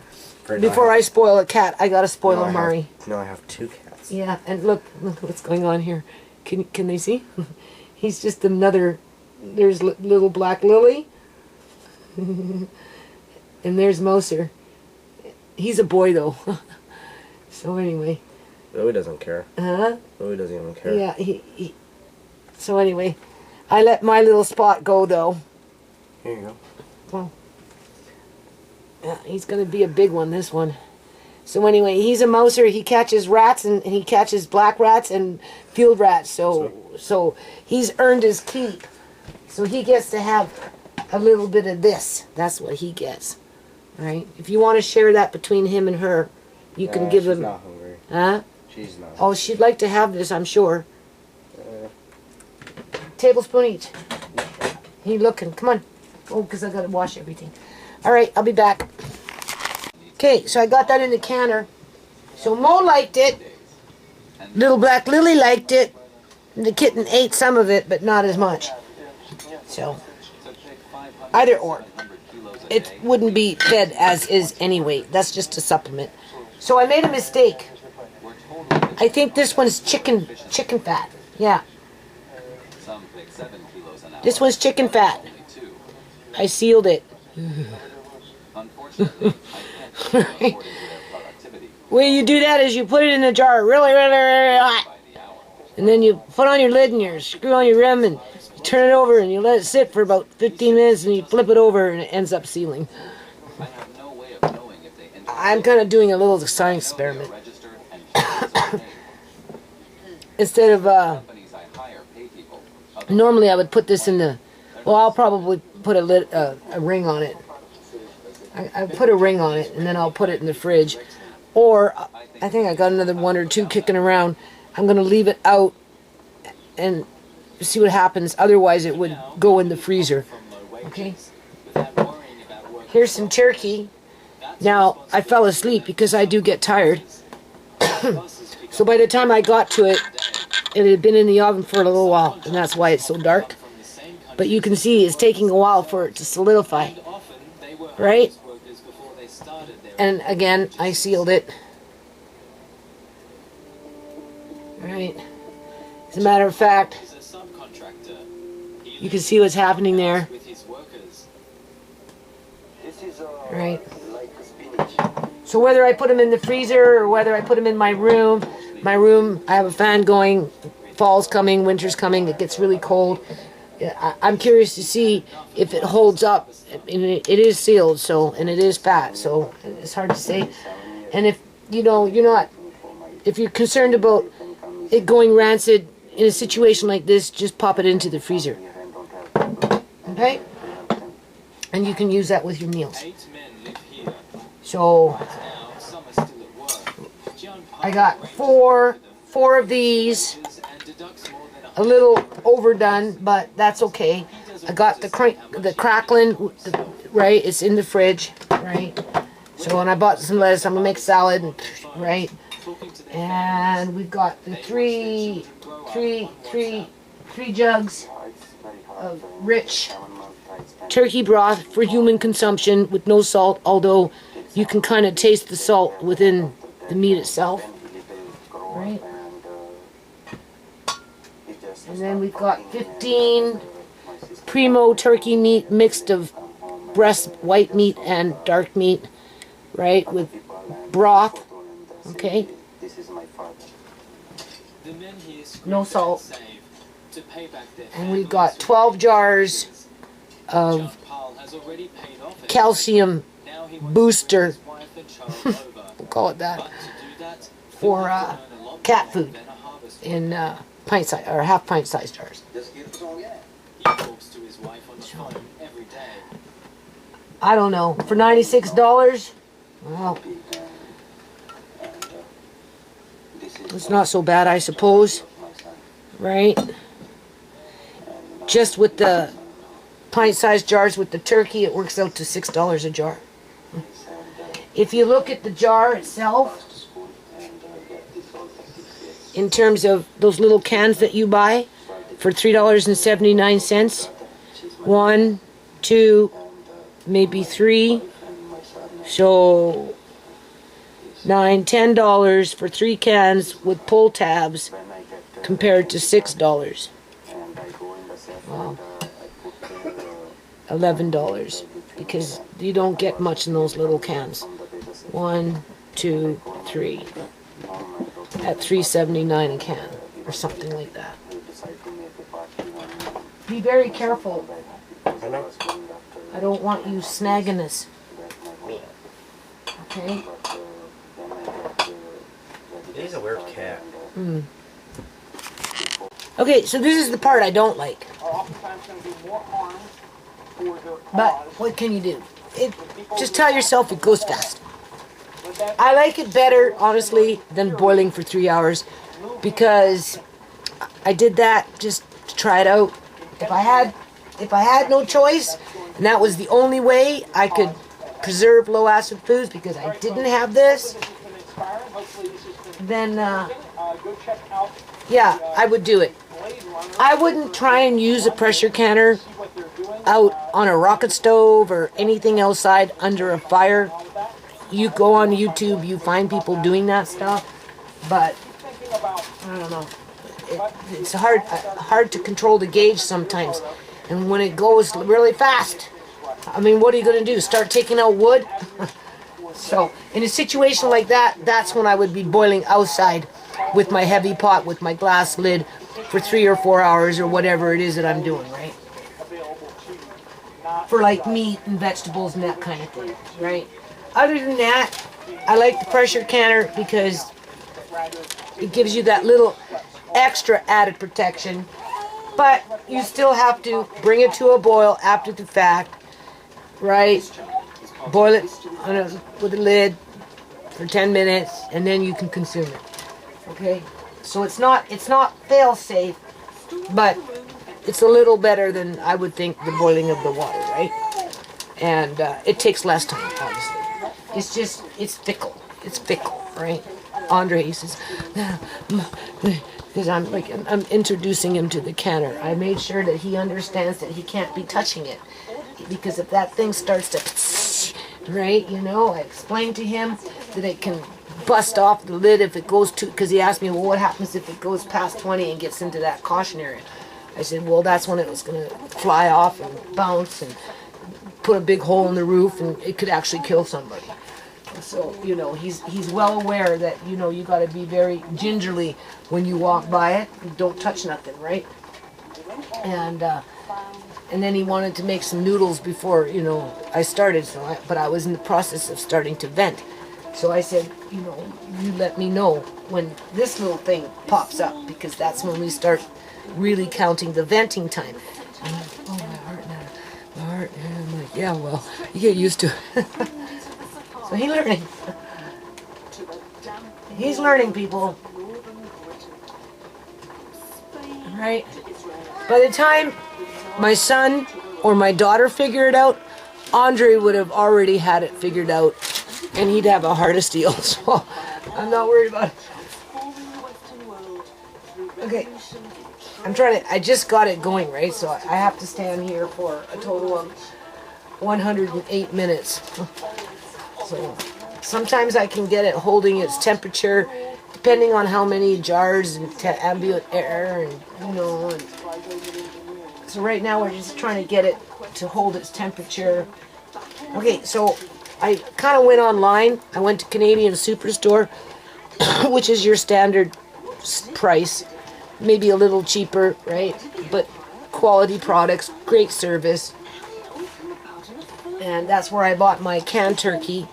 before I spoil a cat, I gotta spoil Murray. No, I have 2 cats. Yeah, and look what's going on here. Can they see? He's just another. There's little black Lily, and there's Mouser. He's a boy though. So anyway. Louie doesn't care. Huh? Louie doesn't even care. Yeah. He. So anyway, I let my little Spot go though. Here you go. Well. Yeah, he's gonna be a big one. This one. So anyway, he's a Mouser. He catches rats and he catches black rats and field rats. So he's earned his keep. So he gets to have a little bit of this. That's what he gets. Right? If you want to share that between him and her, you can give him. She's not hungry. Huh? She's not. Oh, she'd like to have this, I'm sure. Tablespoon each. He looking. Come on. Oh, because I got to wash everything. All right, I'll be back. Okay, so I got that in the canner. So Mo liked it. Little Black Lily liked it. And the kitten ate some of it, but not as much. So, either or. It wouldn't be fed as is anyway. That's just a supplement. So I made a mistake. I think this one's chicken fat. Yeah. This one's chicken fat. I sealed it. Right. Way you do that is you put it in the jar really, really, really hot. And then you put on your lid and you screw on your rim and you turn it over and you let it sit for about 15 minutes and you flip it over and it ends up sealing. I'm kind of doing a little science experiment. Instead of, normally I would put this in the, well, I'll probably put a ring on it. I put a ring on it and then I'll put it in the fridge. Or, I think I got another 1 or 2 kicking around. I'm going to leave it out and see what happens. Otherwise, it would go in the freezer. Okay? Here's some turkey. Now, I fell asleep because I do get tired. So by the time I got to it, it had been in the oven for a little while. And that's why it's so dark. But you can see it's taking a while for it to solidify. Right? And again, I sealed it. Right. As a matter of fact, you can see what's happening there. Right. So whether I put them in the freezer or whether I put them in my room, I have a fan going fall's coming, winter's coming, it gets really cold. I'm curious to see if it holds up. It is sealed, so, and it is fat, so it's hard to say. And if, you know, if you're concerned about it going rancid in a situation like this, just pop it into the freezer. Okay? And you can use that with your meals. So, I got four of these. A little overdone, but that's okay. I got the crackling, right? It's in the fridge, right? So, and I bought some lettuce. I'm gonna make salad, right? And we've got the three jugs of rich turkey broth for human consumption with no salt, although you can kind of taste the salt within the meat itself, right? And then we've got 15 primo turkey meat mixed of breast white meat and dark meat, right, with broth, okay? No salt. And we've got 12 jars of calcium booster, we'll call it that, for cat food in pint size or half pint size jars. I don't know, for $96, well, it's not so bad, I suppose, right? Just with the pint-sized jars with the turkey, it works out to $6 a jar. If you look at the jar itself, in terms of those little cans that you buy for $3.79, 1, 2, maybe 3, so $9, $10 for 3 cans with pull tabs compared to $6. Wow. $11 because you don't get much in those little cans. 1, 2, 3 at $3.79 a can or something like that. Be very careful. I don't want you snagging this. Okay? He's a weird cat. Okay, so this is the part I don't like. But what can you do? Just tell yourself it goes fast. I like it better, honestly, than boiling for 3 hours because I did that just to try it out. If I had no choice, and that was the only way I could preserve low acid foods because I didn't have this, then yeah, I would do it. I wouldn't try and use a pressure canner out on a rocket stove or anything outside under a fire. You go on YouTube, you find people doing that stuff, but I don't know. It's hard to control the gauge sometimes, and when it goes really fast, I mean, what are you going to do? Start taking out wood? So, in a situation like that, that's when I would be boiling outside with my heavy pot, with my glass lid, for 3 or 4 hours or whatever it is that I'm doing, right? For like meat and vegetables and that kind of thing, right? Other than that, I like the pressure canner because it gives you that little extra added protection, but you still have to bring it to a boil after the fact, right? Boil it with a lid for 10 minutes, and then you can consume it. Okay, so it's not fail safe, but it's a little better than I would think the boiling of the water, right? And it takes less time, obviously. It's fickle. It's fickle, right? Andre, he says, because I'm introducing him to the canner. I made sure that he understands that he can't be touching it, because if that thing starts to, right, you know, I explained to him that it can bust off the lid if it goes to, because he asked me, well, what happens if it goes past 20 and gets into that caution area? I said, well, that's when it was going to fly off and bounce and put a big hole in the roof, and it could actually kill somebody. So, you know, he's well aware that, you know, you got to be very gingerly when you walk by it. Don't touch nothing, right? And then he wanted to make some noodles before, you know, I started. But I was in the process of starting to vent. So I said, you know, you let me know when this little thing pops up, because that's when we start really counting the venting time. I'm like, oh, my heart now. My heart. And I'm like, yeah, well, you get used to it. So he's learning. He's learning, people. Right? By the time my son or my daughter figure it out, Andre would have already had it figured out, and he'd have a heart of steel. So I'm not worried about it. Okay. I just got it going, right? So I have to stand here for a total of 108 minutes. So sometimes I can get it holding its temperature, depending on how many jars and ambient air, and you know. And so right now we're just trying to get it to hold its temperature. Okay, so I kind of went online. I went to Canadian Superstore, which is your standard price, maybe a little cheaper, right? But quality products, great service. And that's where I bought my canned turkey,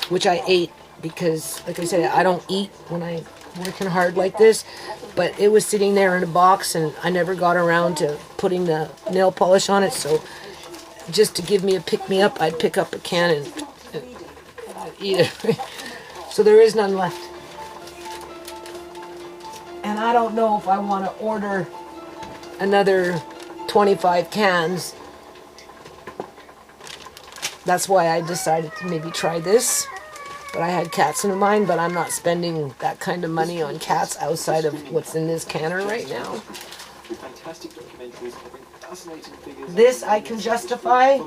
which I ate because, like I said, I don't eat when I'm working hard like this. But it was sitting there in a box, and I never got around to putting the nail polish on it. So just to give me a pick-me-up, I'd pick up a can and eat it. So there is none left. And I don't know if I want to order another 25 cans. That's why I decided to maybe try this. But I had cats in mind, but I'm not spending that kind of money on cats outside of what's in this canner right now. This I can justify.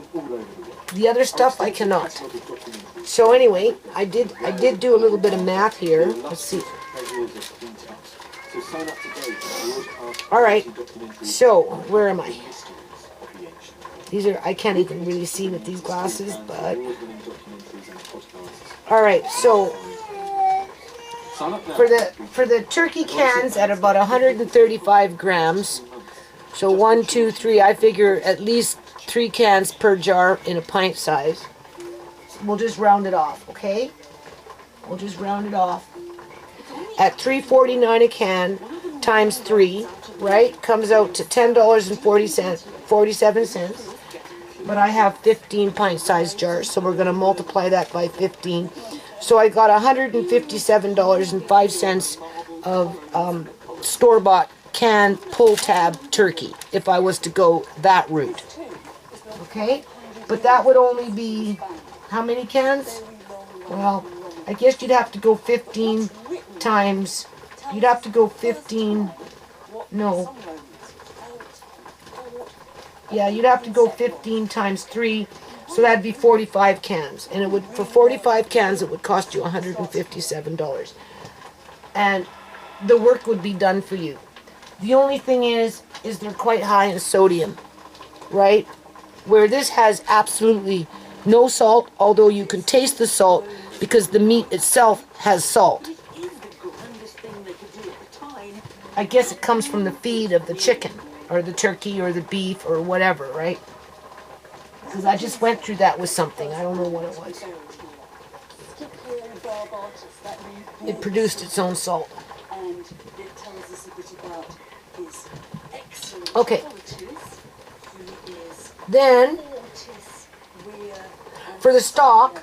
The other stuff I cannot. So anyway, I did do a little bit of math here. Let's see. Alright, so where am I? These are, I can't even really see with these glasses, but alright, so for the turkey cans at about 135 grams, so 1, 2, 3, I figure at least 3 cans per jar in a pint size. We'll just round it off, okay? We'll just round it off. At $3.49 a can times 3, right, comes out to $10.47. But I have 15 pint sized jars, so we're going to multiply that by 15. So I got $157.05 of store-bought canned pull tab turkey if I was to go that route. Okay? But that would only be how many cans? Well, I guess you'd have to go 15 times. You'd have to go 15. No. Yeah, you'd have to go 15 times 3, so that'd be 45 cans. And it would, for 45 cans, it would cost you $157. And the work would be done for you. The only thing is they're quite high in sodium, right? Where this has absolutely no salt, although you can taste the salt because the meat itself has salt. I guess it comes from the feed of the chicken, or the turkey, or the beef, or whatever, right? Because I just went through that with something. I don't know what it was. It produced its own salt. Okay. Then, for the stock,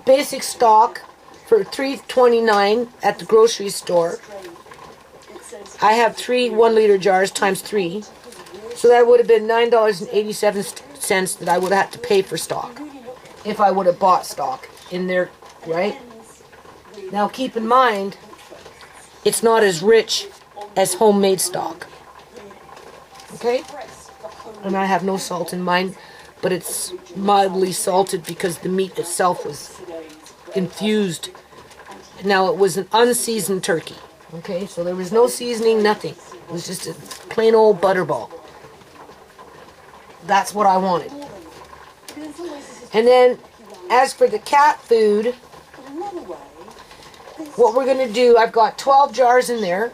basic stock for $3.29 at the grocery store. I have 3 1-liter jars times 3. So that would have been $9.87 that I would have had to pay for stock if I would have bought stock in there, right? Now keep in mind, it's not as rich as homemade stock. Okay? And I have no salt in mine, but it's mildly salted because the meat itself was infused. Now it was an unseasoned turkey. Okay, so there was no seasoning, nothing. It was just a plain old butterball. That's what I wanted. And then as for the cat food, what we're going to do, I've got 12 jars in there,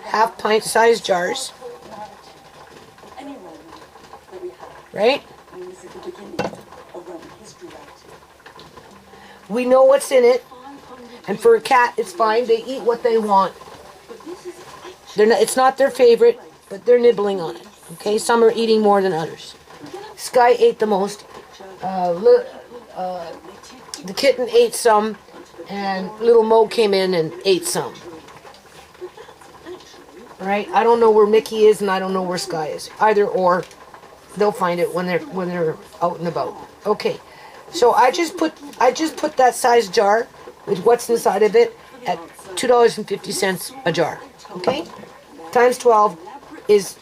half pint size jars, right? We know what's in it, and for a cat, it's fine. They eat what they want. It's not their favorite, but they're nibbling on it. Okay, some are eating more than others. Sky ate the most. The kitten ate some, and little Mo came in and ate some. Right? I don't know where Mickey is, and I don't know where Sky is. Either or, they'll find it when they're out and about. Okay, so I just put that size jar with what's inside of it at $2.50 a jar. Okay, times 12 is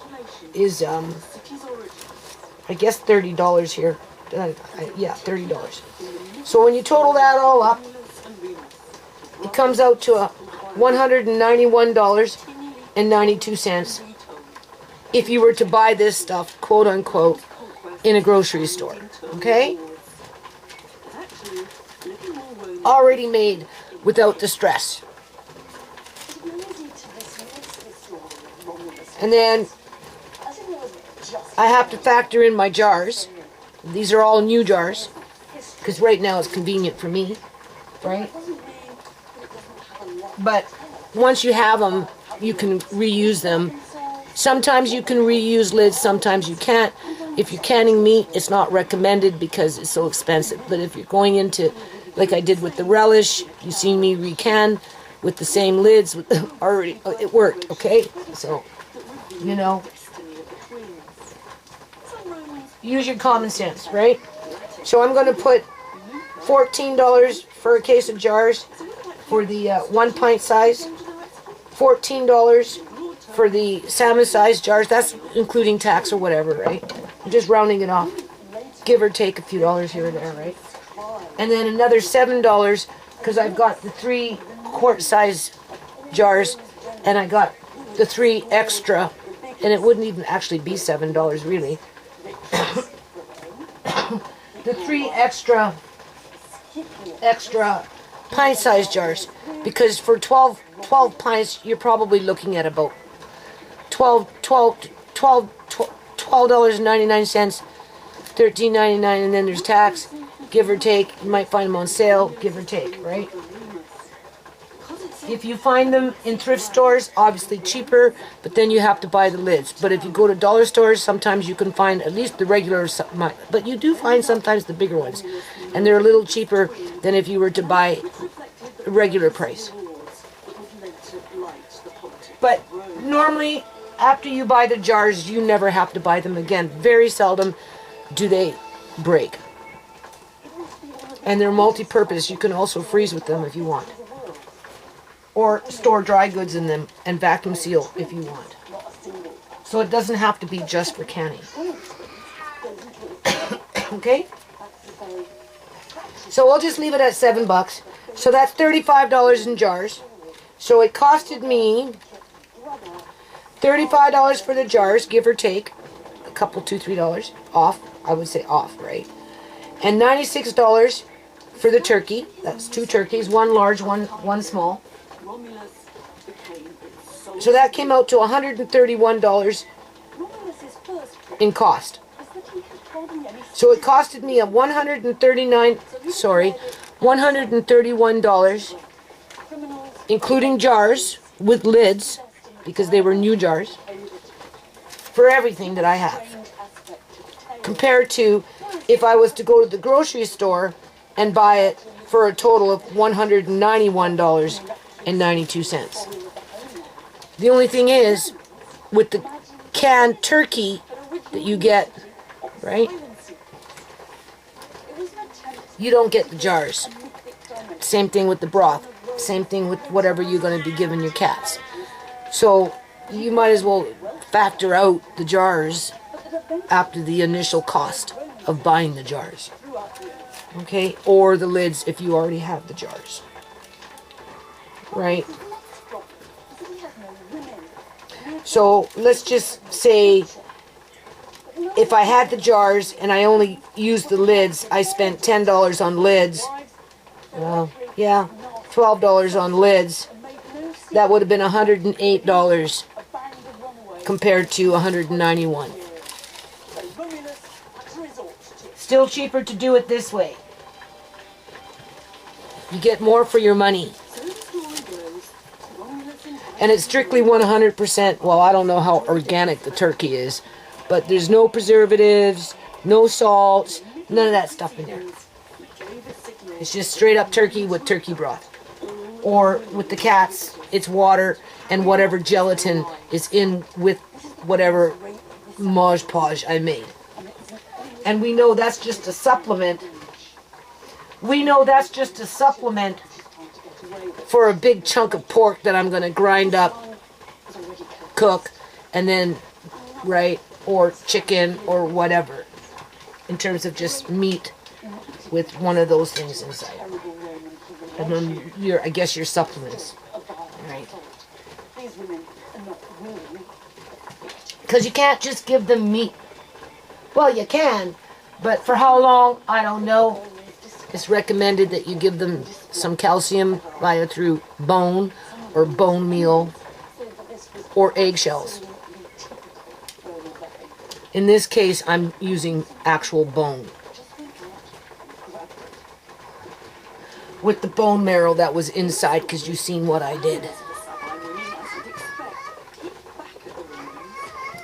I guess $30 here. Yeah, $30. So when you total that all up, it comes out to $191.92 if you were to buy this stuff, quote unquote, in a grocery store. Okay? Already made without the stress. And then I have to factor in my jars. These are all new jars, because right now it's convenient for me, right? But once you have them, you can reuse them. Sometimes you can reuse lids, sometimes you can't. If you're canning meat, it's not recommended because it's so expensive. But if you're going into, like I did with the relish, you've seen me recan with the same lids, already, it worked, okay? So, you know, use your common sense, right? So I'm going to put $14 for a case of jars for the 1 pint size, $14 for the salmon size jars. That's including tax or whatever, right? I'm just rounding it off, give or take a few dollars here and there, right? And then another $7 because I've got the 3 quart size jars, and I got the 3 extra, and it wouldn't even actually be $7 really. The 3 extra pint-sized jars, because for 12 pints you're probably looking at about $12.99, $13.99, and then there's tax, give or take. You might find them on sale, give or take, right? If you find them in thrift stores, obviously cheaper, but then you have to buy the lids. But if you go to dollar stores, sometimes you can find at least the regular, but you do find sometimes the bigger ones. And they're a little cheaper than if you were to buy a regular price. But normally, after you buy the jars, you never have to buy them again. Very seldom do they break. And they're multi-purpose. You can also freeze with them if you want. Or store dry goods in them and vacuum seal if you want. So it doesn't have to be just for canning. Okay? So we'll just leave it at $7. So that's $35 in jars. So it costed me $35 for the jars, give or take. A couple, $2, $3 off. I would say off, right? And $96 for the turkey. That's 2 turkeys, 1 large, one small. So that came out to $131 in cost. So it costed me $131, including jars with lids, because they were new jars, for everything that I have. Compared to if I was to go to the grocery store and buy it for a total of $191.92. The only thing is, with the canned turkey that you get, right, you don't get the jars. Same thing with the broth. Same thing with whatever you're going to be giving your cats. So you might as well factor out the jars after the initial cost of buying the jars. Okay? Or the lids if you already have the jars. Right? So let's just say if I had the jars and I only used the lids, I spent $10 on lids. Yeah, $12 on lids. That would have been $108 compared to $191. Still cheaper to do it this way. You get more for your money. And it's strictly 100%, well, I don't know how organic the turkey is, but there's no preservatives, no salts, none of that stuff in there. It's just straight up turkey with turkey broth. Or with the cats, it's water and whatever gelatin is in with whatever Mod Podge I made. And we know that's just a supplement. We know that's just a supplement for a big chunk of pork that I'm going to grind up, cook, and then, right, or chicken or whatever, in terms of just meat with one of those things inside. And then I guess your supplements, right? Because you can't just give them meat. Well, you can, but for how long, I don't know. It's recommended that you give them some calcium via through bone or bone meal or eggshells. In this case, I'm using actual bone. With the bone marrow that was inside, because you've seen what I did.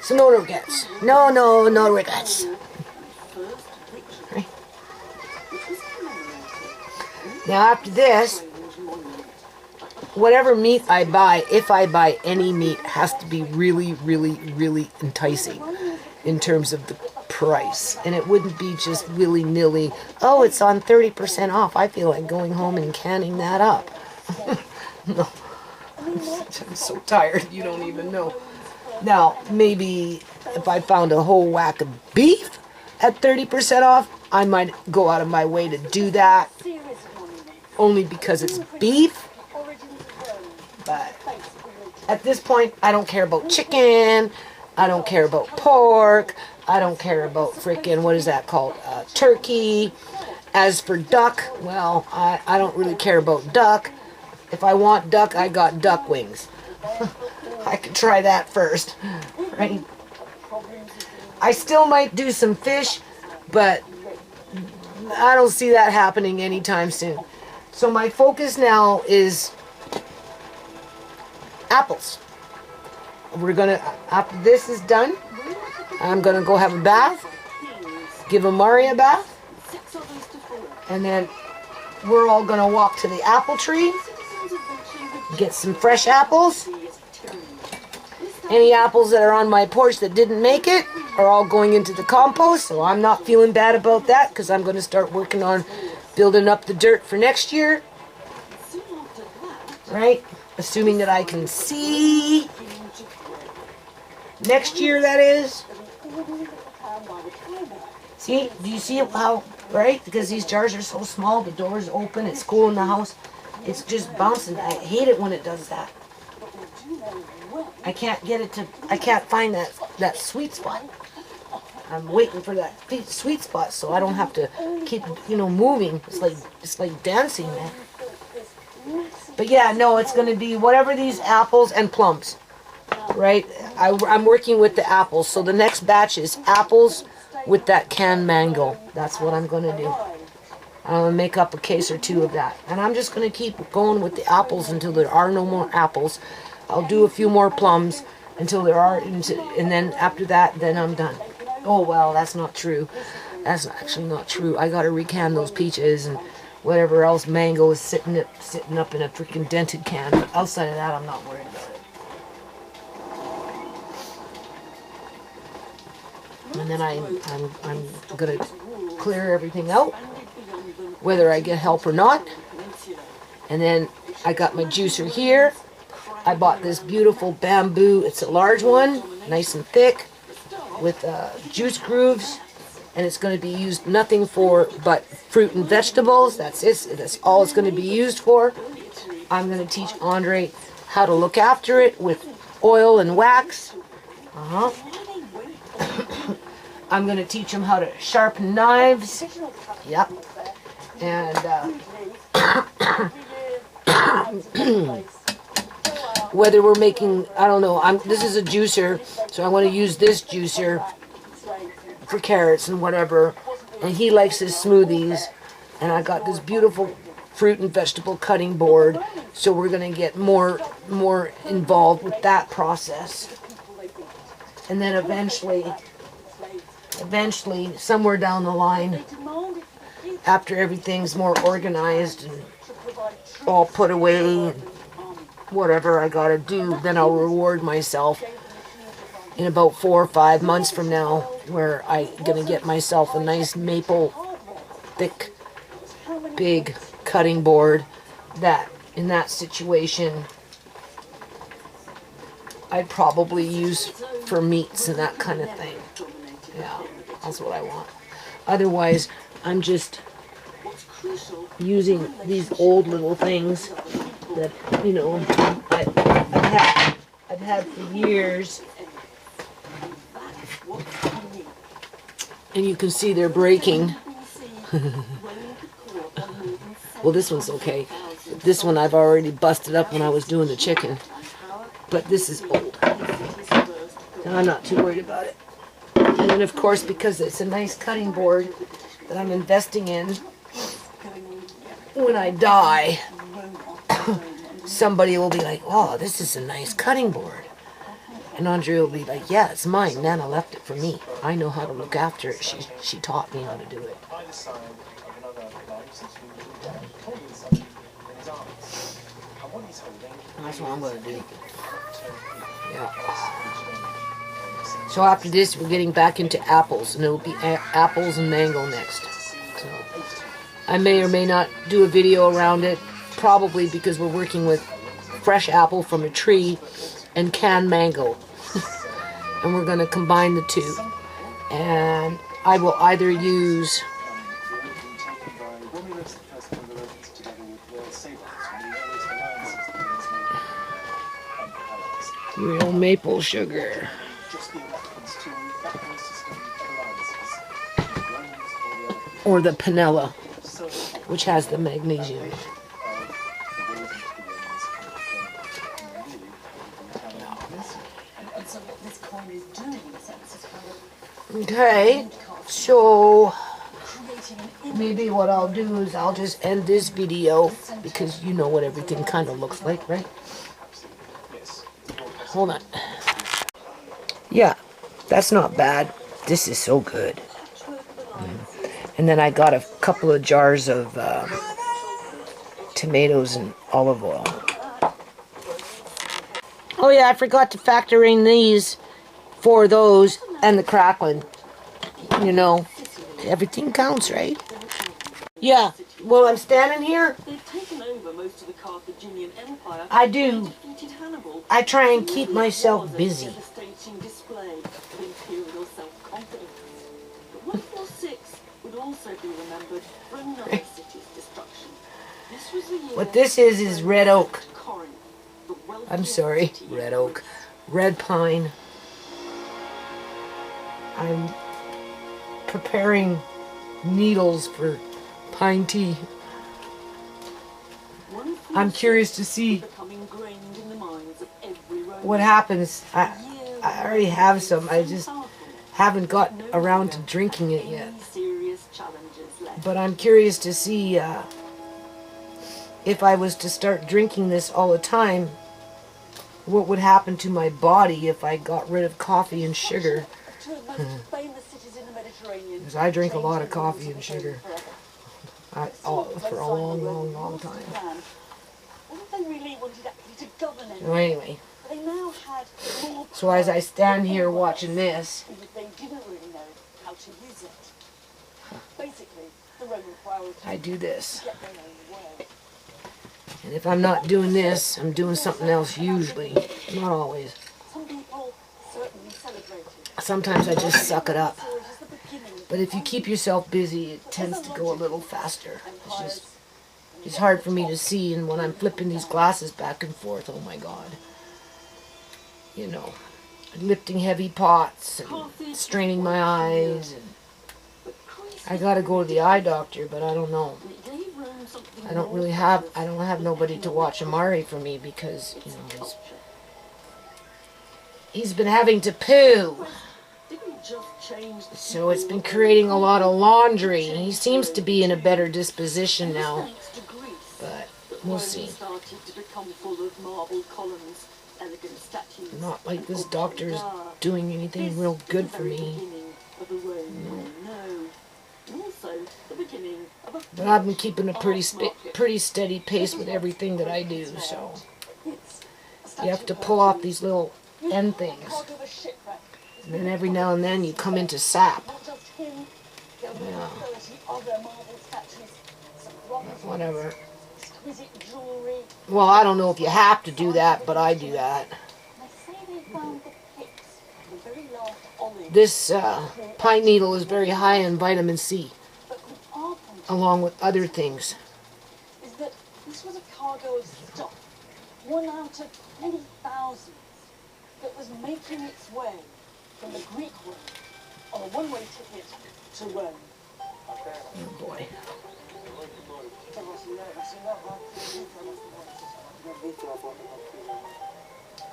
So no regrets. No regrets. Right. Now after this, whatever meat I buy, if I buy any meat, has to be really, really, really enticing in terms of the price. And it wouldn't be just willy-nilly, oh, it's on 30% off. I feel like going home and canning that up. No. I'm so tired, you don't even know. Now, maybe if I found a whole whack of beef at 30% off, I might go out of my way to do that. Only because it's beef. But at this point, I don't care about chicken. I don't care about pork. I don't care about frickin', what is that called? Turkey. As for duck, well, I don't really care about duck. If I want duck, I got duck wings. I could try that first, right? I still might do some fish, but I don't see that happening anytime soon. So my focus now is apples. We're gonna, after this is done, I'm gonna go have a bath, give Amari a bath, and then we're all gonna walk to the apple tree, get some fresh apples. Any apples that are on my porch that didn't make it are all going into the compost, so I'm not feeling bad about that because I'm going to start working on building up the dirt for next year. Right? Assuming that I can see next year, that is. See? Do you see how, right? Because these jars are so small, the door's open, it's cool in the house. It's just bouncing. I hate it when it does that. I can't get it to, I can't find that sweet spot. I'm waiting for that sweet spot so I don't have to keep, moving. It's like dancing, man. But yeah, no, it's going to be whatever these apples and plums, right? I'm working with the apples. So the next batch is apples with that canned mango. That's what I'm going to do. I'm going to make up a case or two of that. And I'm just going to keep going with the apples until there are no more apples. I'll do a few more plums until there are, and then after that, then I'm done. Oh, well, that's not true. That's actually not true. I got to recan those peaches and whatever else mango is sitting up in a freaking dented can. But outside of that, I'm not worried about it. And then I'm going to clear everything out, whether I get help or not. And then I got my juicer here. I bought this beautiful bamboo, it's a large one, nice and thick, with juice grooves, and it's going to be used nothing for but fruit and vegetables. That's it. That's all it's going to be used for. I'm going to teach Andre how to look after it with oil and wax. I'm going to teach them how to sharpen knives. Yep. And whether we're making, I don't know, this is a juicer, so I want to use this juicer for carrots and whatever. And he likes his smoothies. And I got this beautiful fruit and vegetable cutting board, so we're going to get more involved with that process. And then eventually, somewhere down the line, after everything's more organized and all put away and whatever I gotta do, then I'll reward myself in about 4 or 5 months from now, where I'm gonna get myself a nice maple thick big cutting board that in that situation I'd probably use for meats and that kind of thing. Yeah, that's what I want. Otherwise, I'm just using these old little things that, you know, I've had for years. And you can see they're breaking. Well, this one's okay. This one I've already busted up when I was doing the chicken. But this is old. And I'm not too worried about it. And then, of course, because it's a nice cutting board that I'm investing in, when I die, somebody will be like, oh, this is a nice cutting board. And Andrea will be like, yeah, it's mine. Nana left it for me. I know how to look after it. She taught me how to do it. That's what I'm going to do. Yeah. So after this, we're getting back into apples, and it'll be apples and mango next. So I may or may not do a video around it, probably because we're working with fresh apple from a tree and canned mango. And we're going to combine the two. And I will either use real maple sugar or the panela, which has the magnesium. Okay, so maybe what I'll do is I'll just end this video, because you know what everything kind of looks like, right? Hold on. Yeah, that's not bad. This is so good. And then I got a couple of jars of tomatoes and olive oil. Oh yeah, I forgot to factor in these for those and the crackling. You know, everything counts, right? Yeah, well, I'm standing here. They've taken over most of the Carthaginian Empire. I do. I try and keep myself busy. Devastating display of imperial self-confidence. But 146 would also be remembered for another city's destruction. This was the year What this is red oak. Corinth, the wealthiest I'm sorry, city red oak. Red pine. I'm preparing needles for pine tea. I'm curious to see what happens. I already have some. I just haven't got around to drinking it yet. But I'm curious to see if I was to start drinking this all the time, what would happen to my body if I got rid of coffee and sugar. Because I drink a lot of coffee and sugar. For a long time. So anyway, so as I stand here watching this, I do this. And if I'm not doing this, I'm doing something else usually. Not always. Sometimes I just suck it up. But if you keep yourself busy, it tends to go a little faster. It's hard for me to see, and when I'm flipping these glasses back and forth, oh my God. You know, lifting heavy pots and straining my eyes. And I gotta go to the eye doctor, but I don't know. I don't have nobody to watch Amari for me because, you know, he's been having to poo. So it's been creating a lot of laundry. He seems to be in a better disposition now, but we'll see. Not like this doctor's doing anything real good for me. But I've been keeping a pretty steady pace with everything that I do, so you have to pull off these little end things. And then every now and then you come into sap. Yeah. Whatever. Well, I don't know if you have to do that, but I do that. This pine needle is very high in vitamin C, along with other things. Is that this was a cargo of stuff, one out of many thousands, that was making its way from the Greek world on a one-way ticket to Rome. Oh boy.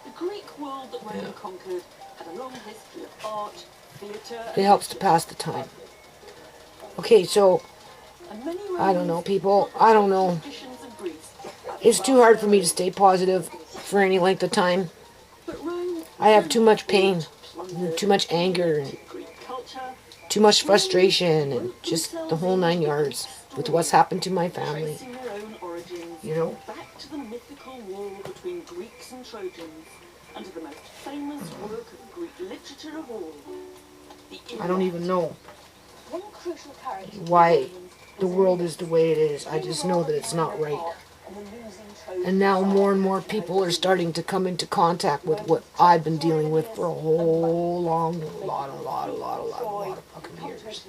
The Greek world that Rome conquered had a long history of art, theatre... It helps to pass the time. Okay, so, I don't know, people. I don't know. It's too hard for me to stay positive for any length of time. I have too much pain, and too much anger, and too much frustration, and just the whole 9 yards with what's happened to my family. You know? Back to the mythical war between Greeks and Trojans, and to the most famous work of Greek literature of all. I don't even know why the world is the way it is. I just know that it's not right. And now more and more people are starting to come into contact with what I've been dealing with for a whole lot of fucking years.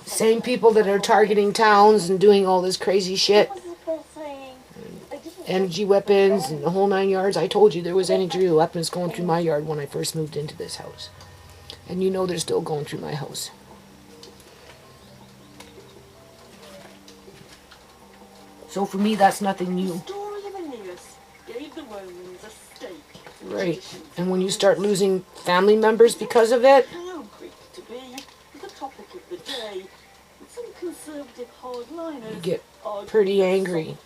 Same people that are targeting towns and doing all this crazy shit. Energy weapons and the whole 9 yards. I told you there was energy weapons going through my yard when I first moved into this house. And you know they're still going through my house. So for me, that's nothing new. Right. And when you start losing family members because of it, you get pretty angry.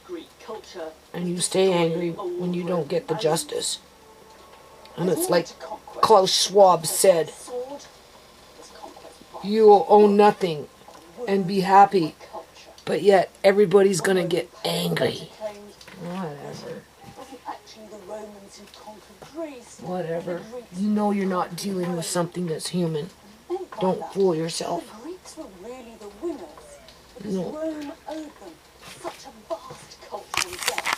And you stay angry when you don't get the justice. And it's like Klaus Schwab said, you will own nothing and be happy, but yet everybody's going to get angry. Whatever. Whatever. You know you're not dealing with something that's human. Don't fool yourself. The Greeks were really the winners. No. Rome owed them such a vast